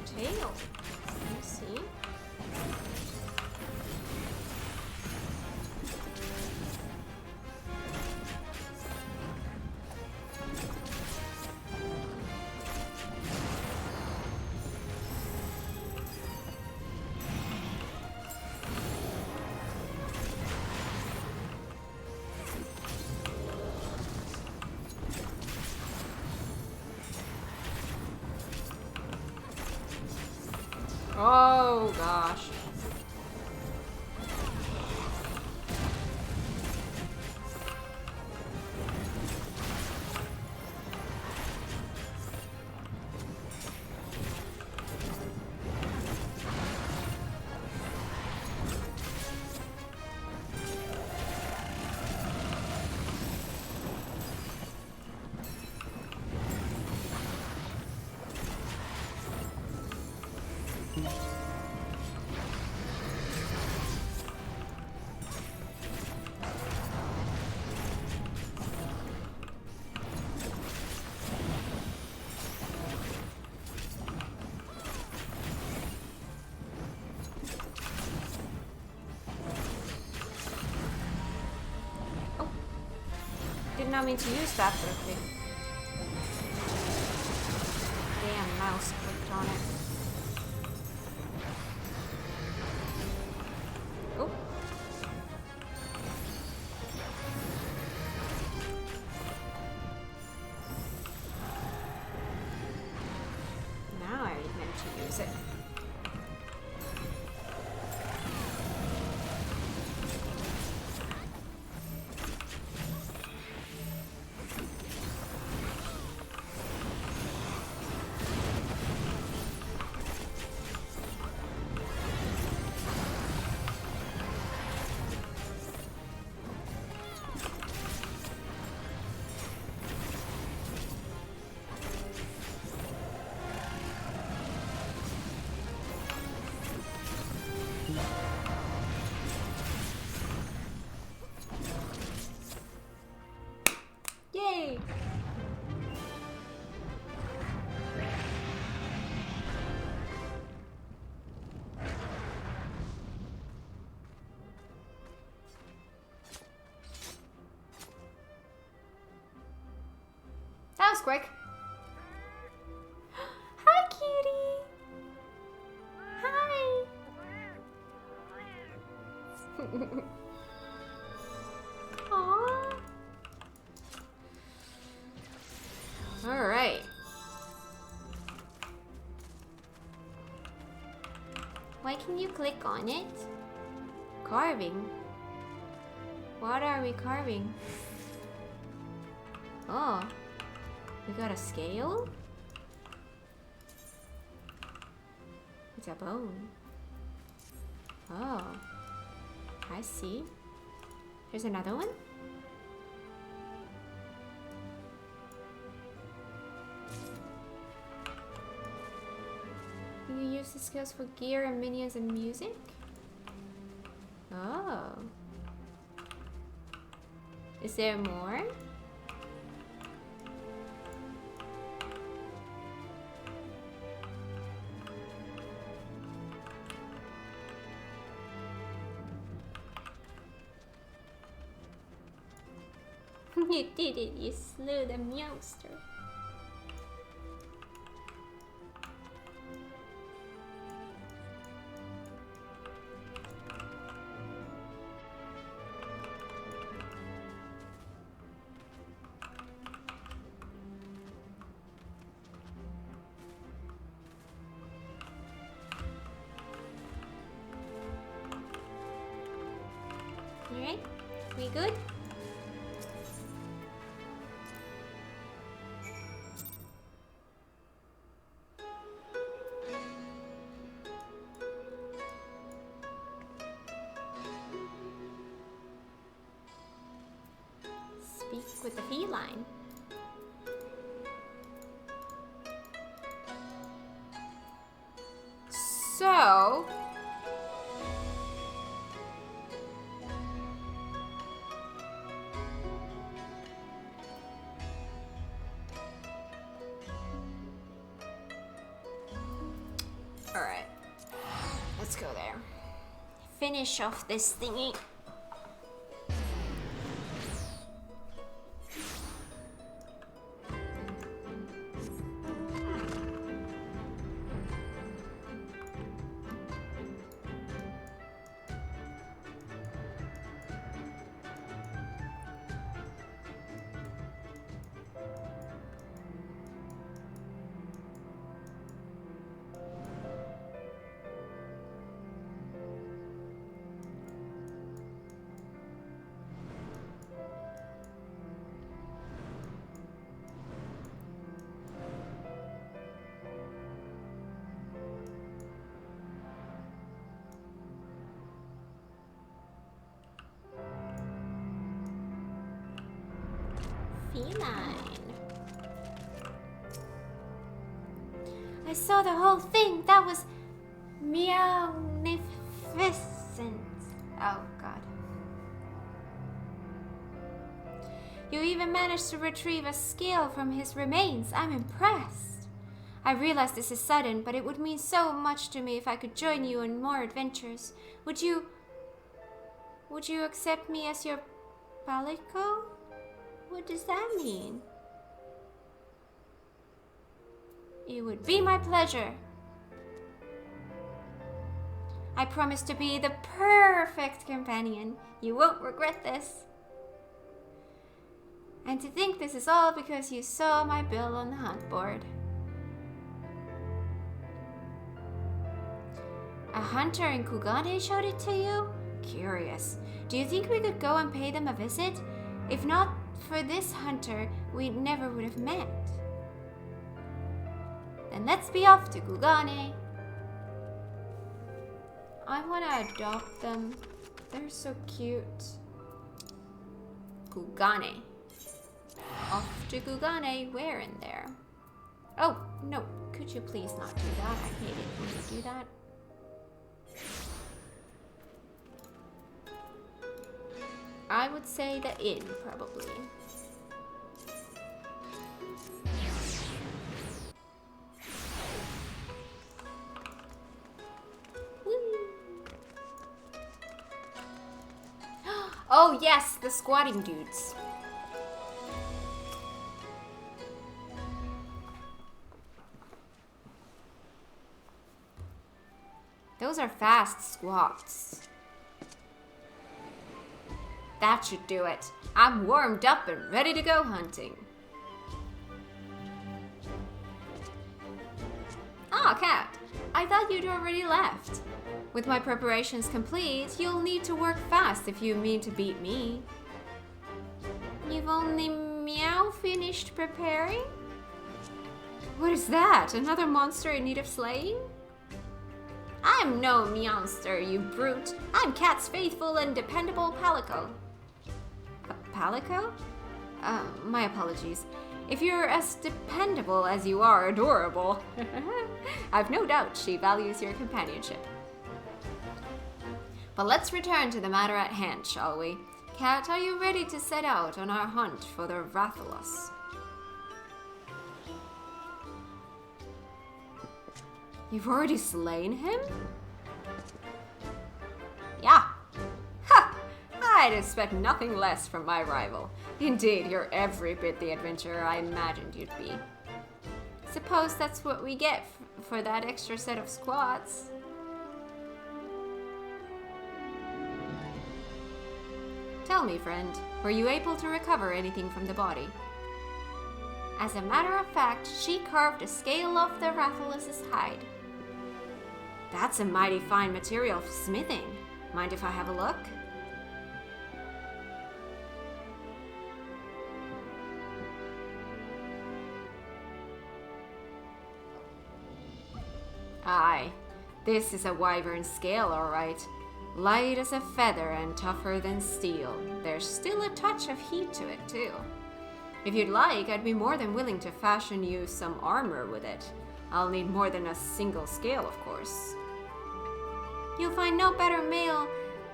tail. Let me see. Oh gosh. Did not mean to use that quickly. Damn, mouse clicked on it. Oh. Now I meant to use it. Yay! That was quick. Hi, cutie. Hi. Aww. All right. Why can you click on it? Carving. What are we carving? Oh, we got a scale? It's a bone. Oh, I see. There's another one? Can you use the skills for gear and minions and music? Oh. Is there more? You did it, you slew the monster. Alright, we good? Speak with the feline. So... let's go there. Finish off this thingy. Feline. I saw the whole thing. That was magnificent. Oh god. You even managed to retrieve a scale from his remains. I'm impressed. I realize this is sudden, but it would mean so much to me if I could join you in more adventures. Would you accept me as your palico? What does that mean? It would be my pleasure. I promise to be the perfect companion. You won't regret this. And to think this is all because you saw my bill on the hunt board. A hunter in Kugane showed it to you? Curious. Do you think we could go and pay them a visit? If not for this hunter, we never would have met. Then let's be off to Kugane. I want to adopt them. They're so cute. Kugane. Off to Kugane. Where in there? Oh, no. Could you please not do that? I hate it when you do that. I would say the inn, probably. Oh yes, the squatting dudes. Those are fast squats. That should do it. I'm warmed up and ready to go hunting. Ah, Cat. I thought you'd already left. With my preparations complete, you'll need to work fast if you mean to beat me. You've only meow finished preparing? What is that? Another monster in need of slaying? I'm no meowster, you brute. I'm Cat's faithful and dependable Palico. Palico? My apologies. If you're as dependable as you are adorable, I've no doubt she values your companionship. But let's return to the matter at hand, shall we? Cat, are you ready to set out on our hunt for the Ivalice? You've already slain him? Yeah. Ha! I'd expect nothing less from my rival. Indeed, you're every bit the adventurer I imagined you'd be. Suppose that's what we get for that extra set of squats. Tell me, friend, were you able to recover anything from the body? As a matter of fact, she carved a scale off the Ivalice's hide. That's a mighty fine material for smithing. Mind if I have a look? Aye, this is a wyvern scale, all right. Light as a feather and tougher than steel. There's still a touch of heat to it, too. If you'd like, I'd be more than willing to fashion you some armor with it. I'll need more than a single scale, of course. You'll find no better mail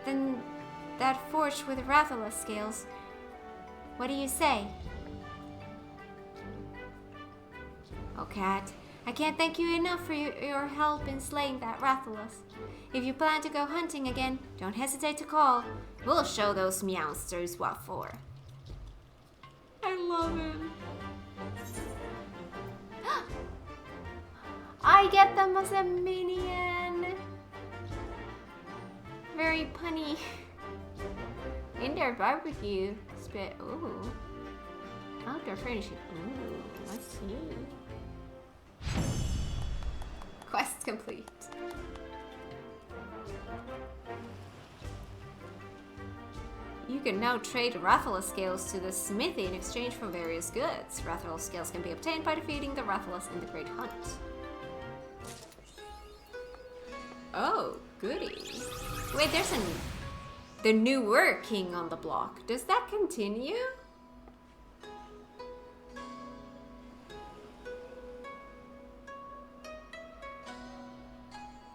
than that forged with Ivalice scales. What do you say? Oh, Cat, I can't thank you enough for your help in slaying that Rathalos. If you plan to go hunting again, don't hesitate to call. We'll show those meowsters what for. I love him. I get them as a minion. Very punny. Indoor barbecue. Spit. Ooh. Outdoor furnishing. Ooh, I see. Quest complete. You can now trade Rathalos scales to the smithy in exchange for various goods. Rathalos scales can be obtained by defeating the Rathalos in the Great Hunt. Oh, goody. Wait, there's the newer king on the block. Does that continue?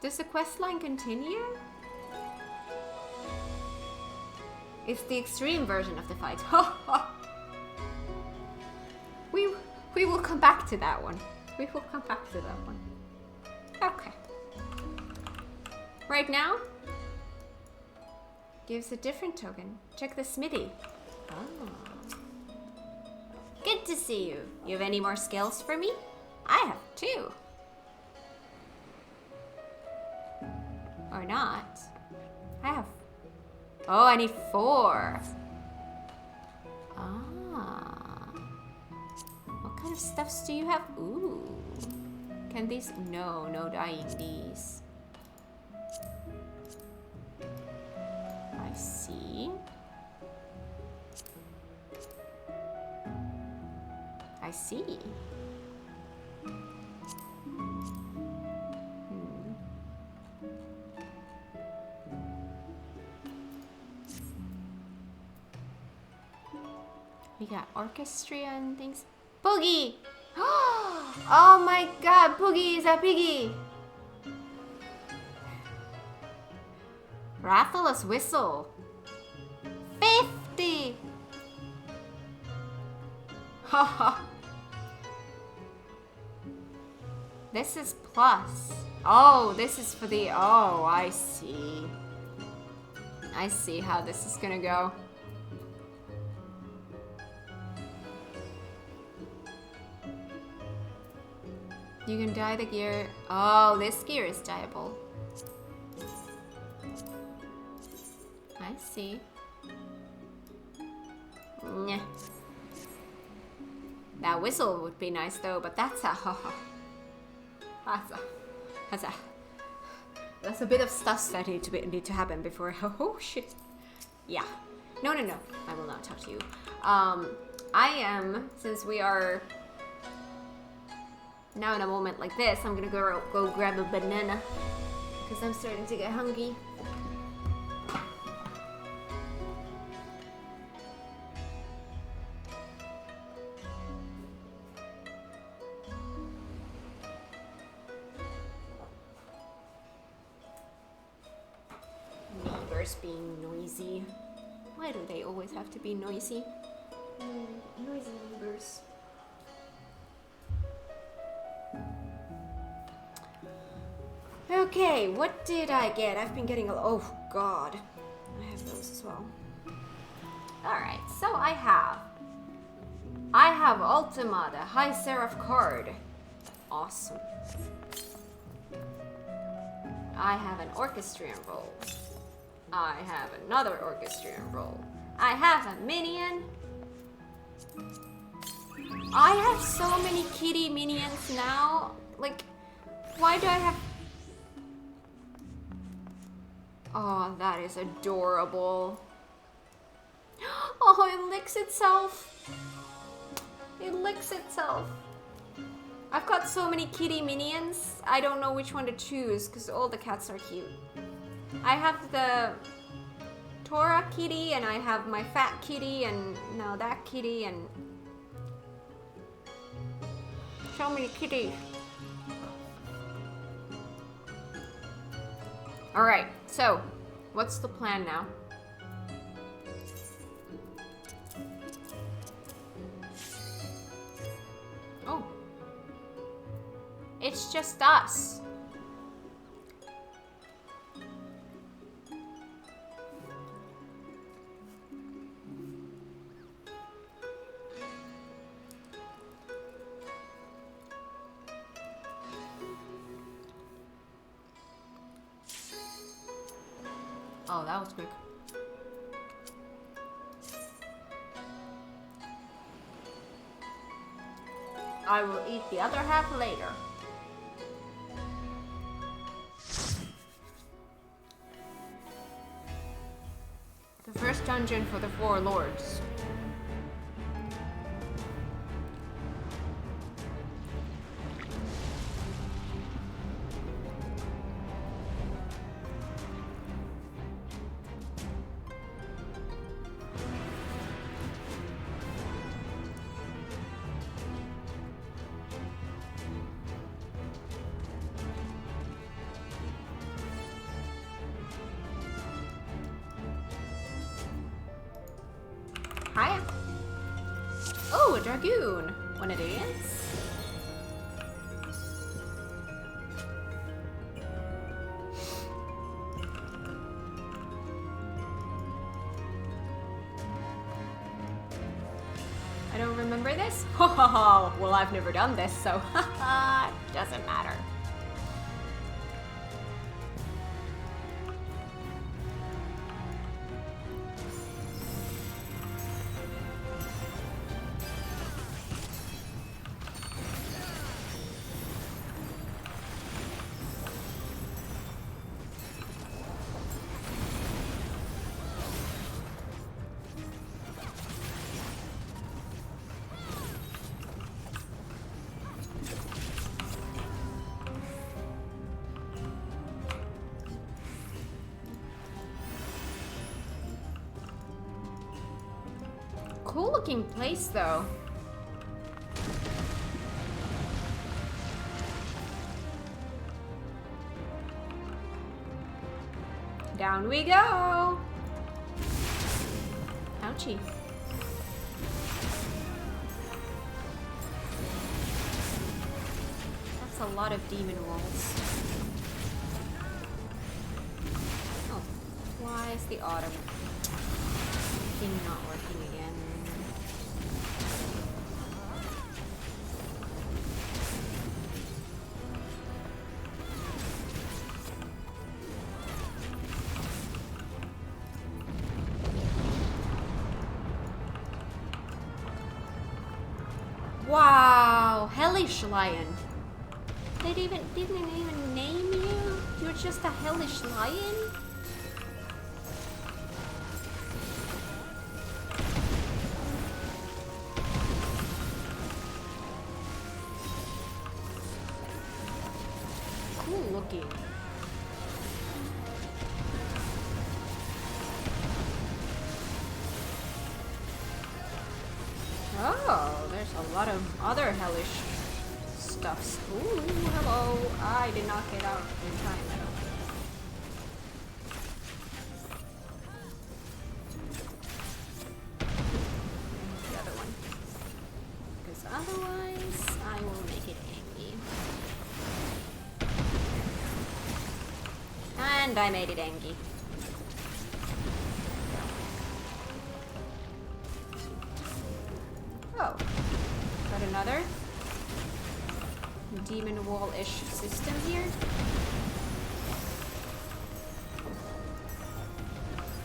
Does the quest line continue? It's the extreme version of the fight. We will come back to that one. We will come back to that one. Okay. Right now, gives a different token. Check the smithy. Oh. Good to see you. You have any more skills for me? I have 2. Or not. I have... Oh, I need 4. Ah. What kind of stuffs do you have? Ooh. Can these... No, no dyeing these. I see. I see. We got orchestra and things. Boogie! Oh my god, Boogie is a piggy! Rathalos whistle. 50! Haha. This is plus. Oh, this is for the... Oh, I see. I see how this is gonna go. You can dye the gear. Oh, this gear is dyeable. I see. Nyeh. That whistle would be nice though, but that's a that's a bit of stuff that need to happen before. Oh shit. Yeah. No. I will not talk to you. I am, since we are now in a moment like this, I'm gonna go grab a banana because I'm starting to get hungry. Neighbors being noisy. Why do they always have to be noisy? Noisy neighbors. Okay, what did I get? I've been getting oh god. I have those as well. Alright, so I have Ultima, the High Seraph card. Awesome. I have an orchestrion roll. I have another orchestrion roll. I have a minion. I have so many kitty minions now. Like, why do I have... Oh, that is adorable. Oh, it licks itself. It licks itself. I've got so many kitty minions, I don't know which one to choose because all the cats are cute. I have the Tora kitty and I have my fat kitty and now that kitty and so many kitties. Alright, so what's the plan now? Oh. It's just us. Oh, that was quick. I will eat the other half later. The first dungeon for the Four Lords. Hiya. Oh, a dragoon. Wanna dance? I don't remember this? Well, I've never done this, so doesn't matter. Cool looking place though. Down we go. Ouchie. That's a lot of demon rolls. Oh, why is the autumn thing not working again? Wow, hellish lion. They didn't even name you. You're just a hellish lion. Cool looking. Oh, there's a lot of other hellish stuffs. Ooh, hello. I did not get out in time, I don't think. The other one. Because otherwise, I will make it angry. And I made it angry. Oh, got another demon wall-ish system here.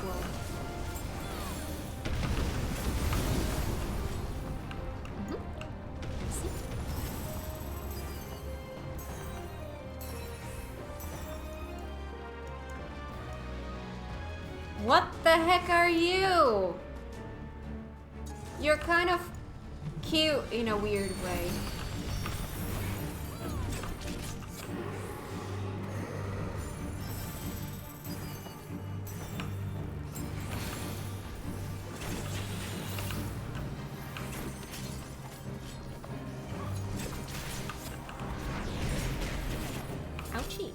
Whoa. I see. What the heck are you? You're kind of cute in a weird way. Ouchie.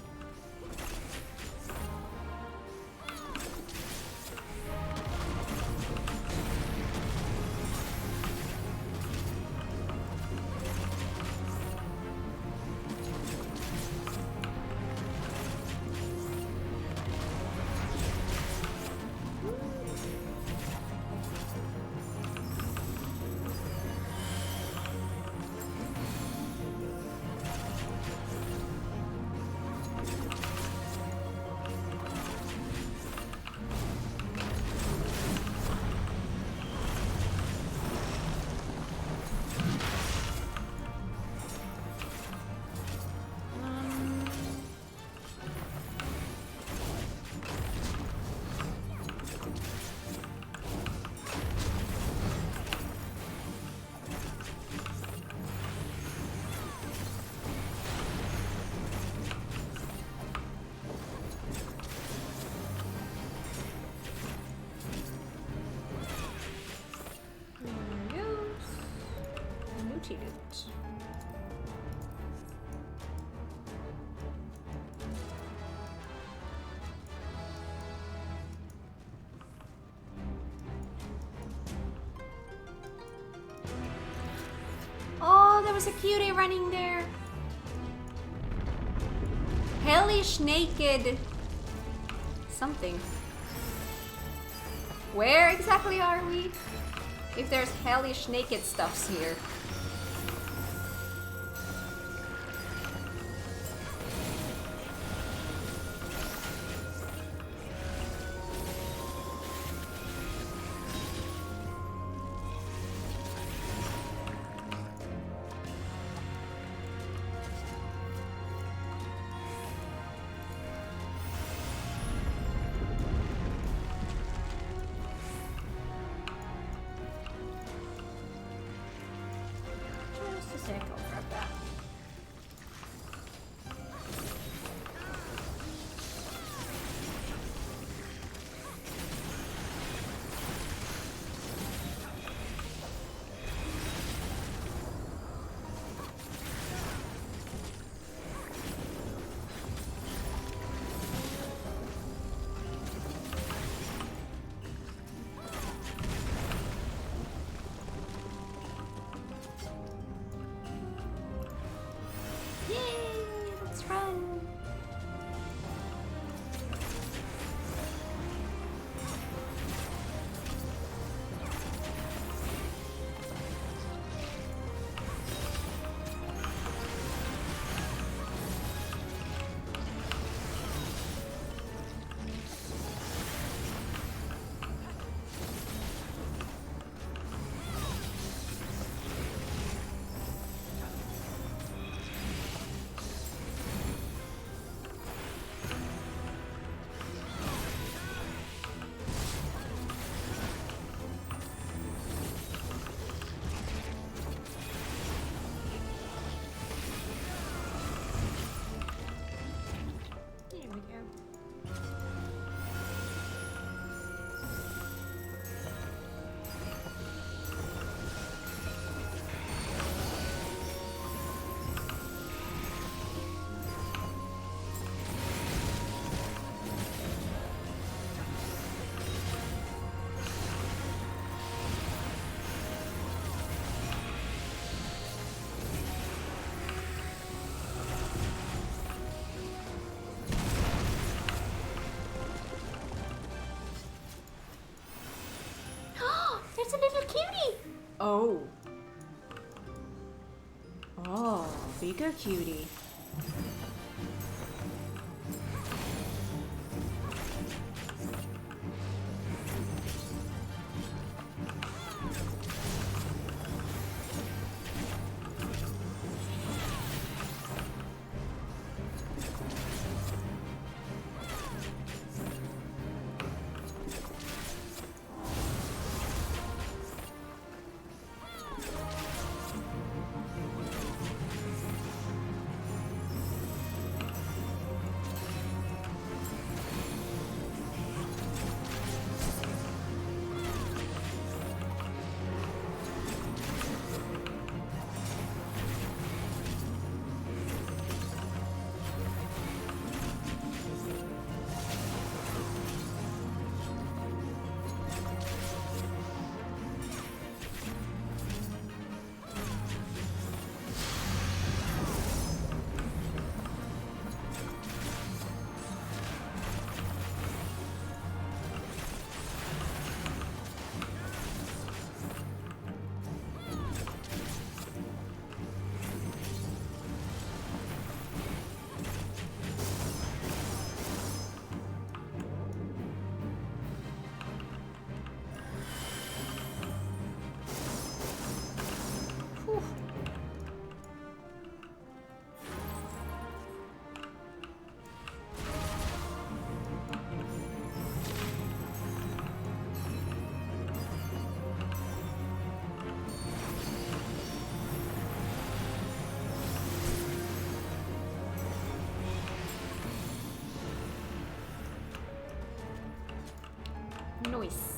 looty loot. Oh, there was a cutie running there. Hellish naked something. Where exactly are we? If there's hellish naked stuffs here. Just a sec, I'll grab that. Yay! Let's run! Here we go. There's a little cutie! Oh. Oh, bigger cutie. Nice.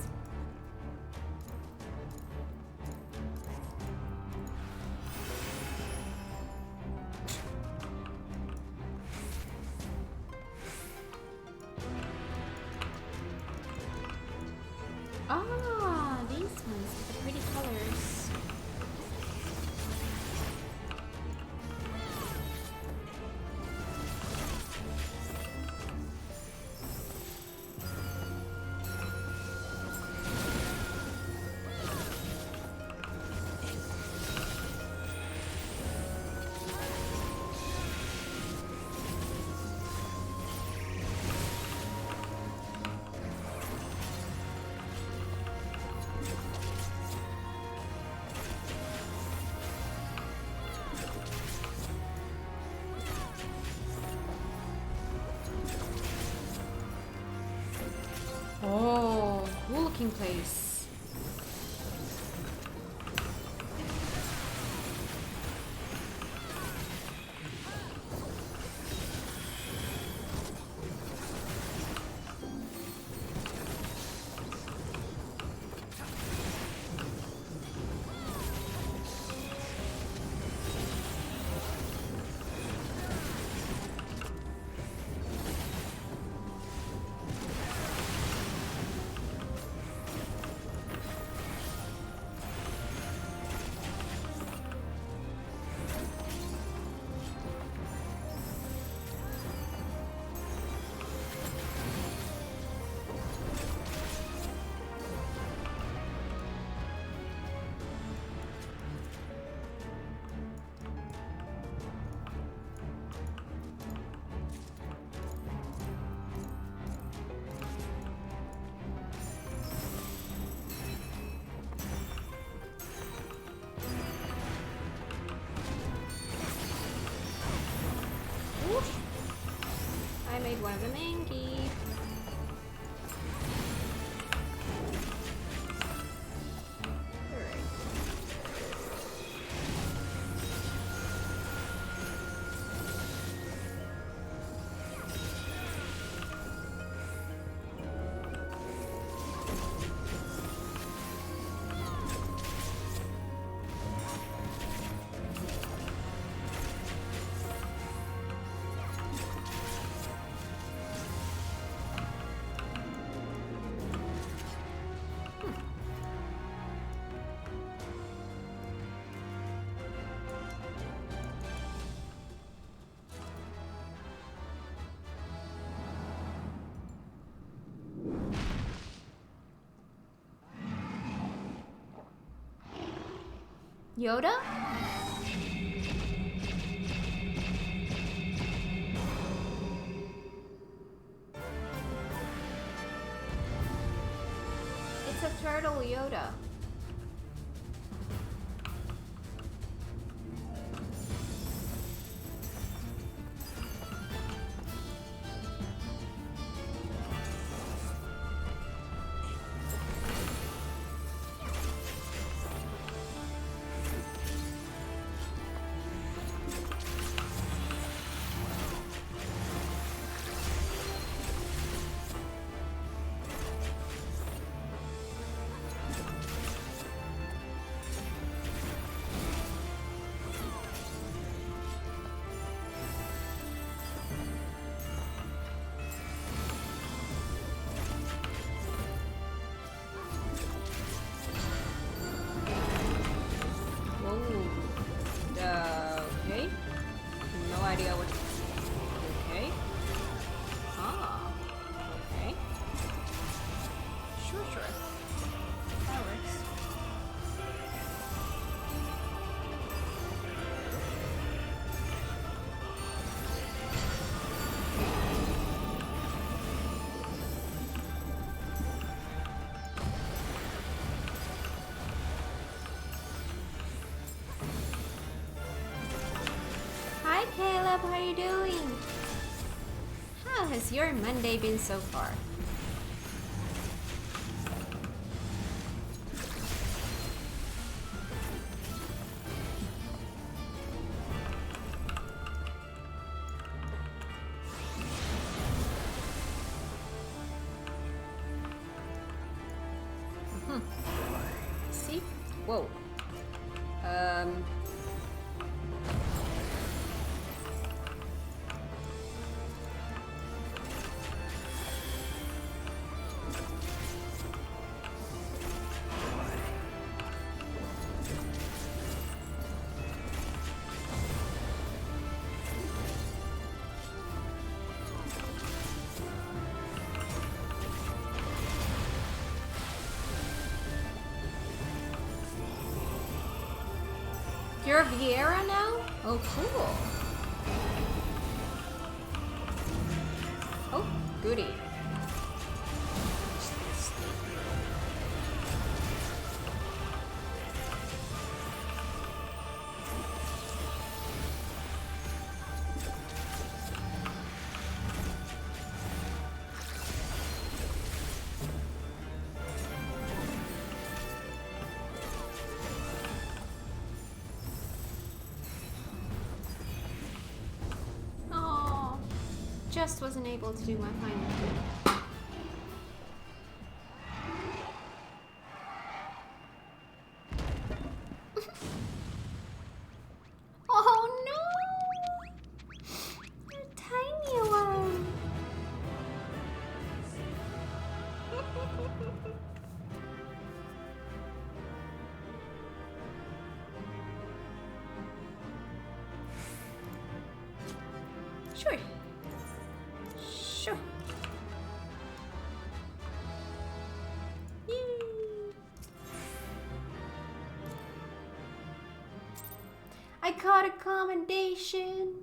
lurking place. I made one of them inky. Yoda? It's a turtle Yoda. Okay. No idea what. Okay. Ah. Okay. Sure. That works. Hi Caleb, how are you doing? How has your Monday been so far? See? Whoa. You're Vieira now? Oh, cool. Oh, goody. just wasn't able to do my final thing. Oh no! A tiny one! Sure. Sure. Yay. I got a commendation.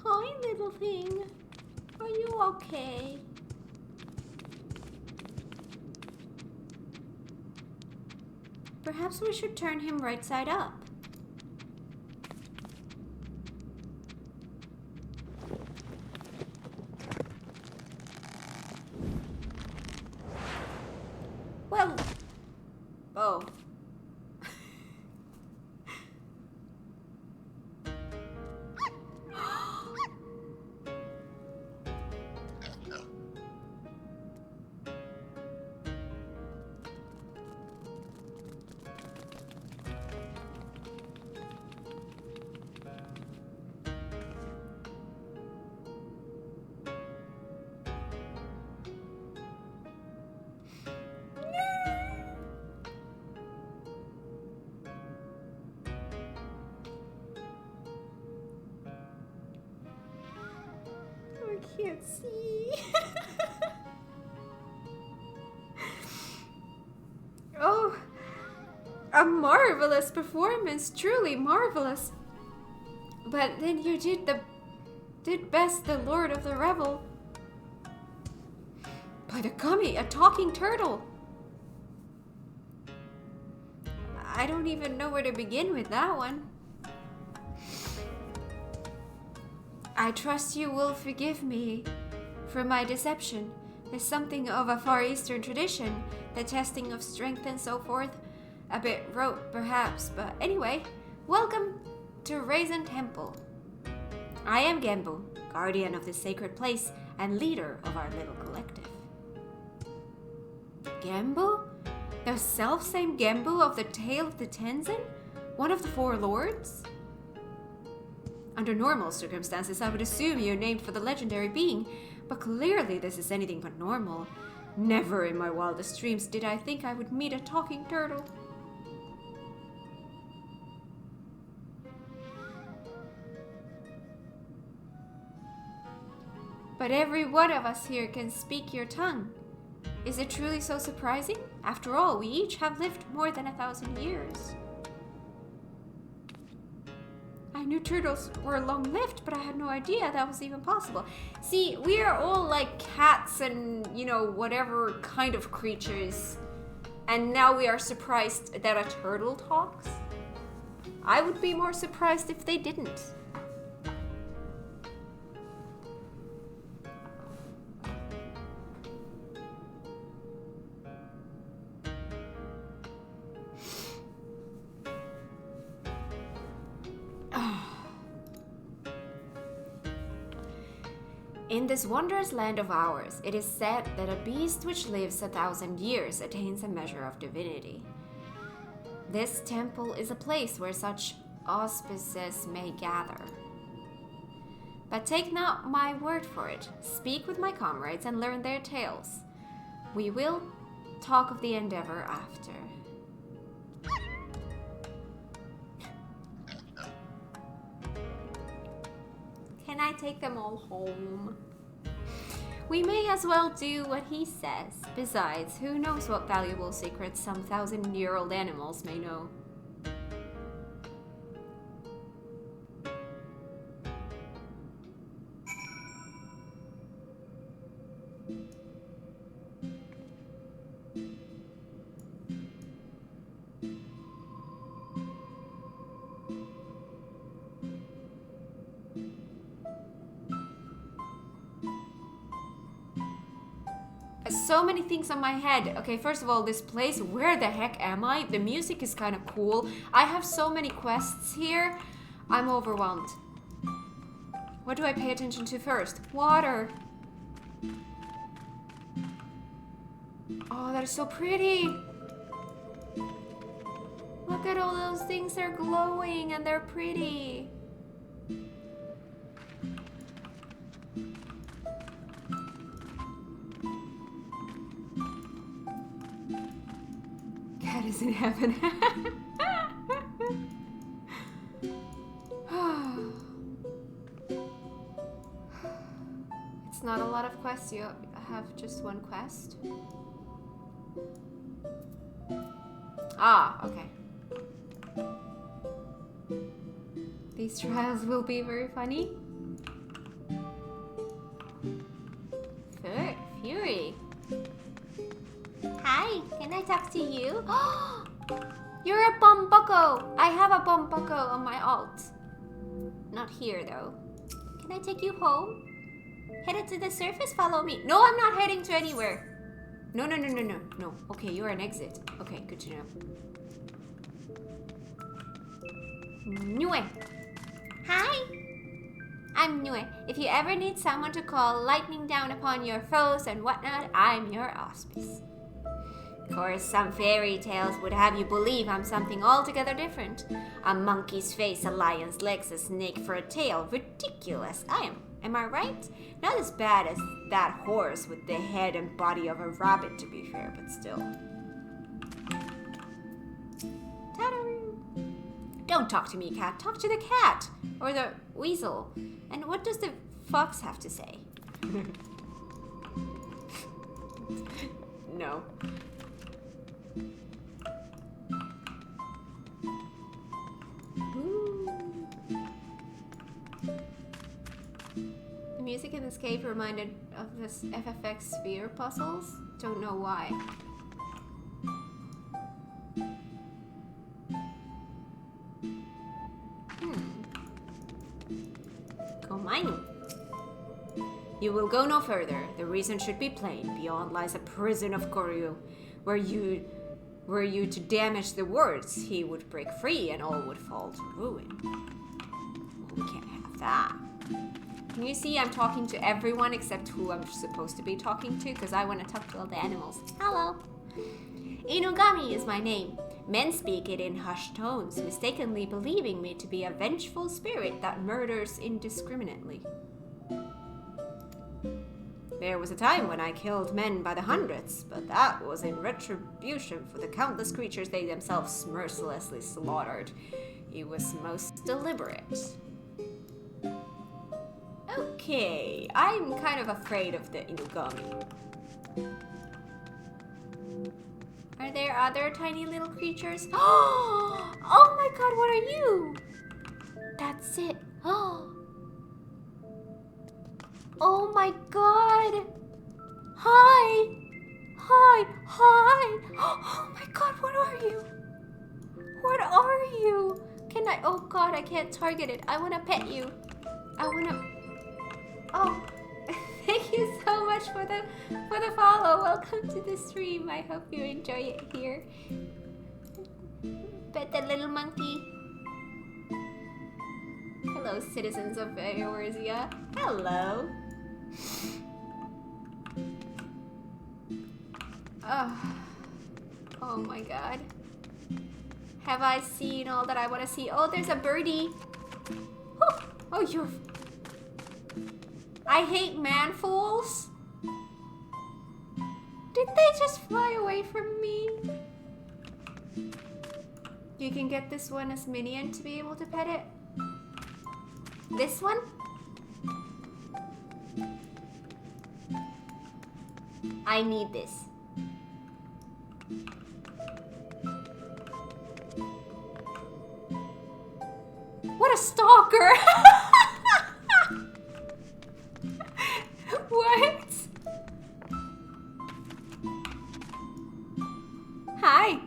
Hi, little thing. Are you okay? Perhaps we should turn him right side up. Well, oh. I can't see. Oh, a marvelous performance, truly marvelous. But then you did best the Lord of the Revel. By the gummy, a talking turtle. I don't even know where to begin with that one. I trust you will forgive me for my deception. There's something of a Far Eastern tradition, the testing of strength and so forth. A bit rote, perhaps, but anyway, welcome to Raisin Temple. I am Gembu, guardian of this sacred place and leader of our little collective. Gembu? The self-same Gembu of the Tale of the Tenzin? One of the four lords? Under normal circumstances, I would assume you're named for the legendary being, but clearly this is anything but normal. Never in my wildest dreams did I think I would meet a talking turtle. But every one of us here can speak your tongue. Is it truly so surprising? After all, we each have lived more than 1,000 years. I knew turtles were long-lived, but I had no idea that was even possible. See, we are all like cats and, you know, whatever kind of creatures. And now we are surprised that a turtle talks? I would be more surprised if they didn't. In this wondrous land of ours, it is said that a beast which lives 1,000 years attains a measure of divinity. This temple is a place where such auspices may gather. But take not my word for it. Speak with my comrades and learn their tales. We will talk of the endeavor after. Can I take them all home? We may as well do what he says. Besides, who knows what valuable secrets some 1,000-year-old animals may know. so many things on my head. Okay, first of all, this place, where the heck am I? The music is kind of cool. I have so many quests here. I'm overwhelmed. What do I pay attention to first? Water. Oh, that is so pretty. Look at all those things. They're glowing and they're pretty. Cat is in heaven. It's not a lot of quests. You have just one quest. Ah, okay. These trials will be very funny. Fury. Hi, can I talk to you? You're a Bombucko! I have a Bombucko on my alt. Not here though. Can I take you home? Headed to the surface, follow me. No, I'm not heading to anywhere. No. Okay, you're an exit. Okay, good to know. Nue. Hi! I'm Nue. If you ever need someone to call lightning down upon your foes and whatnot, I'm your auspice. Of course, some fairy tales would have you believe I'm something altogether different. A monkey's face, a lion's legs, a snake for a tail. Ridiculous. Am I right? Not as bad as that horse with the head and body of a rabbit, to be fair, but still. Ta-da! Don't talk to me, cat. Talk to the cat. Or the weasel. And what does the fox have to say? No. The music in this cave reminded of this FFX sphere puzzles. Don't know why. You will go no further. The reason should be plain. Beyond lies a prison of Koryu. Were you to damage the wards, he would break free and all would fall to ruin. We can't have that. Can you see I'm talking to everyone except who I'm supposed to be talking to? Because I want to talk to all the animals. Hello. Inugami is my name. Men speak it in hushed tones, mistakenly believing me to be a vengeful spirit that murders indiscriminately. There was a time when I killed men by the hundreds, but that was in retribution for the countless creatures they themselves mercilessly slaughtered. It was most deliberate. Okay, I'm kind of afraid of the Inugami. Are there other tiny little creatures? Oh my god, what are you? That's it. Oh my god! Hi! Hi! Hi! Oh my god, what are you? What are you? Can I? Oh god, I can't target it. I wanna pet you. I wanna. Oh, thank you so much for the follow. Welcome to the stream. I hope you enjoy it here. Pet the little monkey. Hello, citizens of Eorzea. Hello. Oh my god. Have I seen all that I want to see? Oh, there's a birdie. Oh, you're... I hate man-fools. Did they just fly away from me? You can get this one as minion to be able to pet it. This one? I need this. What a stalker! What? Hi.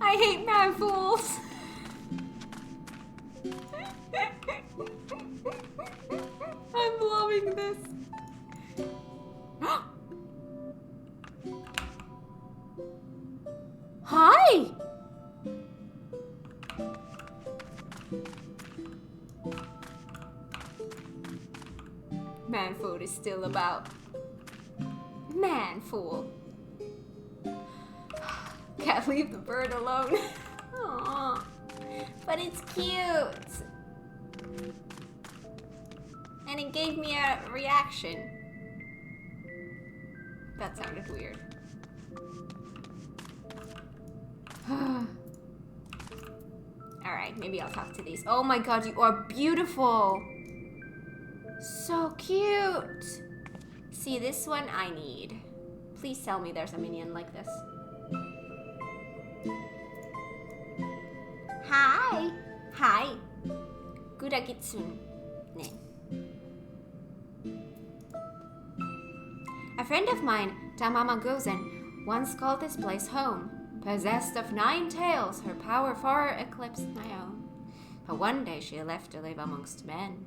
I hate man fools. I'm loving this. Man food is still about. Man fool. Can't leave the bird alone. Aww. But it's cute. And it gave me a reaction. That sounded weird. Alright, maybe I'll talk to these. Oh my god, you are beautiful. So cute. See, this one I need. Please tell me there's a minion like this. Hi. Hi. Guragitsun. Ne. A friend of mine, Tamama Gozen, once called this place home. Possessed of 9 tails, her power far eclipsed my own. But one day she left to live amongst men.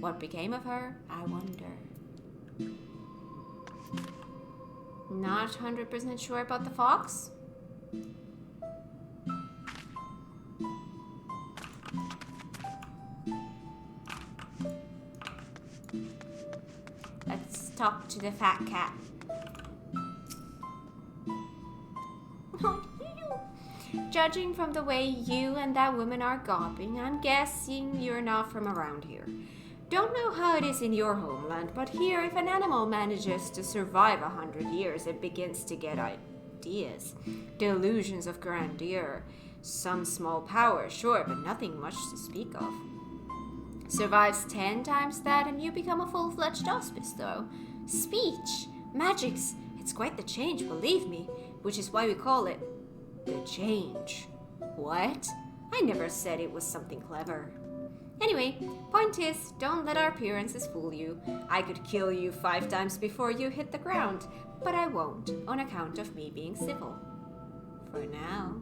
What became of her, I wonder. Not 100% sure about the fox? Let's talk to the fat cat. Judging from the way you and that woman are gawping, I'm guessing you're not from around here. Don't know how it is in your homeland, but here if an animal manages to survive 100 years, it begins to get ideas. Delusions of grandeur. Some small power, sure, but nothing much to speak of. Survives 10 times that and you become a full-fledged hospice, though. Speech, magics, it's quite the change, believe me, which is why we call it the change. What? I never said it was something clever. Anyway, point is, don't let our appearances fool you. I could kill you 5 times before you hit the ground, but I won't, on account of me being civil. For now.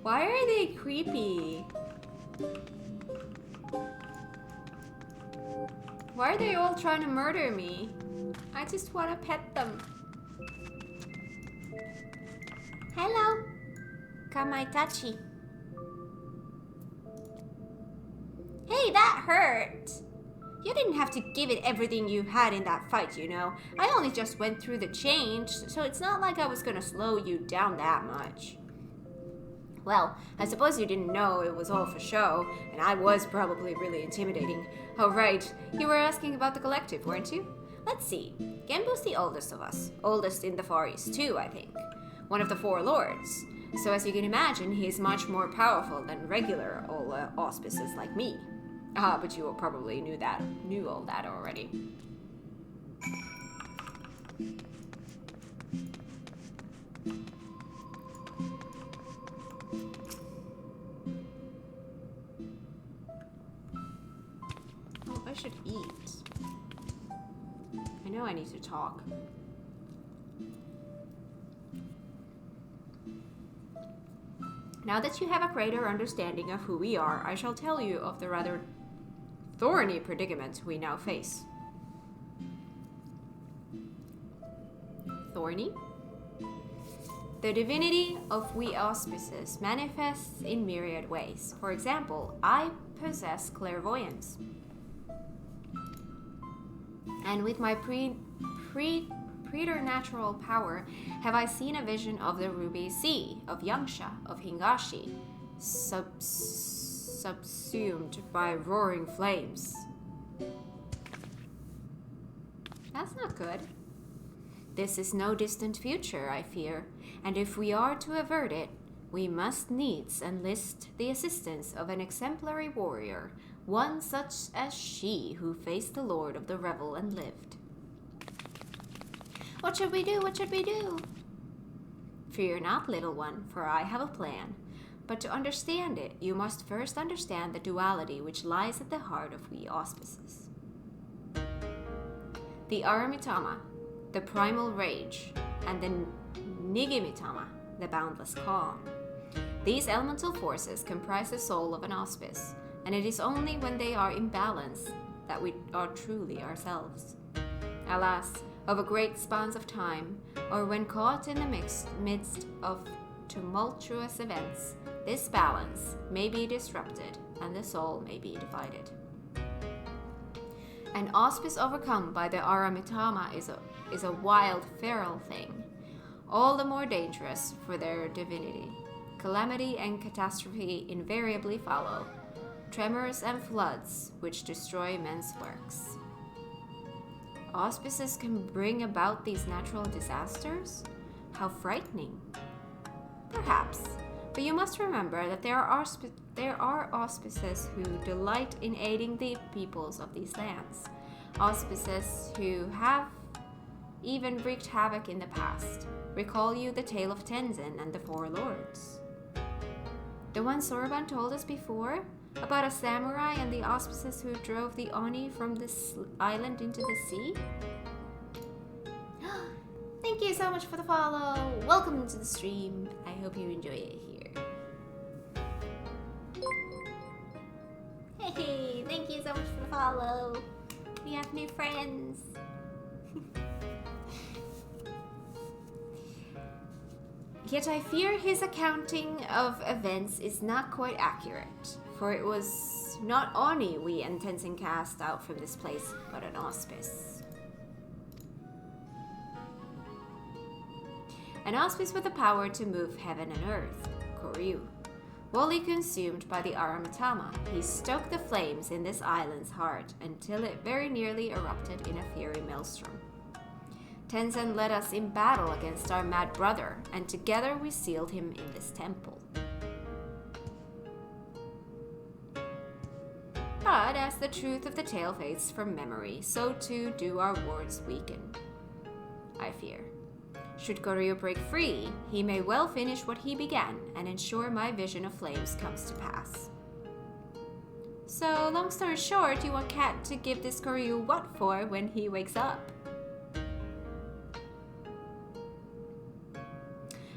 Why are they creepy? Why are they all trying to murder me? I just want to pet them. Hello. Kamaitachi. Hey, that hurt. You didn't have to give it everything you had in that fight, you know. I only just went through the change, so it's not like I was gonna slow you down that much. Well, I suppose you didn't know it was all for show, and I was probably really intimidating. Oh right, you were asking about the collective, weren't you? Let's see. Genbu's the oldest of us. Oldest in the Far East too, I think. One of the 4 lords. So as you can imagine, he is much more powerful than regular auspices like me. Ah, but you probably knew all that already. Oh, I should eat. I know I need to talk. Now that you have a greater understanding of who we are, I shall tell you of the rather thorny predicament we now face. Thorny? The divinity of we auspices manifests in myriad ways. For example, I possess clairvoyance. And with my preternatural power have I seen a vision of the ruby sea, of Yangsha, of Hingashi, subsumed by roaring flames. That's not good. This is no distant future, I fear, and if we are to avert it, we must needs enlist the assistance of an exemplary warrior, one such as she who faced the Lord of the Revel and lived. What should we do? What should we do? Fear not, little one, for I have a plan. But to understand it, you must first understand the duality which lies at the heart of we auspices. The Aramitama, the primal rage, and the Nigimitama, the boundless calm. These elemental forces comprise the soul of an auspice, and it is only when they are in balance that we are truly ourselves. Alas, of a great spans of time, or when caught in the midst of tumultuous events, this balance may be disrupted and the soul may be divided. An auspice overcome by the Aramitama is a wild, feral thing, all the more dangerous for their divinity. Calamity and catastrophe invariably follow, tremors and floods which destroy men's works. Auspices can bring about these natural disasters? How frightening. Perhaps, but you must remember that there are auspices who delight in aiding the peoples of these lands. Auspices who have even wreaked havoc in the past. Recall you the tale of Tenzin and the Four Lords? The one Sorban told us before? About a samurai and the auspices who drove the Oni from this island into the sea? Thank you so much for the follow. Welcome to the stream. I hope you enjoy it here. Hey, thank you so much for the follow. We have new friends. Yet I fear his accounting of events is not quite accurate, for it was not Oni we and Tenzin cast out from this place, but an auspice. An auspice with the power to move heaven and earth, Koryu. Wholly consumed by the Aramitama, he stoked the flames in this island's heart until it very nearly erupted in a fiery maelstrom. Tenzin led us in battle against our mad brother, and together we sealed him in this temple. But as the truth of the tale fades from memory, so too do our wards weaken, I fear. Should Koryu break free, he may well finish what he began and ensure my vision of flames comes to pass. So, long story short, you want Kat to give this Koryu what for when he wakes up?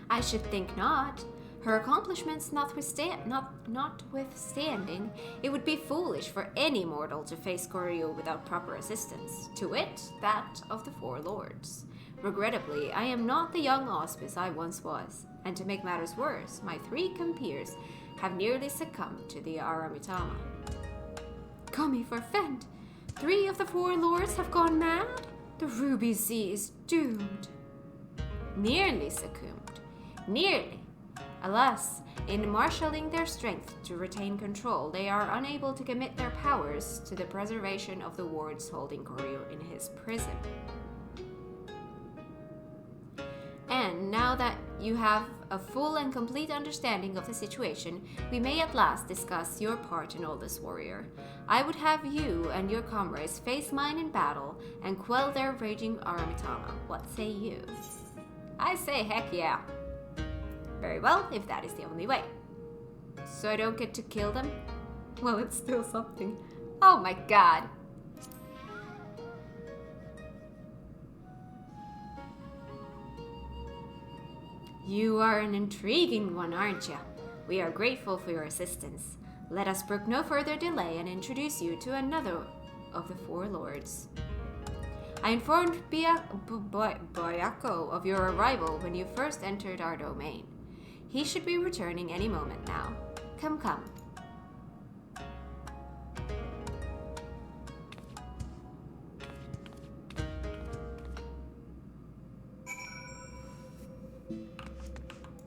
I should think not. Her accomplishments notwithstanding, it would be foolish for any mortal to face Koryu without proper assistance, to wit, that of the Four Lords. Regrettably, I am not the young auspice I once was, and to make matters worse, my 3 compeers have nearly succumbed to the Aramitama. Kami forfend! 3 of the 4 lords have gone mad? The Ruby Sea is doomed. Nearly succumbed. Nearly. Alas, in marshalling their strength to retain control, they are unable to commit their powers to the preservation of the wards holding Koryu in his prison. And now that you have a full and complete understanding of the situation, we may at last discuss your part in all this, warrior. I would have you and your comrades face mine in battle and quell their raging Aramitama. What say you? I say heck yeah. Very well, if that is the only way. So I don't get to kill them? Well, it's still something. Oh my god. You are an intriguing one, aren't you? We are grateful for your assistance. Let us brook no further delay and introduce you to another of the 4 lords. I informed Bayako of your arrival when you first entered our domain. He should be returning any moment now. Come, come.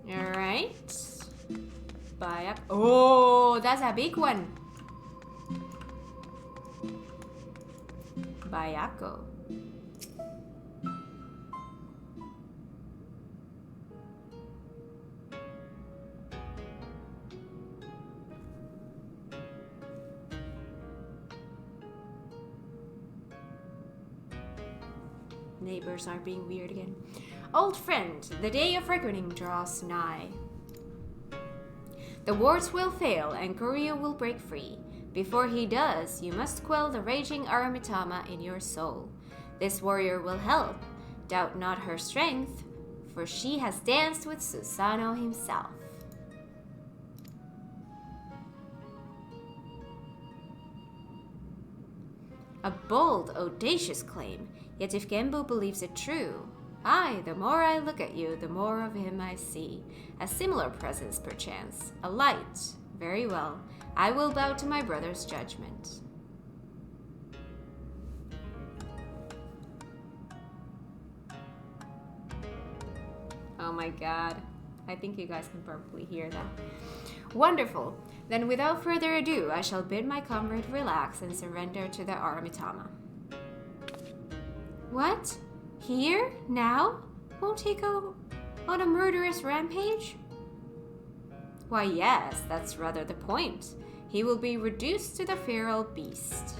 Alright. Bayako. Oh, that's a big one. Bayako. Neighbors are being weird again. Old friend, the day of reckoning draws nigh. The wards will fail and Koryu will break free. Before he does, you must quell the raging Aramitama in your soul. This warrior will help. Doubt not her strength, for she has danced with Susanoo himself. A bold, audacious claim. Yet if Genbu believes it true, the more I look at you, the more of him I see. A similar presence, perchance. A light. Very well. I will bow to my brother's judgment. Oh my god. I think you guys can probably hear that. Wonderful. Then without further ado, I shall bid my comrade relax and surrender to the Aramitama. What? Here? Now? Won't he go on a murderous rampage? Why yes, that's rather the point. He will be reduced to the feral beast.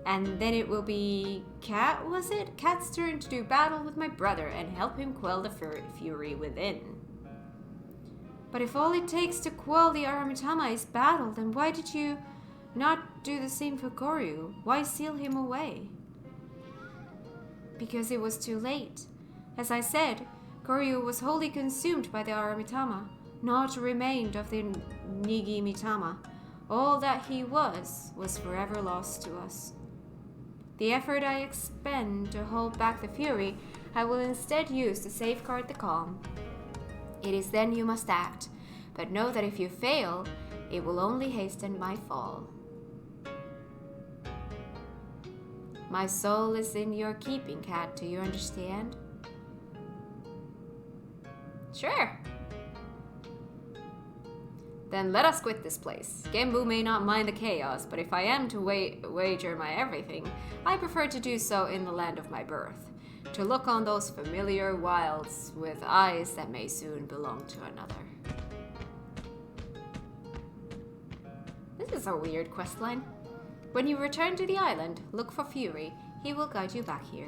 And then it will be Kat, was it? Kat's turn to do battle with my brother and help him quell the fury within. But if all it takes to quell the Aramitama is battle, then why did you not do the same for Koryu? Why seal him away? Because it was too late. As I said, Koryu was wholly consumed by the Aramitama. Naught remained of the Nigimitama. All that he was forever lost to us. The effort I expend to hold back the fury, I will instead use to safeguard the calm. It is then you must act, but know that if you fail, it will only hasten my fall. My soul is in your keeping, Kat, do you understand? Sure. Then let us quit this place. Genbu may not mind the chaos, but if I am to wager my everything, I prefer to do so in the land of my birth, to look on those familiar wilds with eyes that may soon belong to another. This is a weird questline. When you return to the island, look for Fury. He will guide you back here.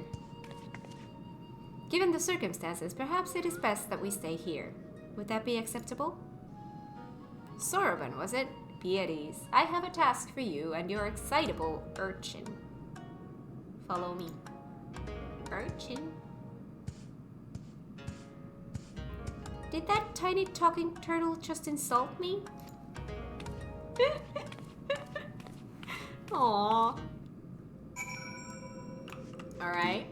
Given the circumstances, perhaps it is best that we stay here. Would that be acceptable? Soroban, was it? Be at ease. I have a task for you and your excitable urchin. Follow me. Urchin? Did that tiny talking turtle just insult me? Aww. Alright.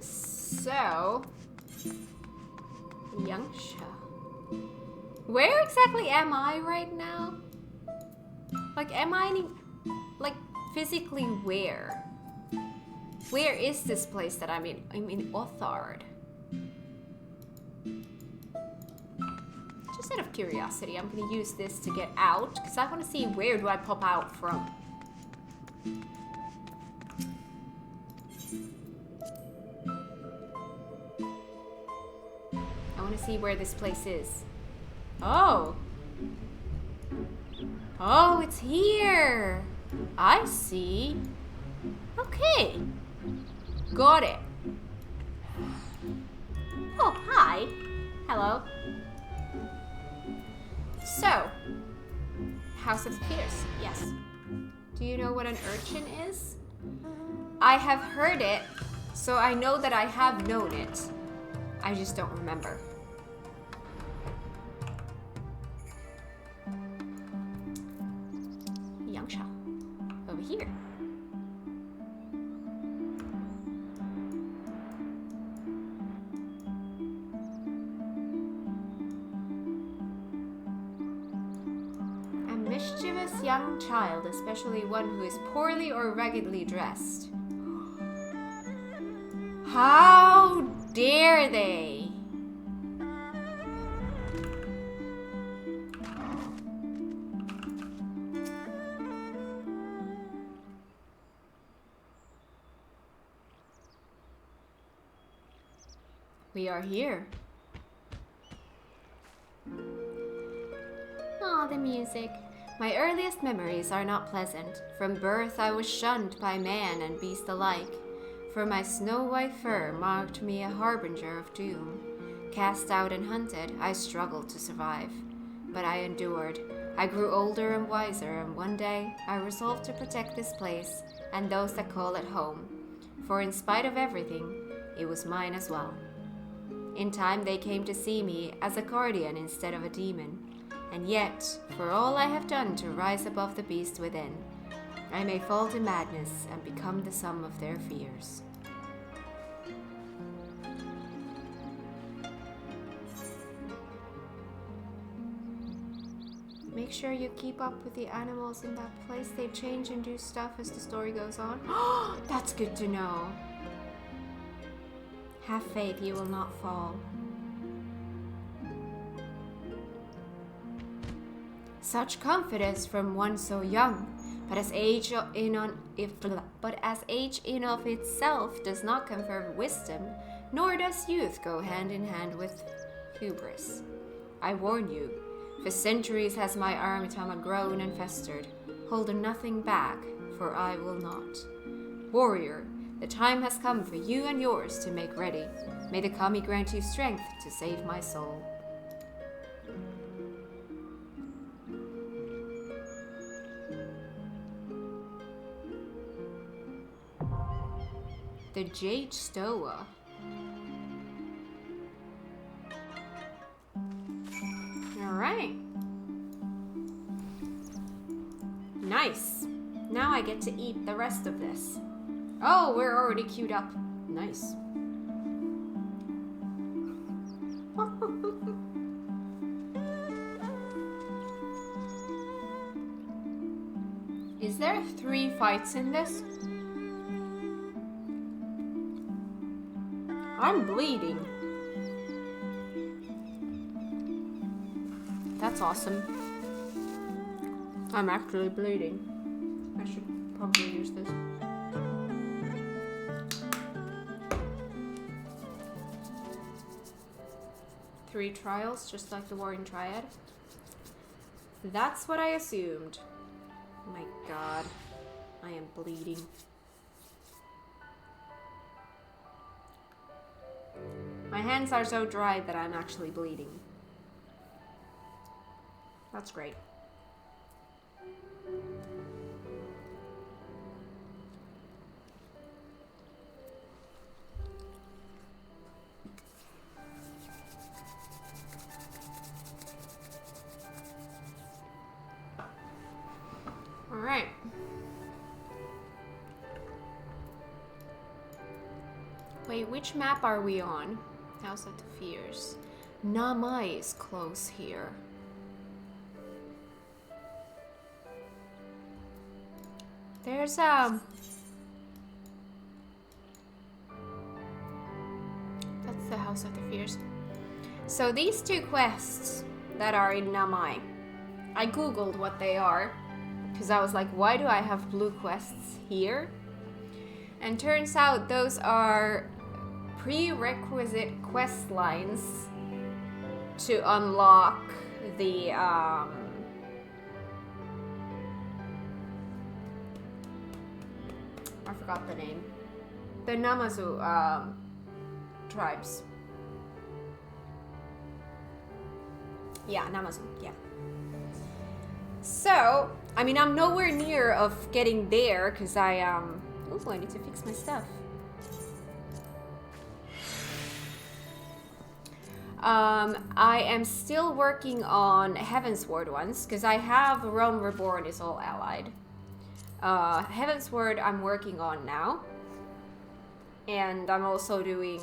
So... Yangsha. Where exactly am I right now? Like, am I like physically where? Where is this place that I'm in? I'm in Othard. Just out of curiosity, I'm gonna use this to get out because I want to see where do I pop out from. I want to see where this place is. Oh. Oh, it's here. I see. Okay. Got it. Oh, hi. Hello. So, House of Pierce, yes. Do you know what an urchin is? I have heard it, so I know that I have known it. I just don't remember. Yangsha. Over here. A mischievous young child, especially one who is poorly or raggedly dressed. How dare they? We are here. Ah, the music. My earliest memories are not pleasant. From birth I was shunned by man and beast alike. For my snow-white fur marked me a harbinger of doom. Cast out and hunted, I struggled to survive. But I endured. I grew older and wiser, and one day I resolved to protect this place and those that call it home. For in spite of everything, it was mine as well. In time they came to see me as a guardian instead of a demon, And yet, for all I have done to rise above the beast within, I may fall to madness and become the sum of their fears. Make sure you keep up with the animals in that place. They change and do stuff as the story goes on. That's good to know. Have faith, you will not fall. Such confidence from one so young, but as age in of itself does not confer wisdom, nor does youth go hand in hand with hubris. I warn you, for centuries has my Aratama grown and festered. Hold nothing back, for I will not. Warrior, the time has come for you and yours to make ready. May the Kami grant you strength to save my soul. The Jade Stoa. Alright. Nice. Now I get to eat the rest of this. Oh, we're already queued up. Nice. Is there 3 fights in this? I'm bleeding. That's awesome. I'm actually bleeding. I should probably use this. Three trials, just like the Warring Triad. That's what I assumed. My god. I am bleeding. My hands are so dry that I'm actually bleeding. That's great. All right. Wait, which map are we on? House of the Fears. Namai is close here. There's that's the House of the Fears. So these 2 quests that are in Namai, I googled what they are because I was like, why do I have blue quests here? And turns out those are prerequisite quest lines to unlock the I forgot the name. The Namazu tribes. Yeah, Namazu, yeah. So, I mean, I'm nowhere near of getting there because I need to fix my stuff. I am still working on Heavensward ones because I have Realm Reborn is all allied. Heavensward I'm working on now, and I'm also doing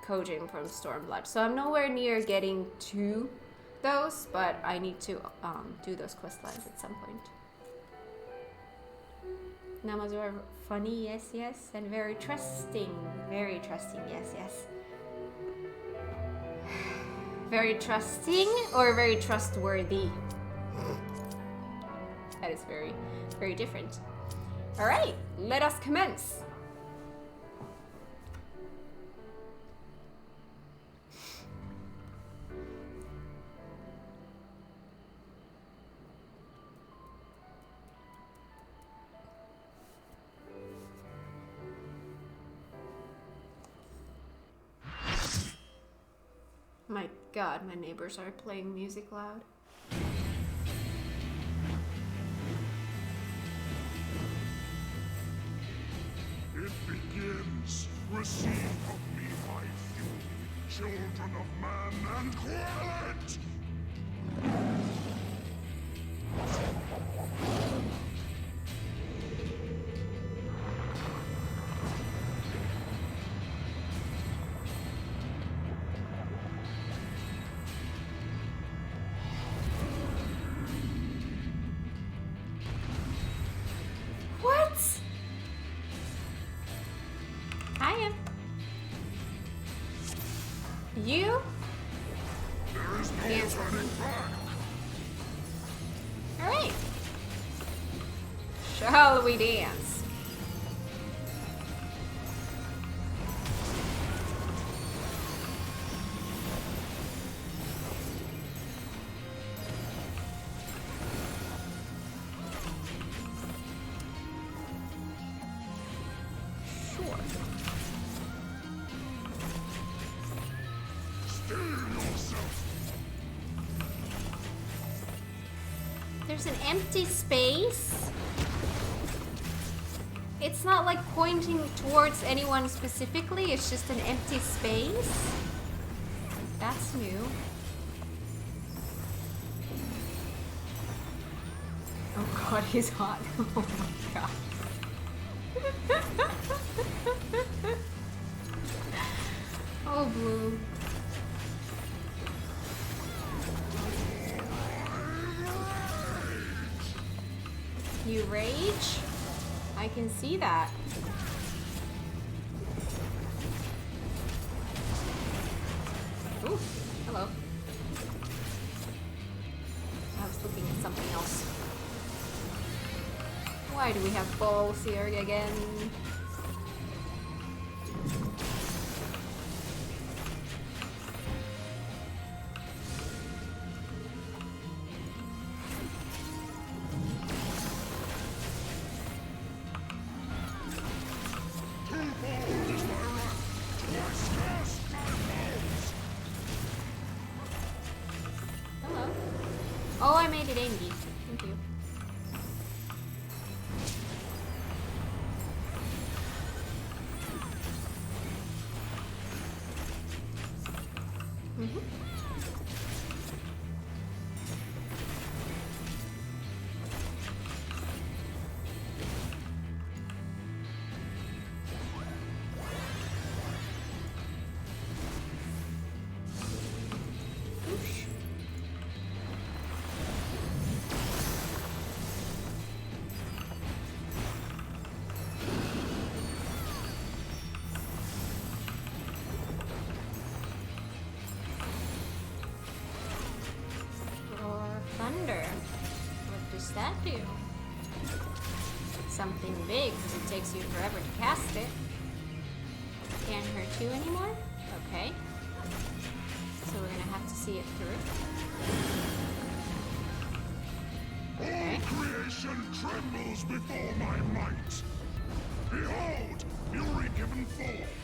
Kojin from Stormblood. So I'm nowhere near getting to those, but I need to do those quest lines at some point. Namazu are funny, yes, yes, and very trusting, yes, yes. Very trusting or very trustworthy? That is very, very different. All right, let us commence. My god, my neighbors are playing music loud. It begins. Receive of me my fury, children of man, and quell it! You? There is no Yes. turning back. Alright. Shall we dance? Sure. Steel yourself. There's an empty space. It's not like pointing towards anyone specifically, it's just an empty space. That's new. Oh god, he's hot. Oh my god. Oh, Blue. You rage? I can see that. Ooh, hello. I was looking at something else. Why do we have balls here again? Twofold is my wrath. Twice cast my blows. Hello. Oh, I made it Angie. Thank you. Oosh. Or thunder. What does that do? Something big, because it takes you forever to cast it. Can't hurt you anymore? Okay. So we're gonna have to see it through. Okay. All creation trembles before my might. Behold, fury given forth.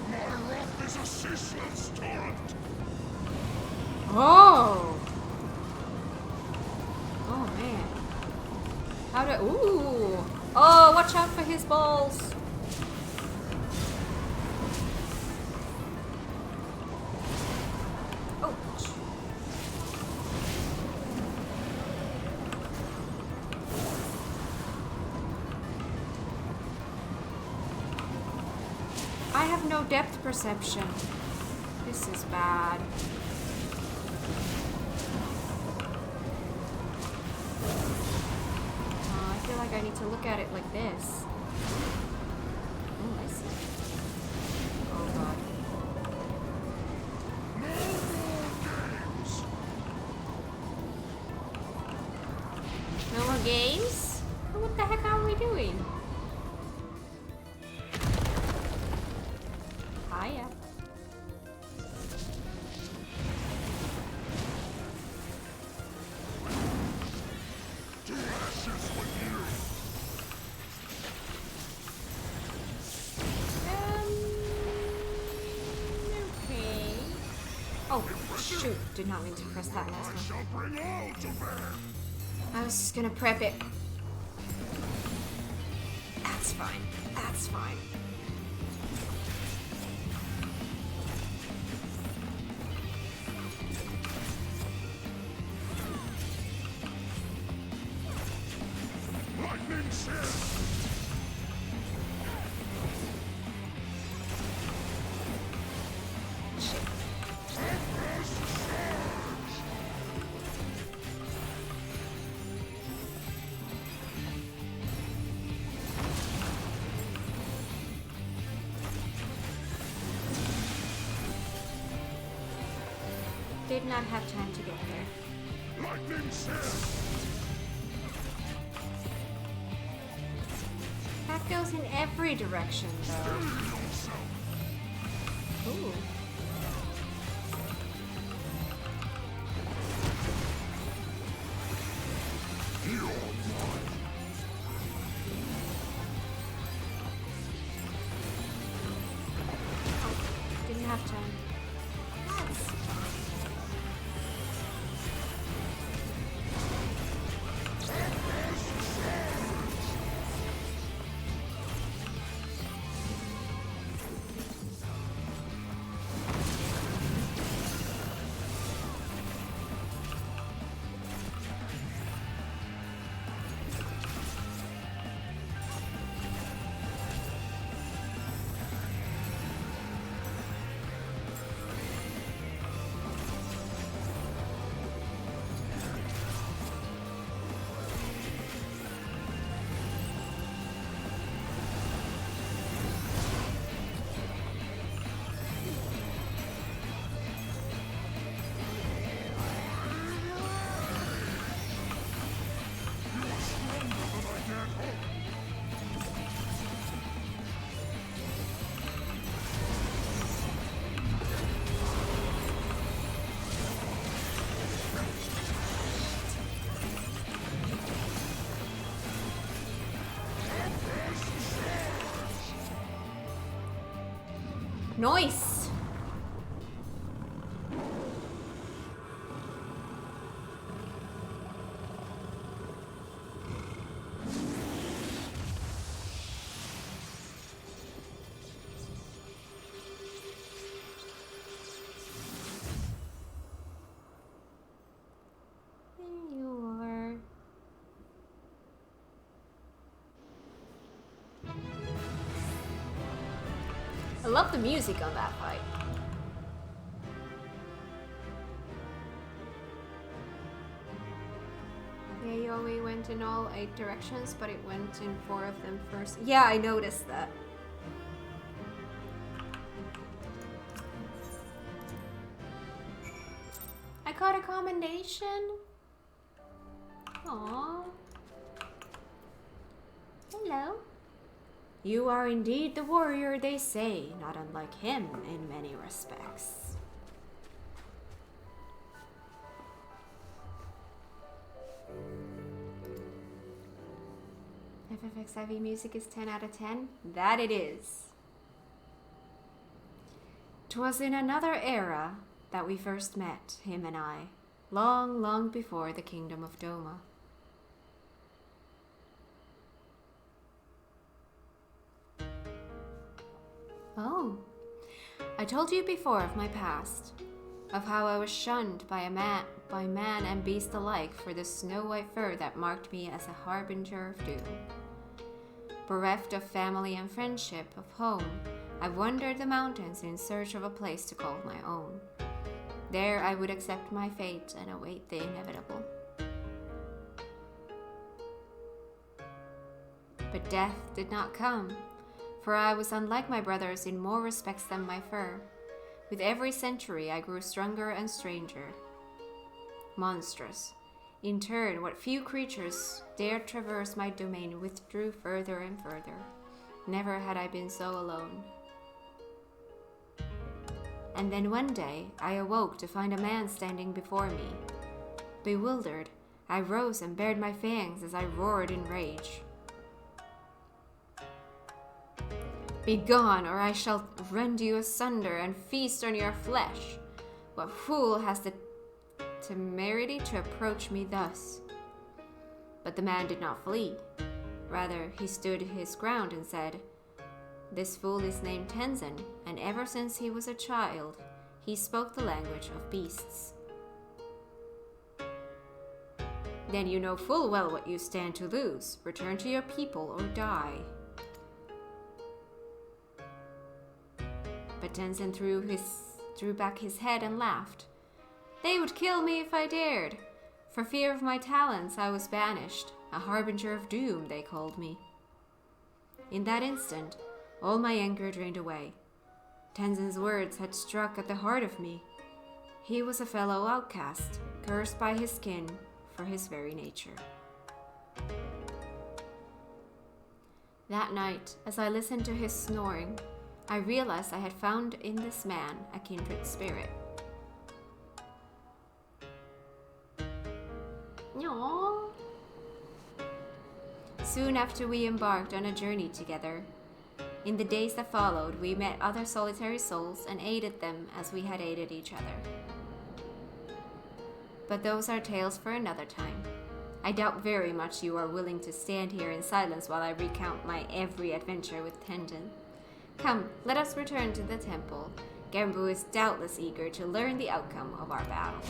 My wrath is a ceaseless torrent. Oh! Oh man. How do ooh! Oh, watch out for his balls! Oh! I have no depth perception. This is bad. I feel like I need to look at it like this. Oh, I see. Oh god. No more games? What the heck are we doing? Hiya. To ashes with you. Okay. Oh, shoot. Did not mean to press that last I one. shall bring all to bear. I was just gonna prep it. That's fine. That's fine. Lightning shift. did not have time to get there. Lightning Sear! That goes in every direction, though. Ooh. Didn't have time. Nice! There you are. I love the music on that fight. Yeah, you only went in all 8 directions, but it went in 4 of them first. Yeah, I noticed that. I got a commendation. Aww. Hello. You are indeed the warrior they say, not unlike him in many respects. FFX IV music is 10 out of 10? That it is. 'Twas in another era that we first met, him and I, long, long before the kingdom of Doma. Oh, I told you before of my past, of how I was shunned by man and beast alike for the snow-white fur that marked me as a harbinger of doom. Bereft of family and friendship, of home, I wandered the mountains in search of a place to call my own. There I would accept my fate and await the inevitable. But death did not come, for I was unlike my brothers in more respects than my fur. With every century I grew stronger and stranger. Monstrous. In turn, what few creatures dared traverse my domain withdrew further and further. Never had I been so alone. And then one day, I awoke to find a man standing before me. Bewildered, I rose and bared my fangs as I roared in rage. Begone, or I shall rend you asunder and feast on your flesh. What fool has the temerity to approach me thus? But the man did not flee. Rather, he stood his ground and said, This fool is named Tenzin, and ever since he was a child, he spoke the language of beasts. Then you know full well what you stand to lose. Return to your people or die. But Tenzin threw back his head and laughed. They would kill me if I dared. For fear of my talents, I was banished. A harbinger of doom, they called me. In that instant, all my anger drained away. Tenzin's words had struck at the heart of me. He was a fellow outcast, cursed by his kin for his very nature. That night, as I listened to his snoring, I realized I had found in this man a kindred spirit. Aww. Soon after we embarked on a journey together. In the days that followed, we met other solitary souls and aided them as we had aided each other. But those are tales for another time. I doubt very much you are willing to stand here in silence while I recount my every adventure with Tendon. Come, let us return to the temple. Gambu is doubtless eager to learn the outcome of our battle.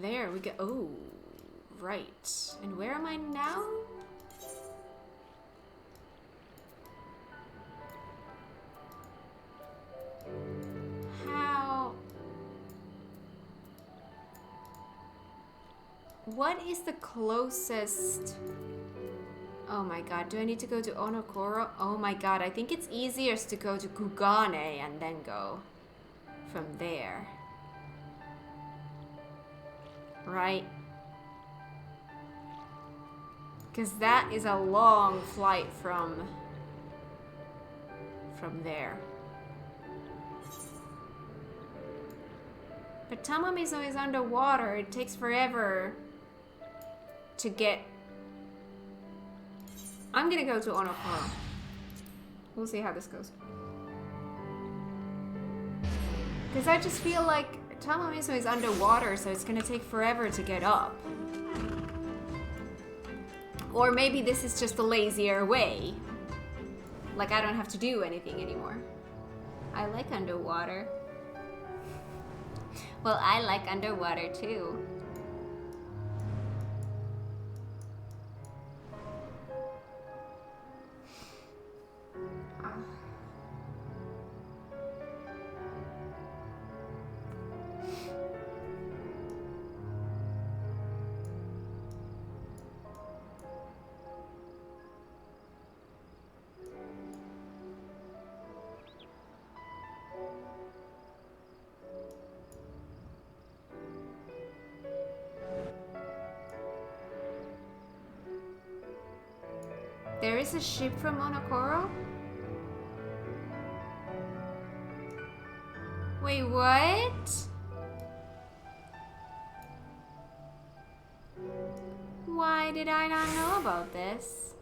There we go. Oh, right. And where am I now? How? What is the closest? Oh my god, do I need to go to Onokoro? Oh my god, I think it's easiest to go to Kugane and then go from there. Right? Because that is a long flight from there. But Tamamizo is underwater. It takes forever to get... I'm gonna go to Onokoro. We'll see how this goes. Because I just feel like Tamamizo is underwater, so it's gonna take forever to get up. Or maybe this is just a lazier way. Like I don't have to do anything anymore. I like underwater. Well, I like underwater too. There is a ship from Onokoro? Wait, what? Why did I not know about this?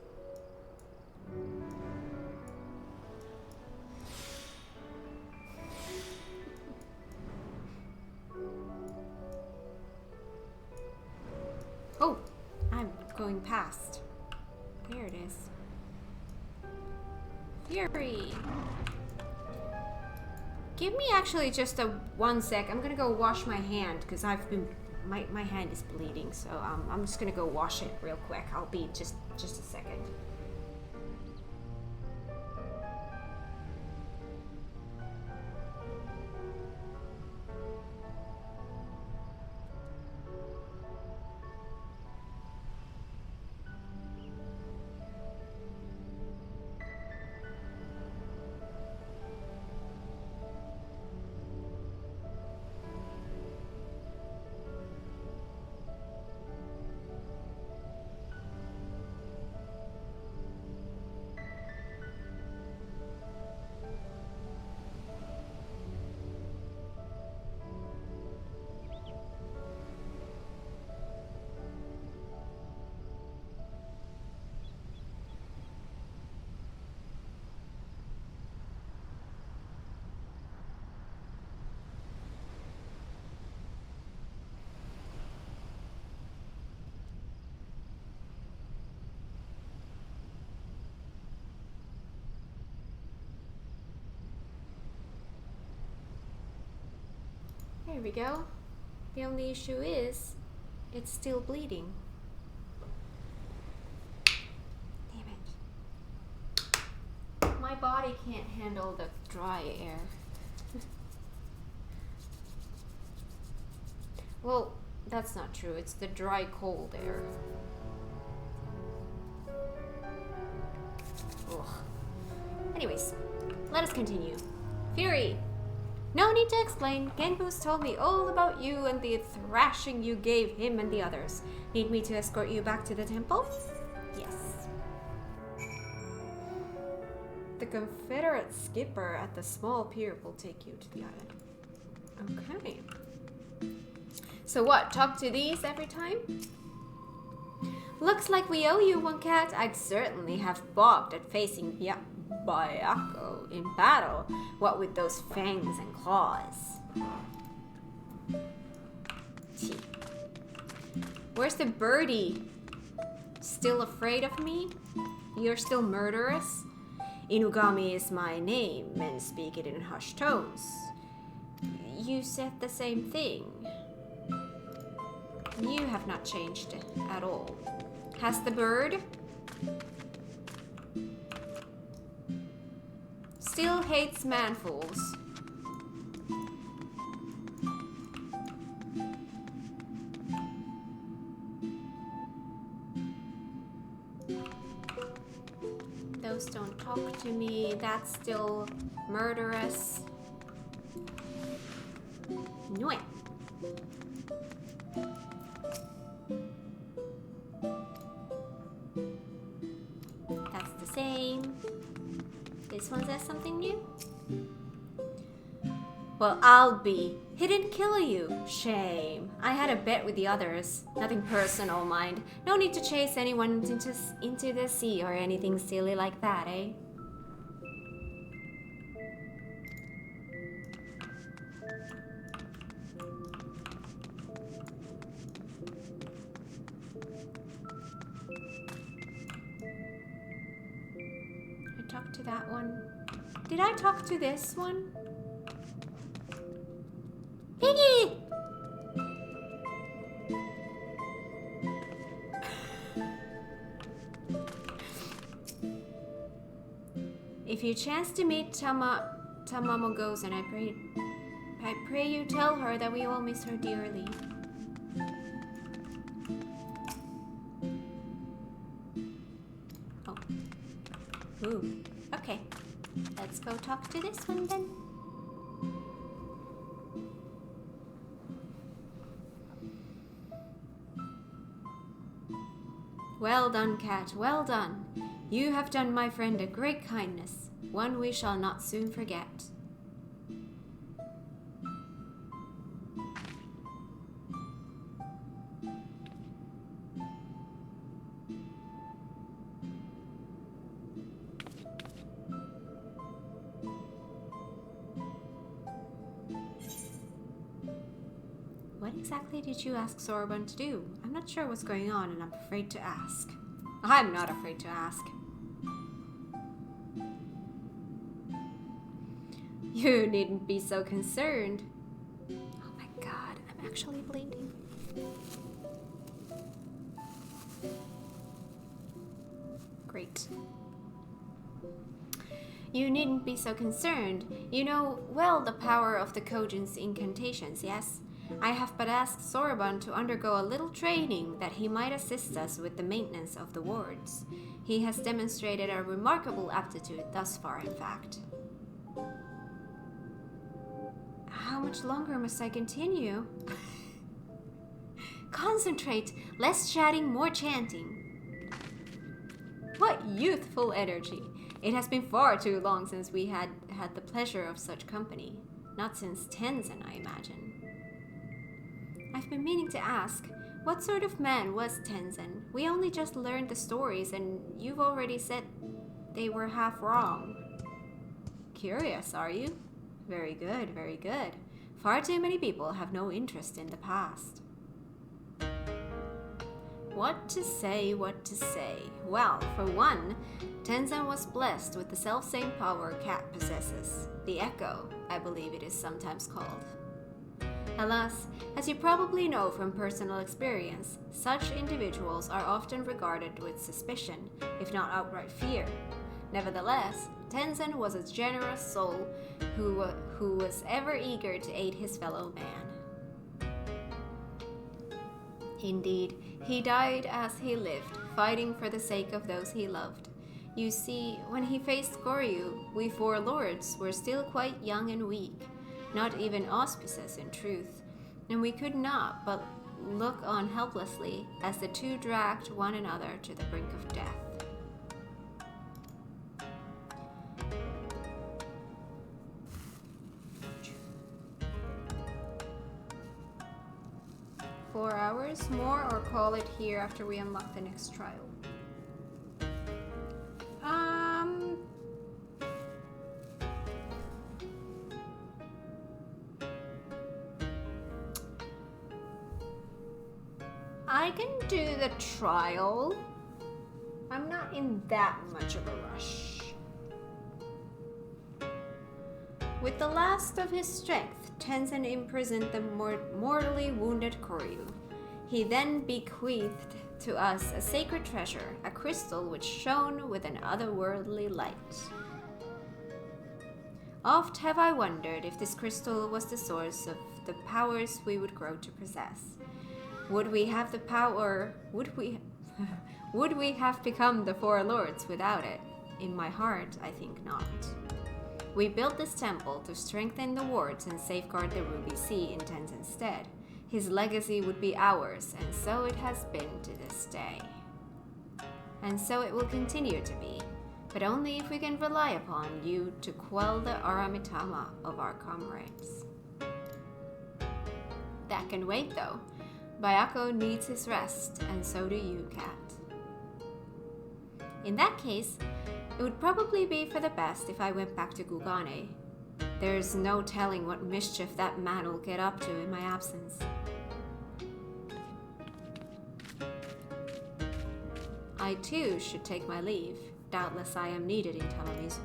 Oh, I'm going past. There it is. Fury. Give me actually just a 1 sec. I'm gonna go wash my hand because I've been my hand is bleeding. So I'm just gonna go wash it real quick. I'll be just a second. There we go. The only issue is, it's still bleeding. Damn it. My body can't handle the dry air. Well, that's not true. It's the dry cold air. Anyways, let us continue. Fury. No need to explain. Genboo's told me all about you and the thrashing you gave him and the others. Need me to escort you back to the temple? Yes. The Confederate skipper at the small pier will take you to the island. Okay. So what, talk to these every time? Looks like we owe you one, Cat. I'd certainly have balked at facing Bayako in battle, what with those fangs and claws. Gee. Where's the birdie? Still afraid of me? You're still murderous? Inugami is my name, men speak it in hushed tones. You said the same thing. You have not changed at all. Has the bird? Still hates manfools. Those don't talk to me. That's still murderous. No. That's the same. This one says something new. Well, I'll be. He didn't kill you. Shame. I had a bet with the others. Nothing personal, mind. No need to chase anyone into the sea or anything silly like that, eh? I talked to that one. Did I talk to this one? Piggy! If you chance to meet Tamamo Gozen, I pray you tell her that we all miss her dearly. Oh. Ooh. Okay. Let's go talk to this one then. Well done, Cat, well done. You have done my friend a great kindness, one we shall not soon forget. What exactly did you ask Sorbonne to do? I'm not sure what's going on and I'm afraid to ask. I'm not afraid to ask. You needn't be so concerned. Oh my god, I'm actually bleeding. Great. You needn't be so concerned. You know well the power of the Kojin's incantations, yes? I have but asked Sorbonne to undergo a little training that he might assist us with the maintenance of the wards. He has demonstrated a remarkable aptitude thus far, in fact. How much longer must I continue? Concentrate! Less chatting, more chanting. What youthful energy! It has been far too long since we had the pleasure of such company. Not since Tenzin, I imagine. I've been meaning to ask, what sort of man was Tenzin? We only just learned the stories and you've already said they were half wrong. Curious, are you? Very good, very good. Far too many people have no interest in the past. What to say, what to say? Well, for one, Tenzin was blessed with the selfsame power Cat possesses. The Echo, I believe it is sometimes called. Alas, as you probably know from personal experience, such individuals are often regarded with suspicion, if not outright fear. Nevertheless, Tenzin was a generous soul who was ever eager to aid his fellow man. Indeed, he died as he lived, fighting for the sake of those he loved. You see, when he faced Koryu, we four lords were still quite young and weak, not even auspices in truth, and we could not but look on helplessly as the two dragged one another to the brink of death. "4 hours more, or call it here after we unlock the next trial?" I can do the trial. I'm not in that much of a rush. With the last of his strength, Tenzin imprisoned the mortally wounded Koryu. He then bequeathed to us a sacred treasure, a crystal which shone with an otherworldly light. Oft have I wondered if this crystal was the source of the powers we would grow to possess. Would we have the power? Would we have become the four lords without it? In my heart, I think not. We built this temple to strengthen the wards and safeguard the Ruby Sea in Tenzin's stead. His legacy would be ours, and so it has been to this day. And so it will continue to be, but only if we can rely upon you to quell the Aramitama of our comrades. That can wait, though. Bayako needs his rest, and so do you, Kat. In that case, it would probably be for the best if I went back to Gugane. There's no telling what mischief that man will get up to in my absence. I too should take my leave. Doubtless I am needed in Tamamizu.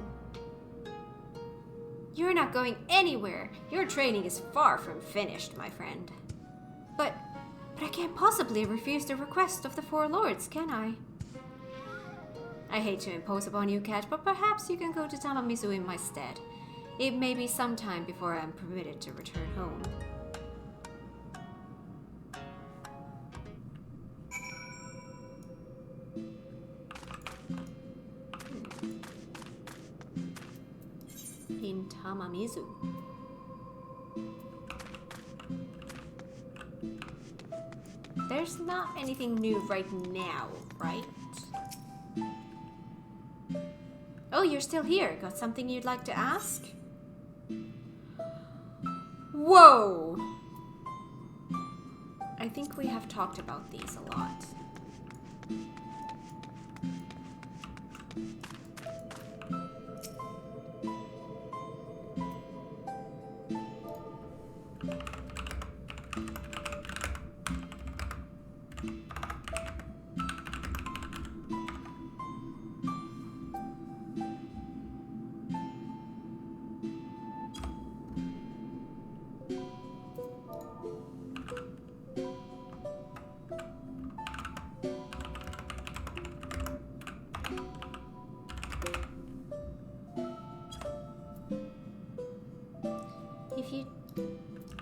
You're not going anywhere. Your training is far from finished, my friend. But I can't possibly refuse the request of the four lords, can I? I hate to impose upon you, Kat, but perhaps you can go to Tamamizu in my stead. It may be some time before I am permitted to return home. In Tamamizu. There's not anything new right now, right? Oh, you're still here. Got something you'd like to ask? Whoa! I think we have talked about these a lot.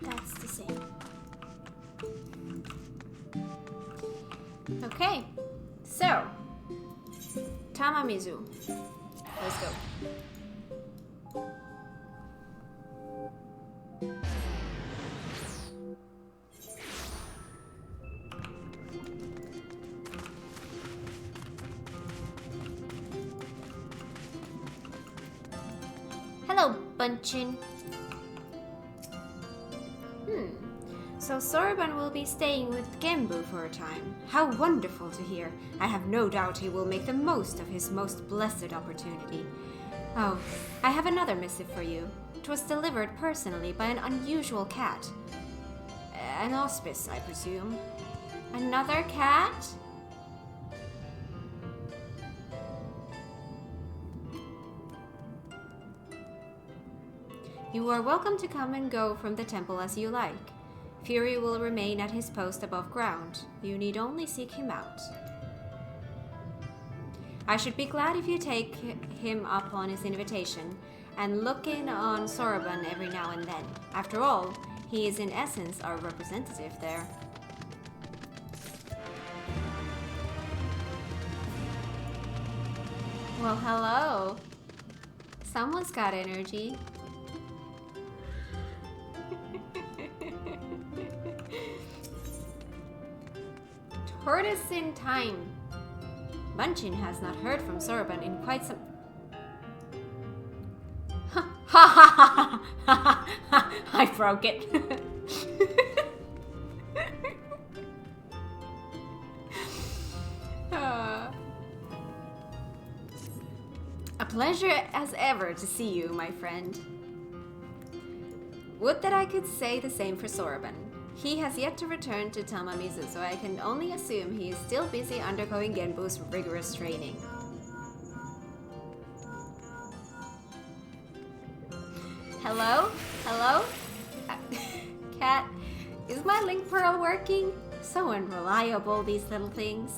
That's the same. Okay, so Tamamizu. Let's go. Hello, Bunchin. So Soroban will be staying with Genbu for a time. How wonderful to hear. I have no doubt he will make the most of his most blessed opportunity. Oh, I have another missive for you. It was delivered personally by an unusual cat. An auspice, I presume. Another cat? You are welcome to come and go from the temple as you like. Fury will remain at his post above ground. You need only seek him out. I should be glad if you take him up on his invitation and look in on Soroban every now and then. After all, he is in essence our representative there. Well, hello. Someone's got energy. Tortoise in time. Munchin has not heard from Sorban in quite some... Ha ha ha ha! I broke it. A pleasure as ever to see you, my friend. Would that I could say the same for Sorban. He has yet to return to Tamamizu, so I can only assume he is still busy undergoing Genbu's rigorous training. Hello? Hello? Cat, is my link pearl working? So unreliable, these little things.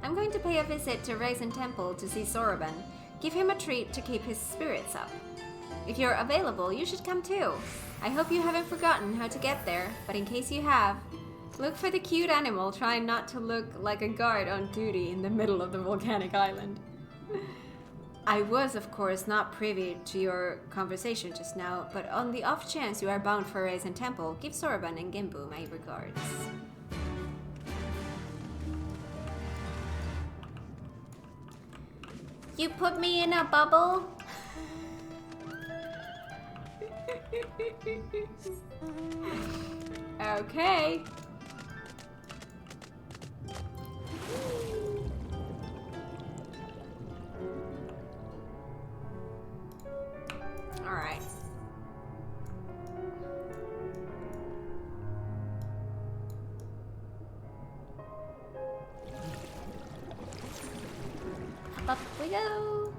I'm going to pay a visit to Raisin Temple to see Sorban. Give him a treat to keep his spirits up. If you're available, you should come too. I hope you haven't forgotten how to get there, but in case you have, look for the cute animal trying not to look like a guard on duty in the middle of the volcanic island. I was, of course, not privy to your conversation just now, but on the off chance you are bound for Raisin Temple, give Sorban and Genbu my regards. You put me in a bubble? Okay. All right. Up we go.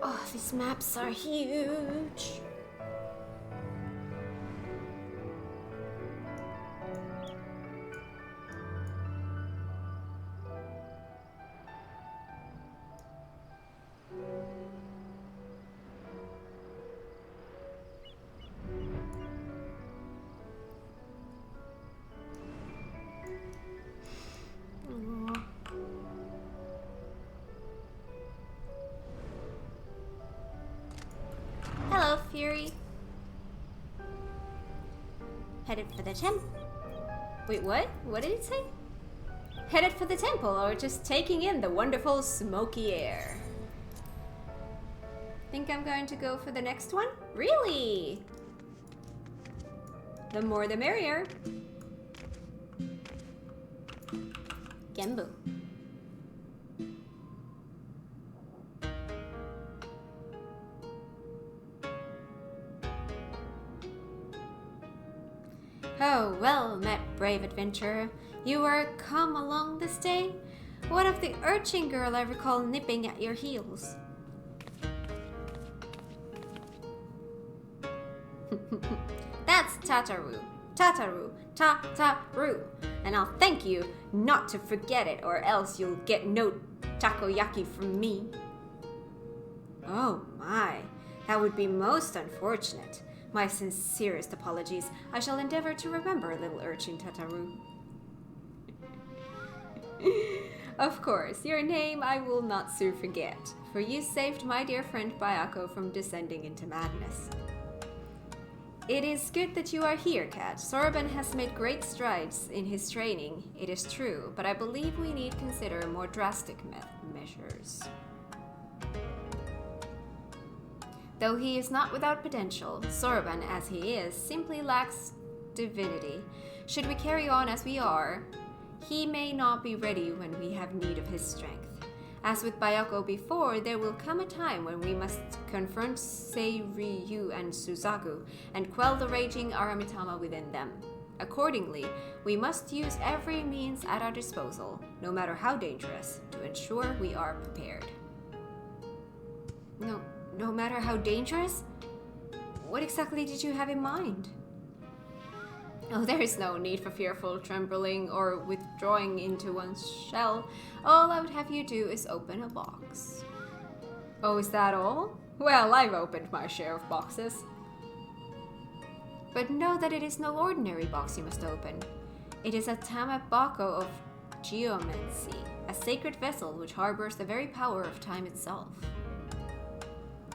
Oh, these maps are huge. Hello, Fury. Headed for the temple. Wait, what? What did it say? Headed for the temple or just taking in the wonderful smoky air? Think I'm going to go for the next one? Really? The more the merrier. Genbu. Oh, well met, brave adventurer. You were come along this day? What of the urchin girl I recall nipping at your heels? That's Tataru. Tataru. Tataru. And I'll thank you not to forget it, or else you'll get no takoyaki from me. Oh my, that would be most unfortunate. My sincerest apologies. I shall endeavor to remember, little urchin Tataru. Of course, your name I will not soon forget, for you saved my dear friend Bayako from descending into madness. It is good that you are here, Kat. Sorban has made great strides in his training, it is true, but I believe we need consider more drastic measures. Though he is not without potential, Sorban, as he is, simply lacks divinity. Should we carry on as we are, he may not be ready when we have need of his strength. As with Bayako before, there will come a time when we must confront Seiryu and Suzaku and quell the raging Aramitama within them. Accordingly, we must use every means at our disposal, no matter how dangerous, to ensure we are prepared. No matter how dangerous? What exactly did you have in mind? Oh, there is no need for fearful trembling or withdrawing into one's shell. All I would have you do is open a box. Oh, is that all? Well, I've opened my share of boxes. But know that it is no ordinary box you must open. It is a Tamabako of geomancy, a sacred vessel which harbors the very power of time itself.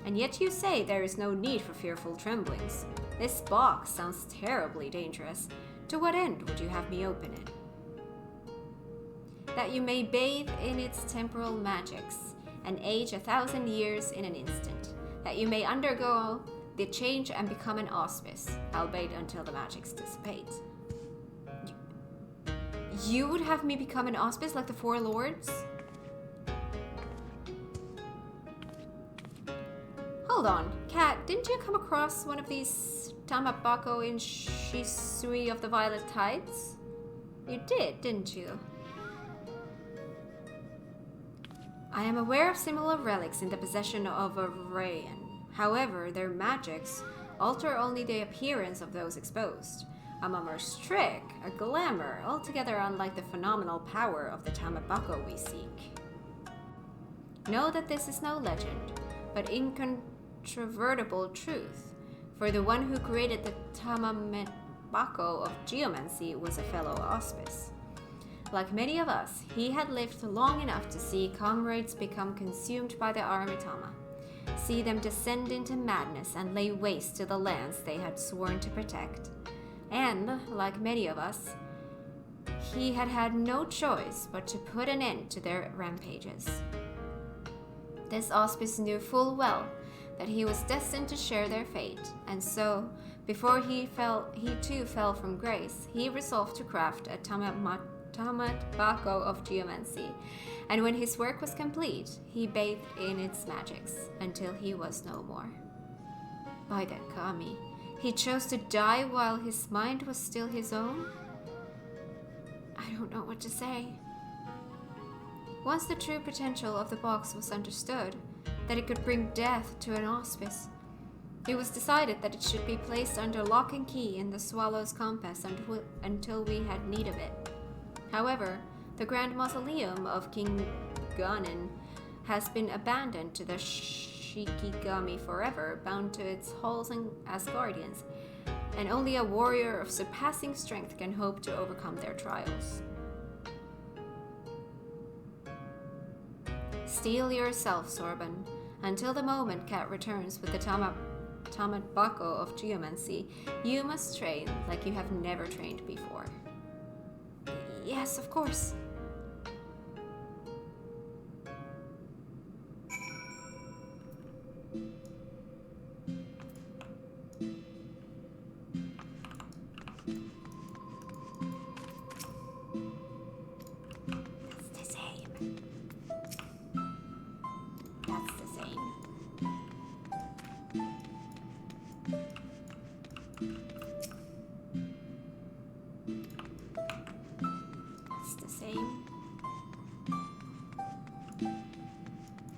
And yet you say there is no need for fearful tremblings. This box sounds terribly dangerous. To what end would you have me open it? That you may bathe in its temporal magics, and age 1,000 years in an instant. That you may undergo the change and become an auspice, albeit until the magics dissipate. You would have me become an auspice like the Four Lords? Hold on, Kat, didn't you come across one of these Tamabako in Shisui of the Violet Tides? You did, didn't you? I am aware of similar relics in the possession of a Rayan. However, their magics alter only the appearance of those exposed. A mummer's trick, a glamour, altogether unlike the phenomenal power of the Tamabako we seek. Know that this is no legend, but incontrovertible truth, for the one who created the Tamabako of geomancy was a fellow auspice. Like many of us, he had lived long enough to see comrades become consumed by the Aramitama, see them descend into madness and lay waste to the lands they had sworn to protect. And, like many of us, he had had no choice but to put an end to their rampages. This auspice knew full well that he was destined to share their fate, and so, before he too fell from grace, he resolved to craft a Tamabako of geomancy, and when his work was complete, he bathed in its magics until he was no more. By the kami, he chose to die while his mind was still his own? I don't know what to say. Once the true potential of the box was understood, that it could bring death to an auspice, it was decided that it should be placed under lock and key in the Swallow's compass until we had need of it. However, the Grand Mausoleum of King Ganon has been abandoned to the Shikigami forever, bound to its halls as guardians, and only a warrior of surpassing strength can hope to overcome their trials. Steel yourself, Sorban. Until the moment Kat returns with the Tamabako of geomancy, you must train like you have never trained before. Yes, of course. That's the same. That's the same. That's the same.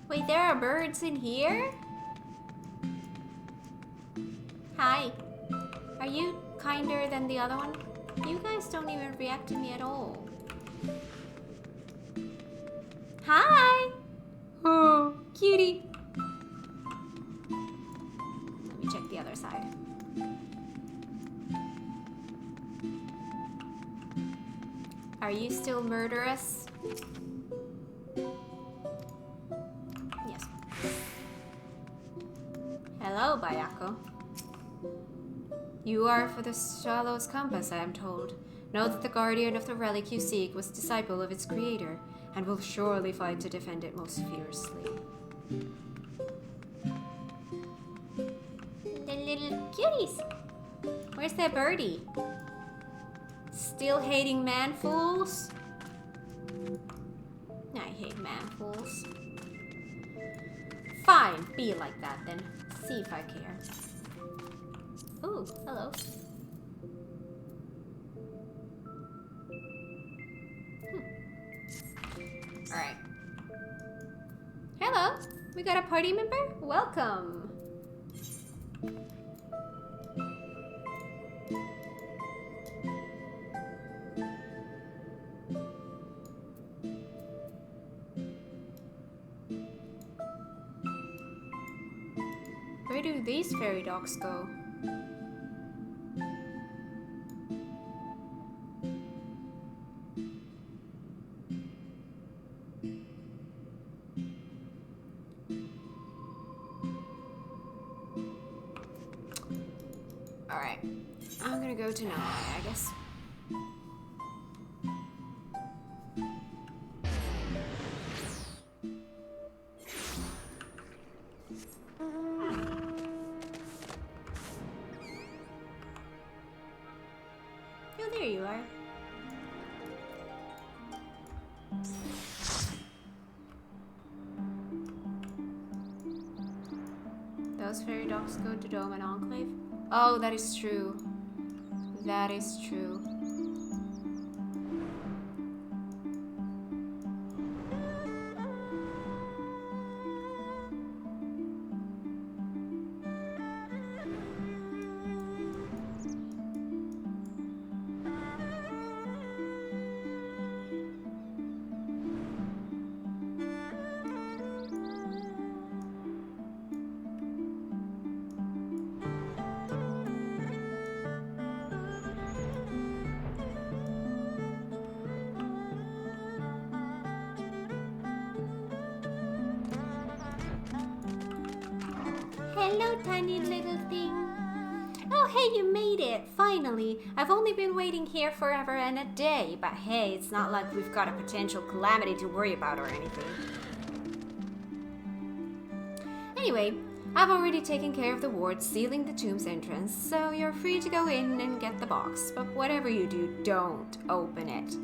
Wait, there are birds in here? Hi. Are you kinder than the other one? You guys don't even react to me at all. Hi! Oh, cutie. Let me check the other side. Are you still murderous? Yes. Hello, Bayako. You are for the Shallow's Compass, I am told. Know that the guardian of the relic you seek was disciple of its creator, and will surely fight to defend it most fiercely. The little cuties! Where's that birdie? Still hating man-fools? I hate man-fools. Fine, be like that then. See if I care. Ooh, hello. Alright. Hello, we got a party member? Welcome. do these fairy dogs go? Alright, I'm gonna go to Nai, I guess. Oh, there you are. Those fairy dogs go to Dome and Enclave? Oh, that is true. That is true. Hello, tiny little thing. Oh, hey, you made it! Finally! I've only been waiting here forever and a day, but hey, it's not like we've got a potential calamity to worry about or anything. Anyway, I've already taken care of the ward sealing the tomb's entrance, so you're free to go in and get the box, but whatever you do, don't open it.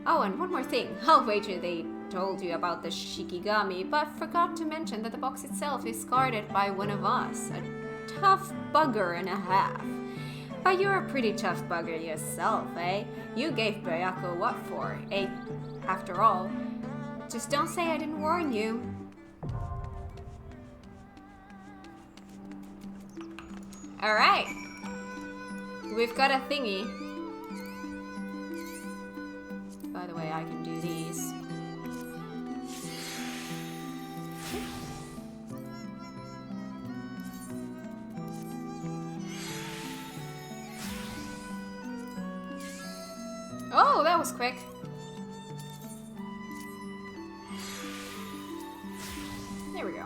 Oh, and one more thing. I'll wager they told you about the Shikigami, but forgot to mention that the box itself is guarded by one of us, a tough bugger and a half. But you're a pretty tough bugger yourself, eh? You gave Bayako what for, eh? After all, just don't say I didn't warn you. Alright, we've got a thingy. By the way, I can do these. Oh, that was quick. There we go.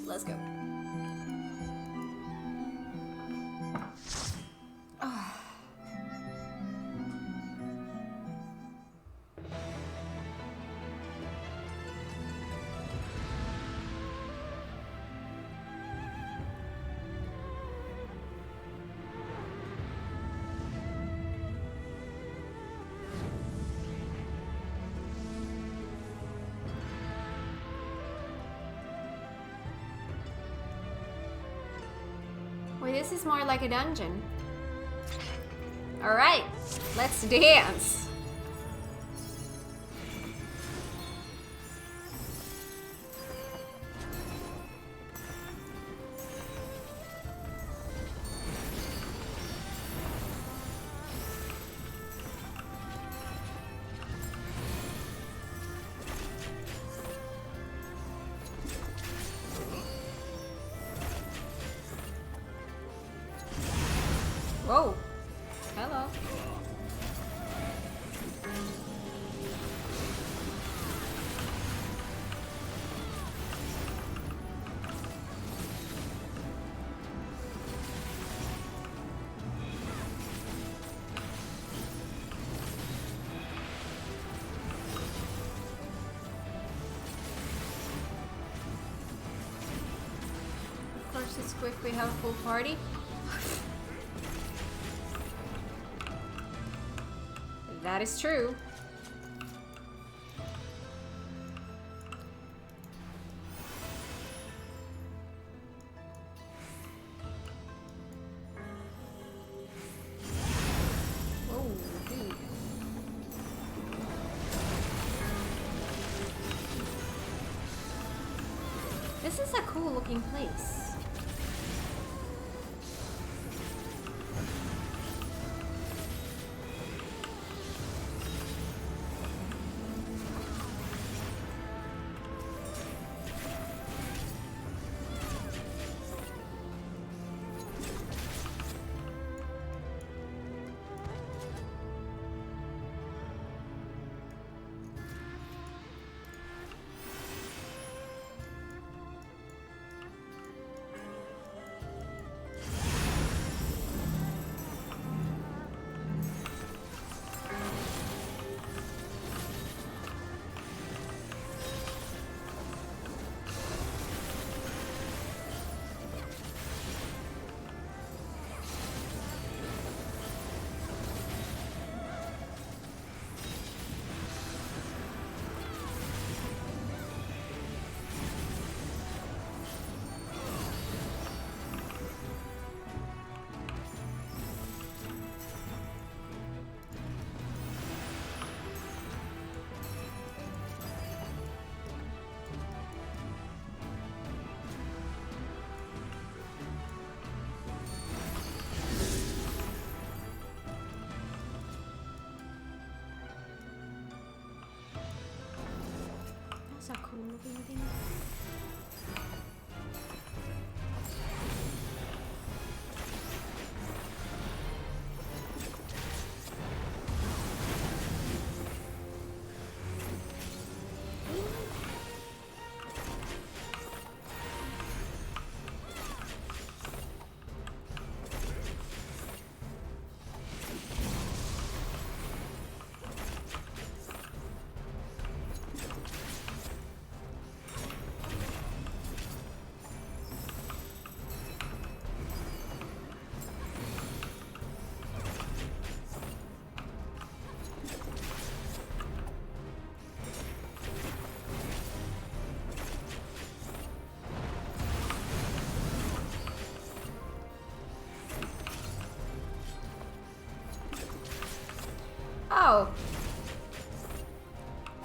Let's go. Wait, this is more like a dungeon. Alright, let's dance. Whoa. Hello. Of course, it's quick. We have a full party. That is true. Oh, dude. This is a cool looking place. cool looking thing. Oh.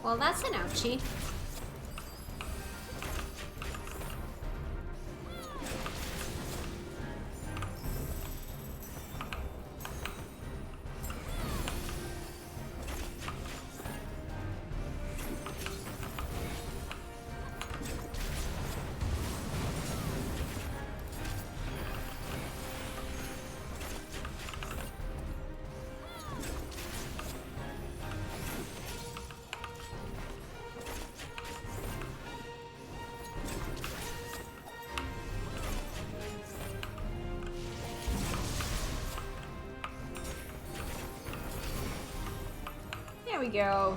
Well, that's an ouchie. There we go.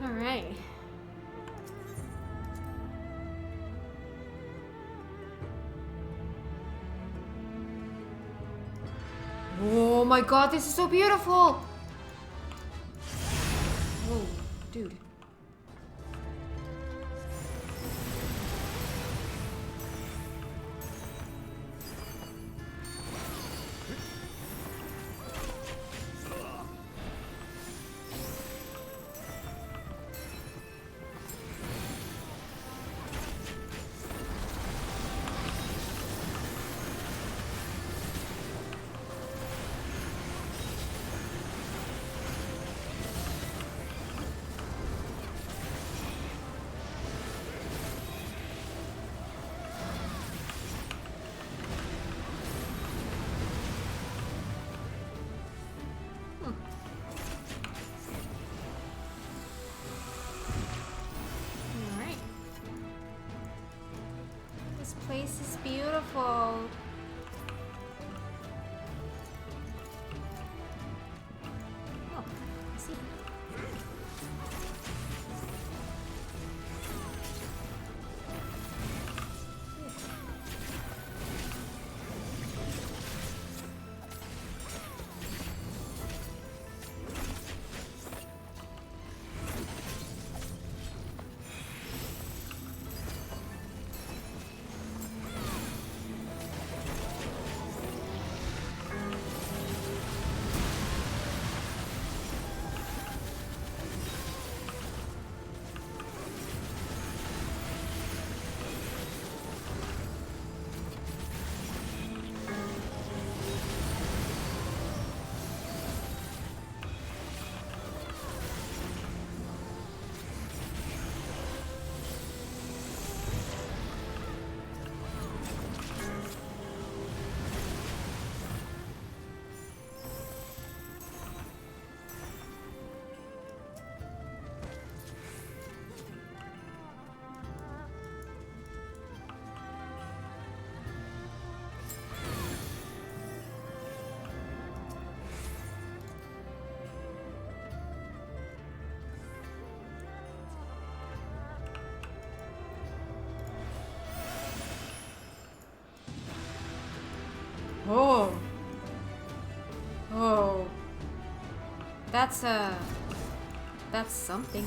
All right. Oh my god, this is so beautiful! Whoa, dude. This place is beautiful. Oh, I see. Oh. Oh. That's something.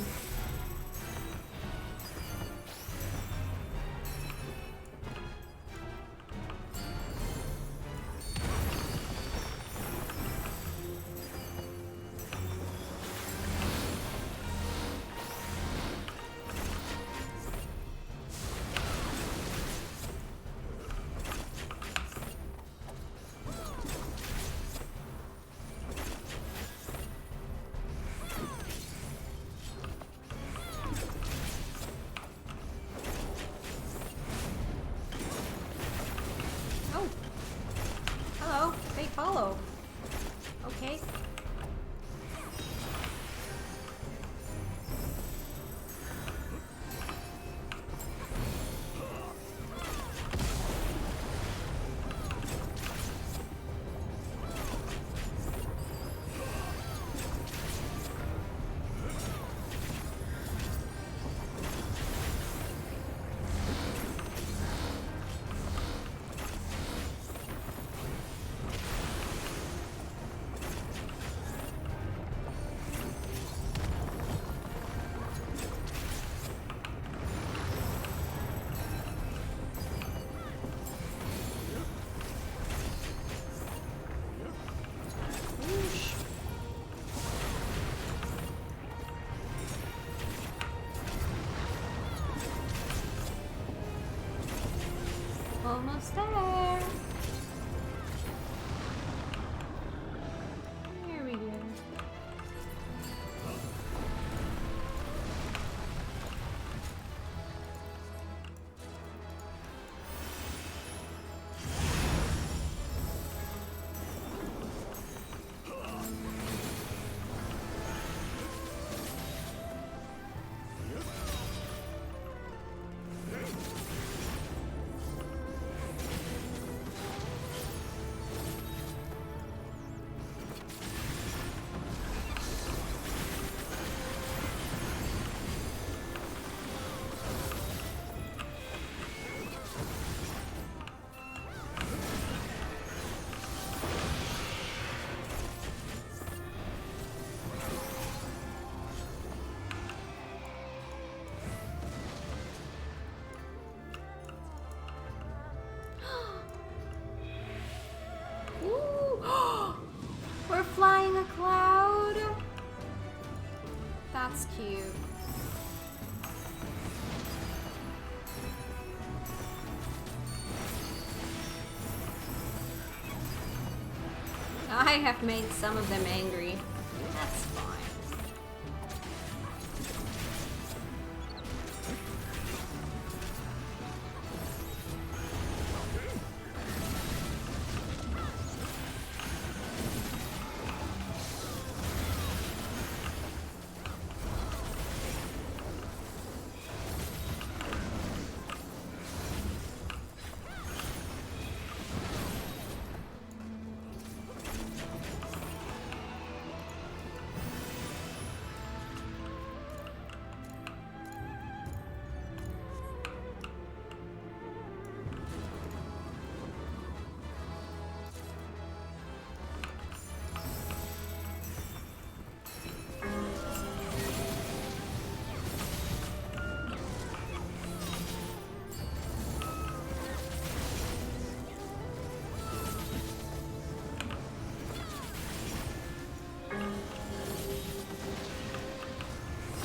Almost there. Here we go. We're flying a cloud. That's cute. I have made some of them angry. That's fine.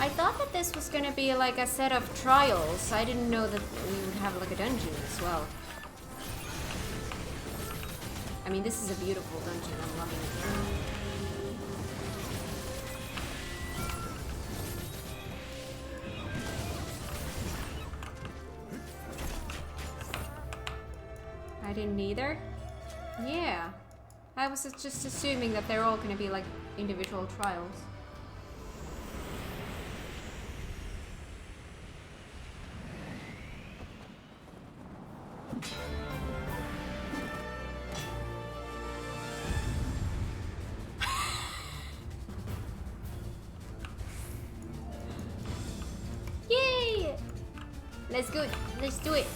I thought that this was gonna be like a set of trials. I didn't know that we would have like a dungeon as well. I mean, this is a beautiful dungeon. I'm loving it. I didn't either. Yeah. I was just assuming that they're all gonna be like individual trials. Yay! Let's go. Let's do it.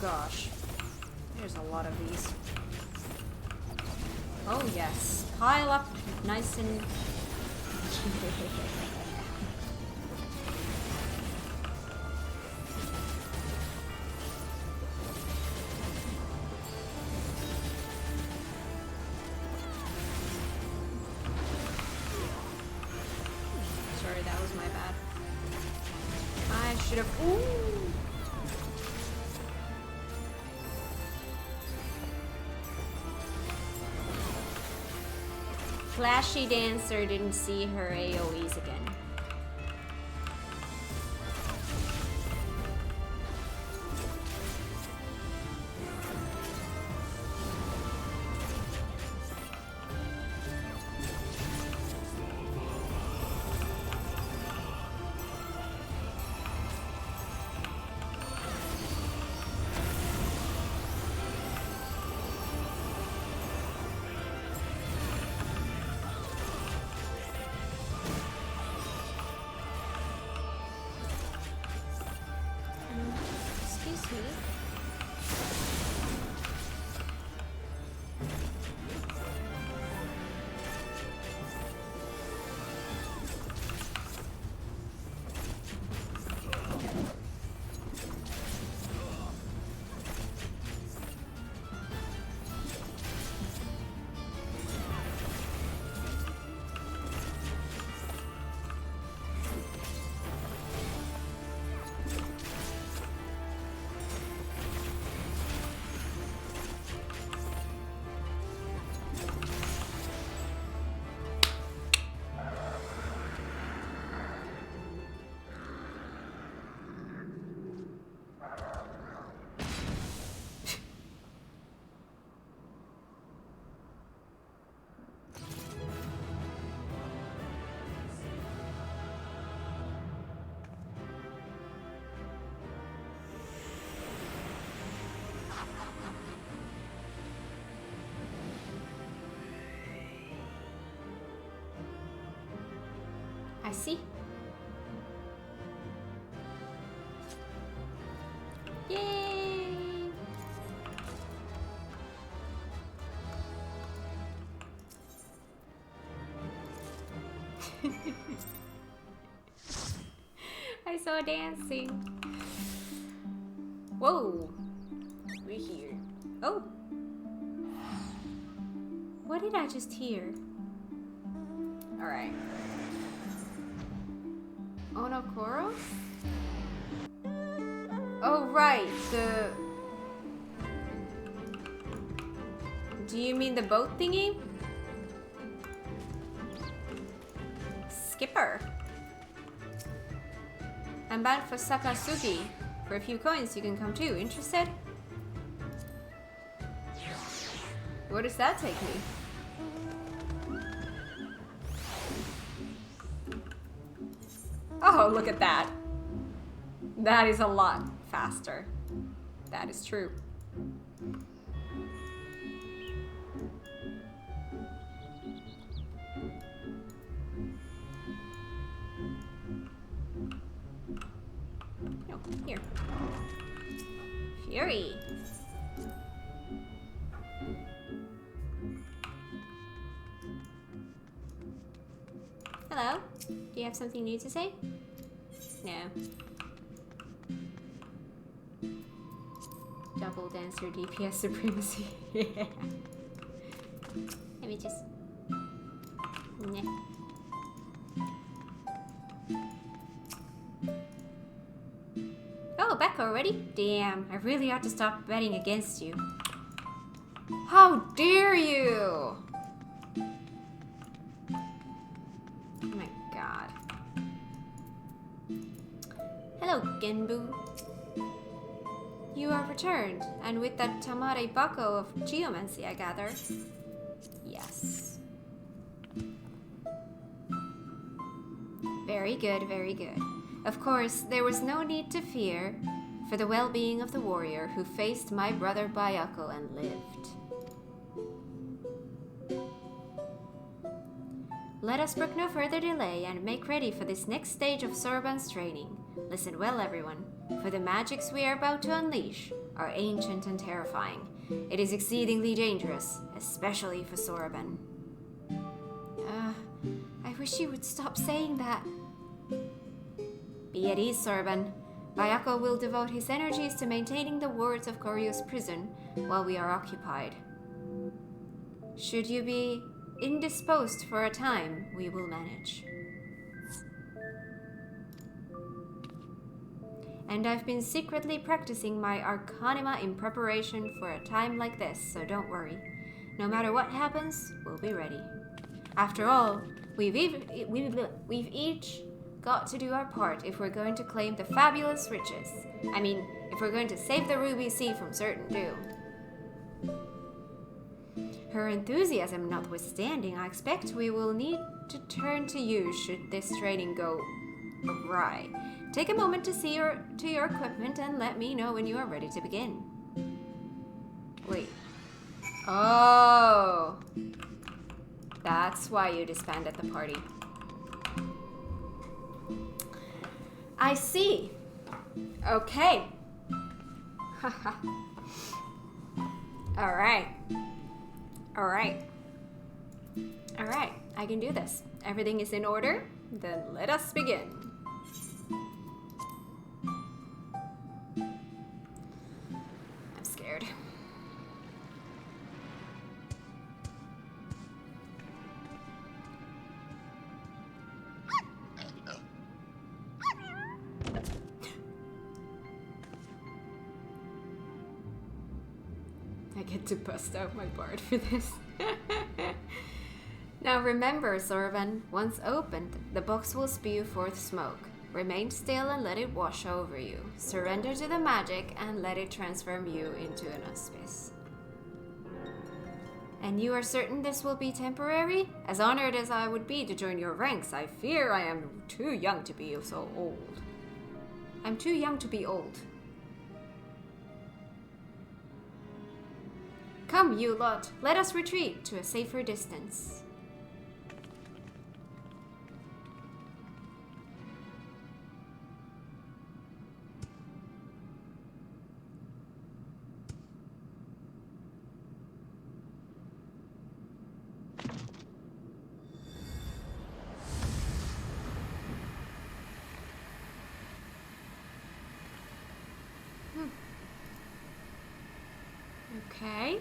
Gosh, there's a lot of these. Oh yes, pile up nice and sorry, that was my bad. I should have. Ooh. flashy dancer didn't see her AoEs again. Excuse me. I see. Yay! I saw dancing. Whoa! We're here. Oh! What did I just hear? Alright. Onokoro? Oh, right. Do you mean the boat thingy? Skipper. I'm bound for Sakasugi. For a few coins, you can come too. Interested? Where does that take me? Oh, look at that. That is a lot faster. That is true. No, here. Fury. Hello? Do you have something new to say? No. Double dancer DPS supremacy. Yeah. Let me just... Nah. Oh, back already? Damn, I really ought to stop betting against you. How dare you! Oh my god. Hello, Genbu. You have returned, and with that Tamare Bako of geomancy, I gather. Yes. Very good, very good. Of course, there was no need to fear for the well-being of the warrior who faced my brother Bayako and lived. Let us brook no further delay and make ready for this next stage of Soroban's training. Listen well, everyone, for the magics we are about to unleash are ancient and terrifying. It is exceedingly dangerous, especially for Soroban. I wish you would stop saying that. Be at ease, Soroban. Bayako will devote his energies to maintaining the wards of Koryu's prison while we are occupied. Should you be indisposed for a time, we will manage. And I've been secretly practicing my Arcanima in preparation for a time like this, so don't worry. No matter what happens, we'll be ready. After all, we've each got to do our part if we're going to claim the fabulous riches. I mean, if we're going to save the Ruby Sea from certain doom. Her enthusiasm notwithstanding, I expect we will need to turn to you should this training go awry. Take a moment to see to your equipment and let me know when you are ready to begin. Wait. Oh. That's why you disbanded the party. I see. Okay. Haha. Alright. Alright. Alright, I can do this. Everything is in order? Then let us begin. I'm scared. I get to bust out my bard for this. Now remember, Zorvan, once opened, the box will spew forth smoke. Remain still and let it wash over you. Surrender to the magic and let it transform you into an auspice. And you are certain this will be temporary? As honored as I would be to join your ranks, I fear I am too young to be so old. I'm too young to be old. Come, you lot, let us retreat to a safer distance. Okay.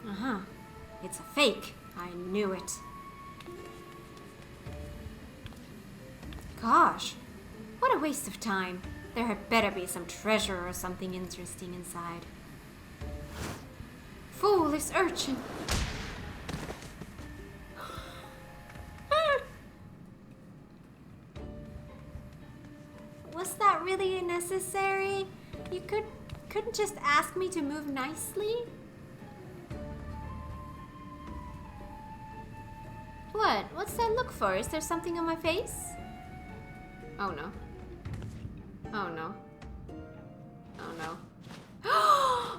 Uh-huh. It's a fake. I knew it. Gosh, what a waste of time. There had better be some treasure or something interesting inside. Foolish urchin. Was that really necessary? You couldn't just ask me to move nicely? What? What's that look for? Is there something on my face? Oh no. Oh no. Oh no.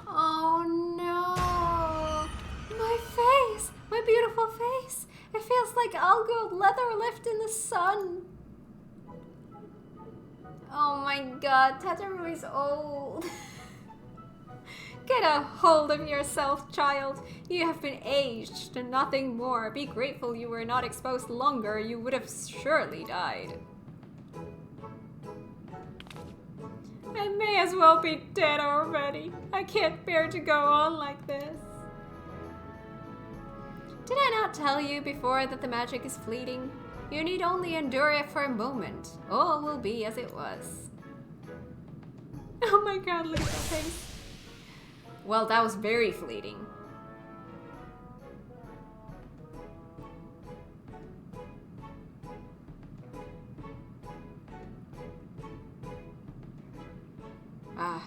Oh no! My face! My beautiful face! It feels like algold leather left in the sun. Oh my god, Tataru is old. Get a hold of yourself, child. You have been aged and nothing more. Be grateful you were not exposed longer. You would have surely died. I may as well be dead already. I can't bear to go on like this. Did I not tell you before that the magic is fleeting? You need only endure it for a moment. All will be as it was. Oh my god, look at that face. Well, that was very fleeting.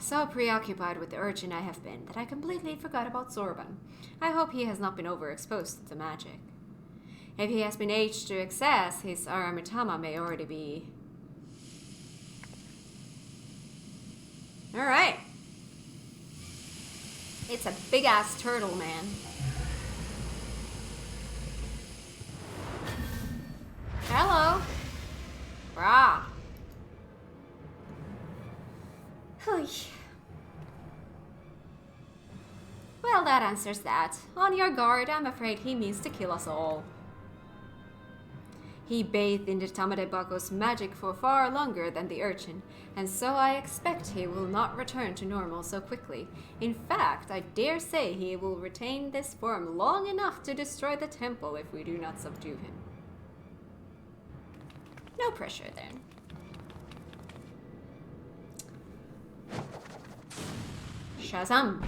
So preoccupied with the urchin I have been that I completely forgot about Zorban. I hope he has not been overexposed to the magic. If he has been aged to excess, his Aramitama may already be... Alright. It's a big-ass turtle, man. Hello. Brah. Hui. Well, that answers that. On your guard, I'm afraid he means to kill us all. He bathed in the Tamadebako's magic for far longer than the urchin, and so I expect he will not return to normal so quickly. In fact, I dare say he will retain this form long enough to destroy the temple if we do not subdue him. No pressure then. Shazam!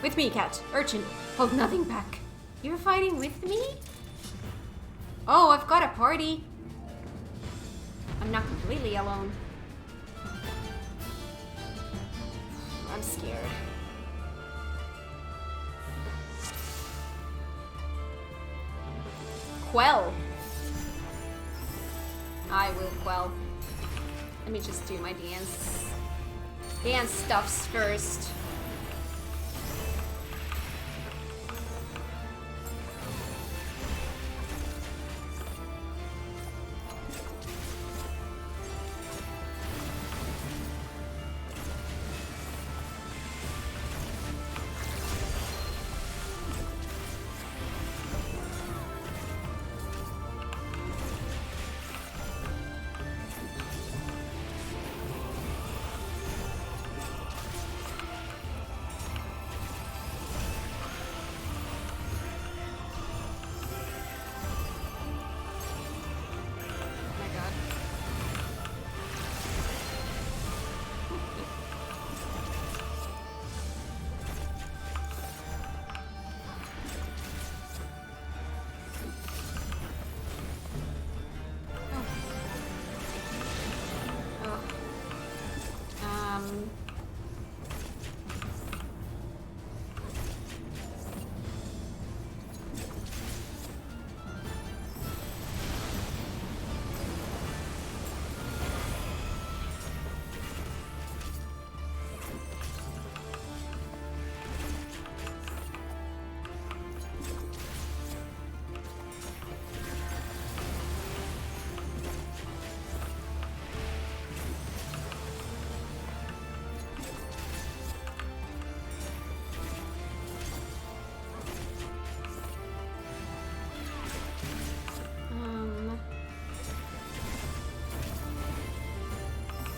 With me, cat. Urchin. Hold nothing back. You're fighting with me? Oh, I've got a party. I'm not completely alone. I'm scared. Quell. I will quell. Let me just do my dance stuffs first.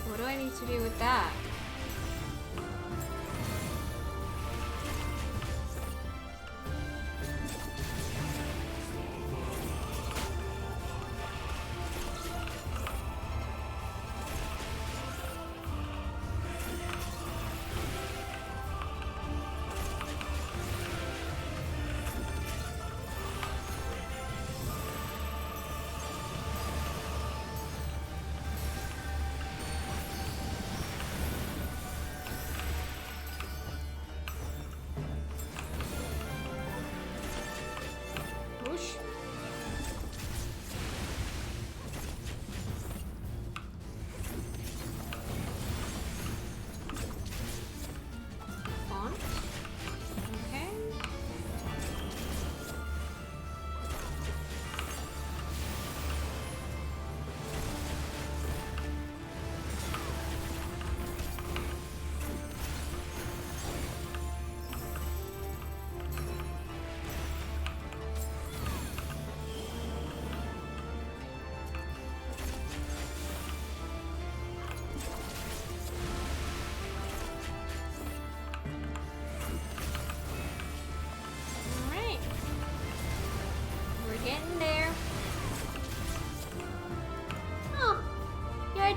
What do I need to do with that?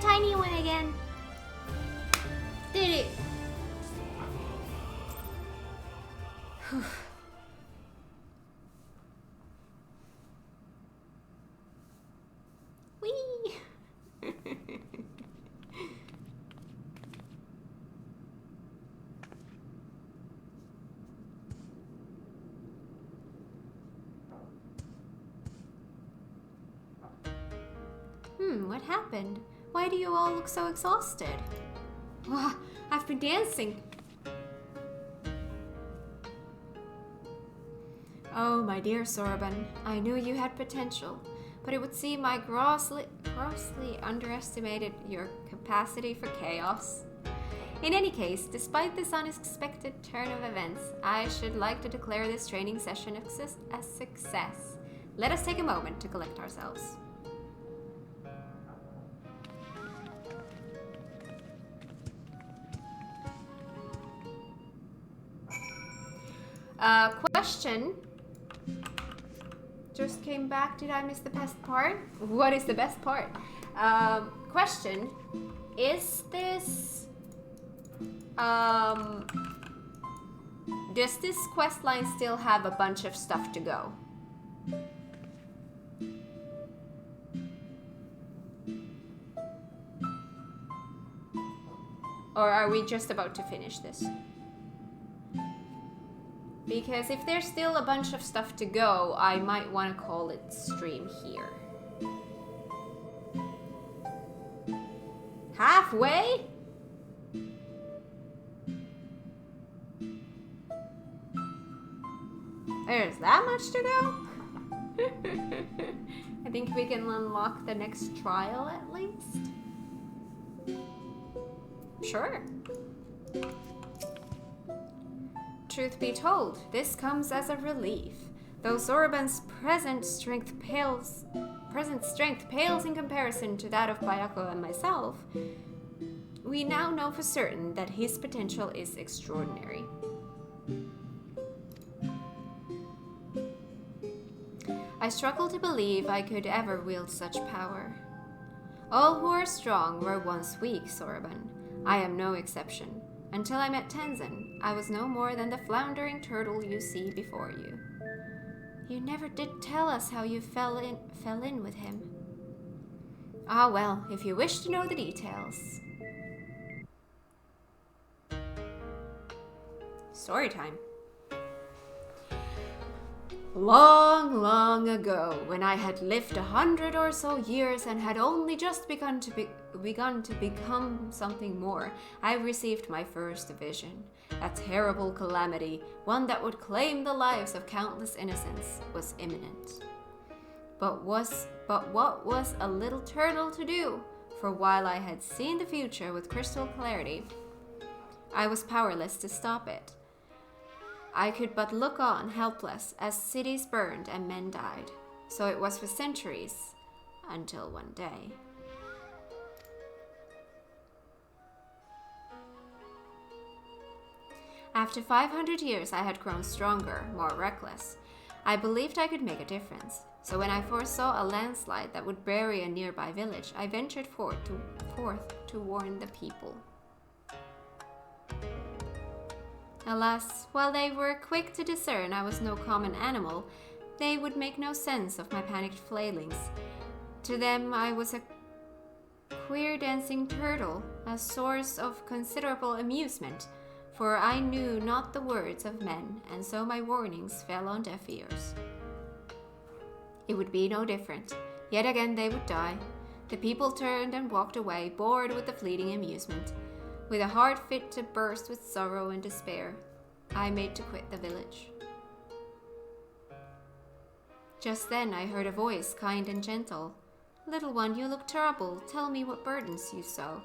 Tiny one again. Did it. Whee! What happened? Why do you all look so exhausted? Wow, I've been dancing. Oh, my dear Sorban, I knew you had potential, but it would seem I grossly underestimated your capacity for chaos. In any case, despite this unexpected turn of events, I should like to declare this training session a success. Let us take a moment to collect ourselves. Question. Just came back. Did I miss the best part? What is the best part? Question. Is this Does this quest line still have a bunch of stuff to go? Or are we just about to finish this? Because if there's still a bunch of stuff to go, I might want to call it stream here. Halfway? There's that much to go? I think we can unlock the next trial at least. Sure. Truth be told, this comes as a relief. Though Zorban's present strength pales in comparison to that of Bayako and myself, we now know for certain that his potential is extraordinary. I struggle to believe I could ever wield such power. All who are strong were once weak, Zorban. I am no exception. Until I met Tenzin, I was no more than the floundering turtle you see before you. You never did tell us how you fell in with him. Ah well, if you wish to know the details. Story time. Long, long ago, when I had lived 100 or so years and had only just begun to become something more, I received my first vision. A terrible calamity, one that would claim the lives of countless innocents, was imminent. But what was a little turtle to do? For while I had seen the future with crystal clarity, I was powerless to stop it. I could but look on, helpless, as cities burned and men died. So it was for centuries, until one day. After 500 years, I had grown stronger, more reckless. I believed I could make a difference. So when I foresaw a landslide that would bury a nearby village, I ventured forth to warn the people. Alas, while they were quick to discern I was no common animal, they would make no sense of my panicked flailings. To them, I was a queer dancing turtle, a source of considerable amusement, for I knew not the words of men, and so my warnings fell on deaf ears. It would be no different. Yet again they would die. The people turned and walked away, bored with the fleeting amusement. With a heart fit to burst with sorrow and despair, I made to quit the village. Just then I heard a voice, kind and gentle. "Little one, you look troubled. Tell me what burdens you so."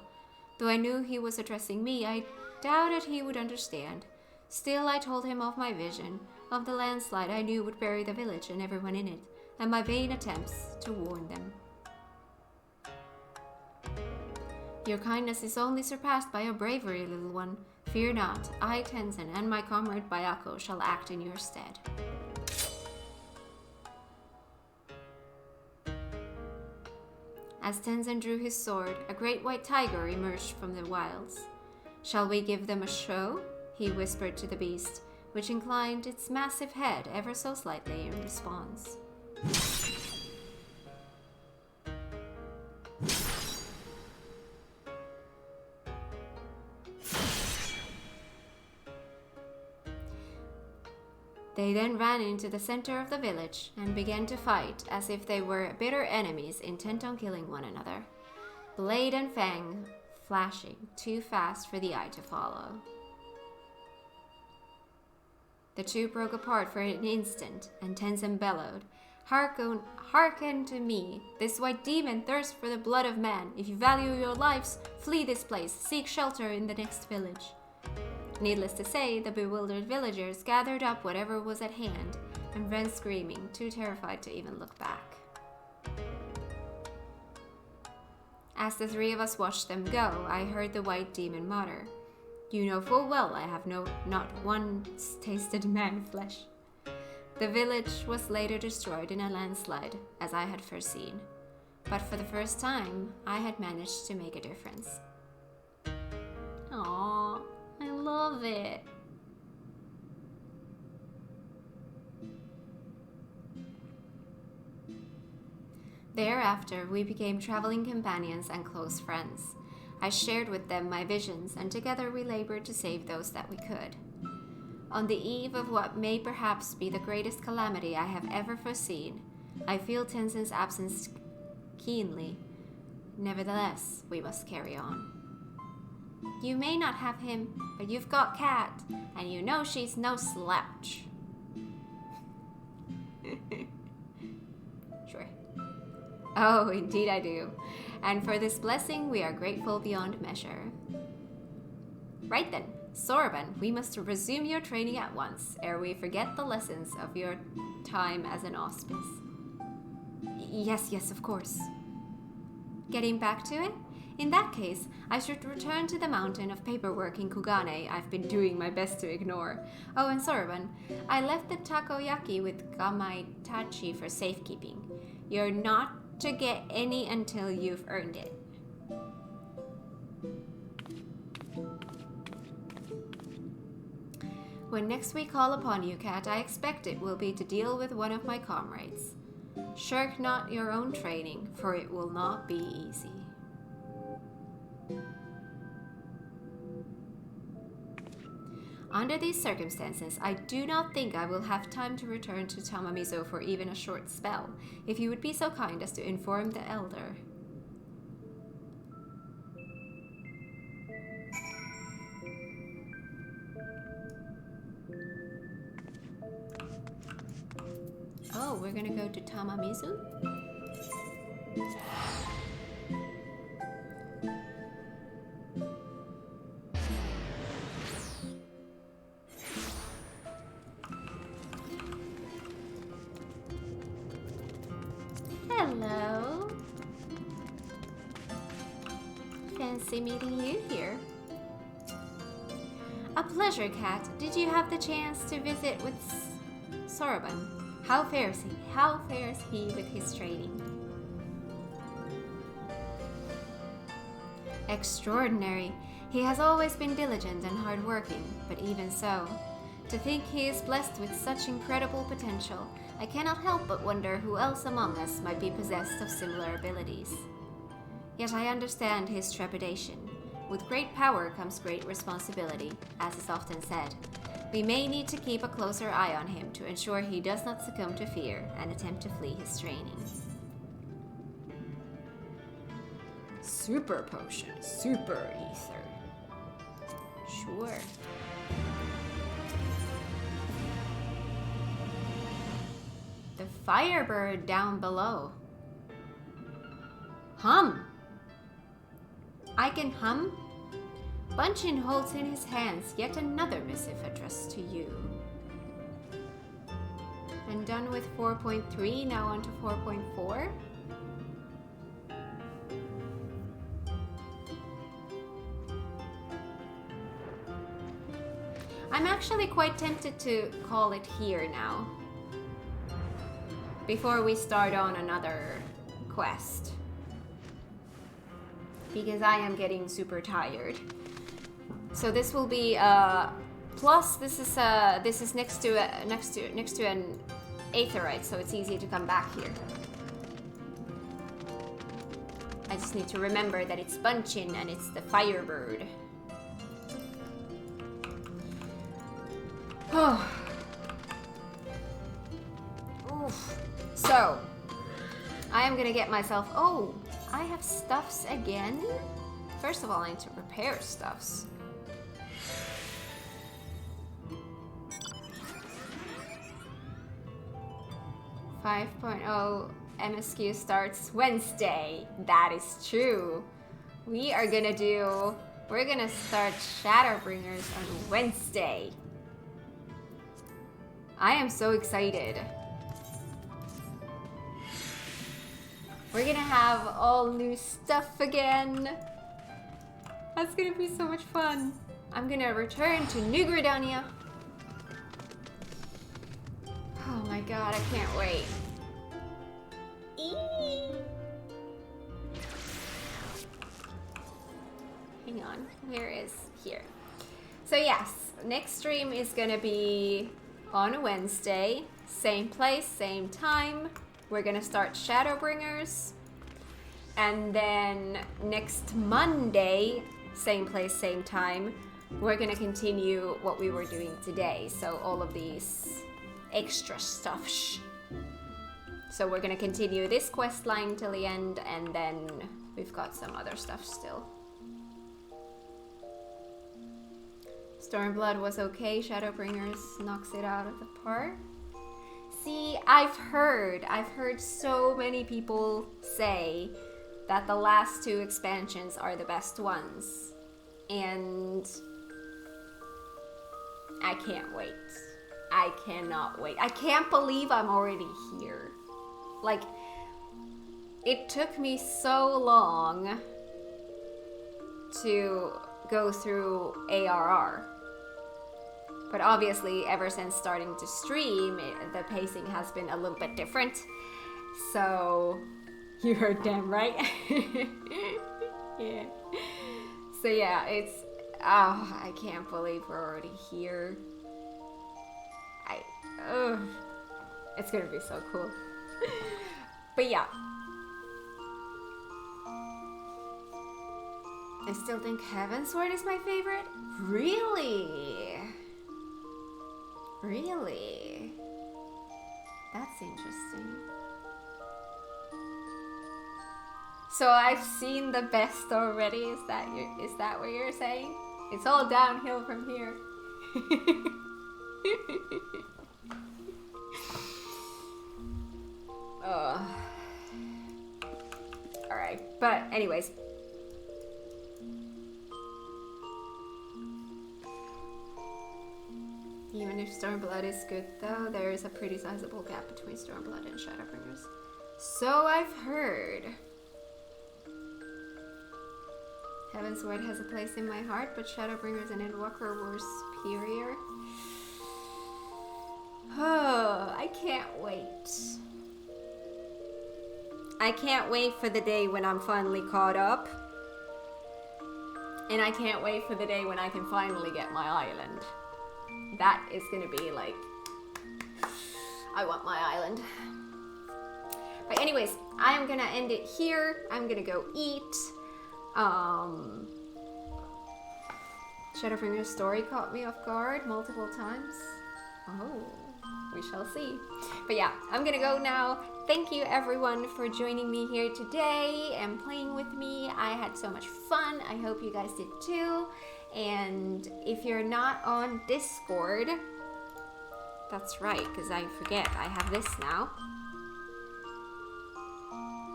Though I knew he was addressing me, I doubted he would understand. Still, I told him of my vision, of the landslide I knew would bury the village and everyone in it, and my vain attempts to warn them. "Your kindness is only surpassed by your bravery, little one. Fear not, I, Tenzin, and my comrade Bayako shall act in your stead." As Tenzin drew his sword, a great white tiger emerged from the wilds. "Shall we give them a show?" he whispered to the beast, which inclined its massive head ever so slightly in response. They then ran into the center of the village and began to fight as if they were bitter enemies intent on killing one another, blade and fang flashing too fast for the eye to follow. The two broke apart for an instant, and Tenzin bellowed, Hearken to me. This white demon thirsts for the blood of man. If you value your lives, flee this place. Seek shelter in the next village." Needless to say, the bewildered villagers gathered up whatever was at hand and ran screaming, too terrified to even look back. As the three of us watched them go, I heard the white demon mutter, "You know full well I have not once tasted man flesh." The village was later destroyed in a landslide, as I had foreseen. But for the first time, I had managed to make a difference. Aww, I love it. Thereafter, we became traveling companions and close friends. I shared with them my visions, and together we labored to save those that we could. On the eve of what may perhaps be the greatest calamity I have ever foreseen, I feel Tenzin's absence keenly. Nevertheless, we must carry on. You may not have him, but you've got Kat, and you know she's no slouch. Sure. Oh, indeed I do. And for this blessing, we are grateful beyond measure. Right then, Sorban, we must resume your training at once, ere we forget the lessons of your time as an auspice. Yes, of course. Getting back to it? In that case, I should return to the mountain of paperwork in Kugane I've been doing my best to ignore. Oh, and Sorban, I left the takoyaki with Gamai Tachi for safekeeping. You're not to get any until you've earned it. When next we call upon you, Kat, I expect it will be to deal with one of my comrades. Shirk not your own training, for it will not be easy. Under these circumstances, I do not think I will have time to return to Tamamizo for even a short spell, if you would be so kind as to inform the elder. Oh, we're gonna go to Tamamizu? Hello. Fancy meeting you here. A pleasure, Kat. Did you have the chance to visit with Sorban? How fares he? How fares he with his training? Extraordinary. He has always been diligent and hardworking, but even so, to think he is blessed with such incredible potential, I cannot help but wonder who else among us might be possessed of similar abilities. Yet I understand his trepidation. With great power comes great responsibility, as is often said. We may need to keep a closer eye on him to ensure he does not succumb to fear and attempt to flee his training. Super potion, super ether. Sure. The firebird down below. Hum! I can hum? Bunchin holds in his hands yet another missive addressed to you. And done with 4.3, now on to 4.4. I'm actually quite tempted to call it here now, before we start on another quest, because I am getting super tired. So this will be plus this is next to an aetherite, so it's easy to come back here. I just need to remember that it's Bunchin and it's the firebird. Oh. Oof. So I am gonna get myself. Oh, I have stuffs again. First of all, I need to repair stuffs. 5.0 MSQ starts Wednesday. That is true. We're gonna start Shadowbringers on Wednesday. I am so excited. We're gonna have all new stuff again. That's gonna be so much fun. I'm gonna return to New Gridania. Oh my god, I can't wait. Hang on, where is here? So yes, next stream is gonna be on Wednesday. Same place, same time. We're gonna start Shadowbringers. And then next Monday, same place, same time, we're gonna continue what we were doing today. So all of these extra stuff. So we're gonna continue this quest line till the end, and then we've got some other stuff still. Stormblood was okay. Shadowbringers knocks it out of the park. See, I've heard so many people say that the last two expansions are the best ones. And I can't wait. I cannot wait. I can't believe I'm already here. Like, it took me so long to go through ARR. But obviously, ever since starting to stream, the pacing has been a little bit different. So, you heard damn right. Yeah. So yeah, it's... Oh, I can't believe we're already here. It's gonna be so cool. But yeah. I still think Heavensward is my favorite. Really? Really? That's interesting. So I've seen the best already. Is that what you're saying? It's all downhill from here. Alright, but anyways. Even if Stormblood is good though, there is a pretty sizable gap between Stormblood and Shadowbringers. So I've heard. Heavensward has a place in my heart, but Shadowbringers and Endwalker were superior. Oh, I can't wait. I can't wait for the day when I'm finally caught up. And I can't wait for the day when I can finally get my island. That is gonna be like... I want my island. But anyways, I am gonna end it here. I'm gonna go eat. Shadowbringer's story caught me off guard multiple times. Oh, we shall see. But yeah, I'm gonna go now. Thank you everyone for joining me here today and playing with me. I had so much fun. I hope you guys did too. And if you're not on Discord, that's right, because I forget, I have this now.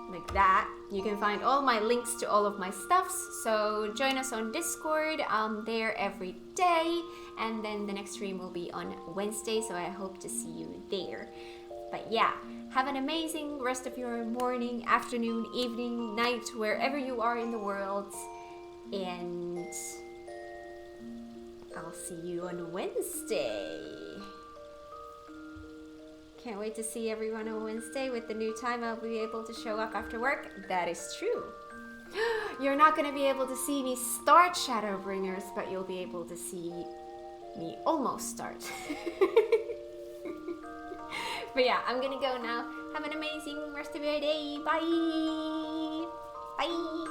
Like that. You can find all my links to all of my stuffs. So join us on Discord. I'm there every day. And then the next stream will be on Wednesday. So I hope to see you there. But yeah, have an amazing rest of your morning, afternoon, evening, night, wherever you are in the world. And I'll see you on Wednesday. Can't wait to see everyone on Wednesday. With the new time, I'll be able to show up after work. That is true. You're not going to be able to see me start Shadowbringers, but you'll be able to see me almost start. But yeah, I'm going to go now. Have an amazing rest of your day. Bye. Bye.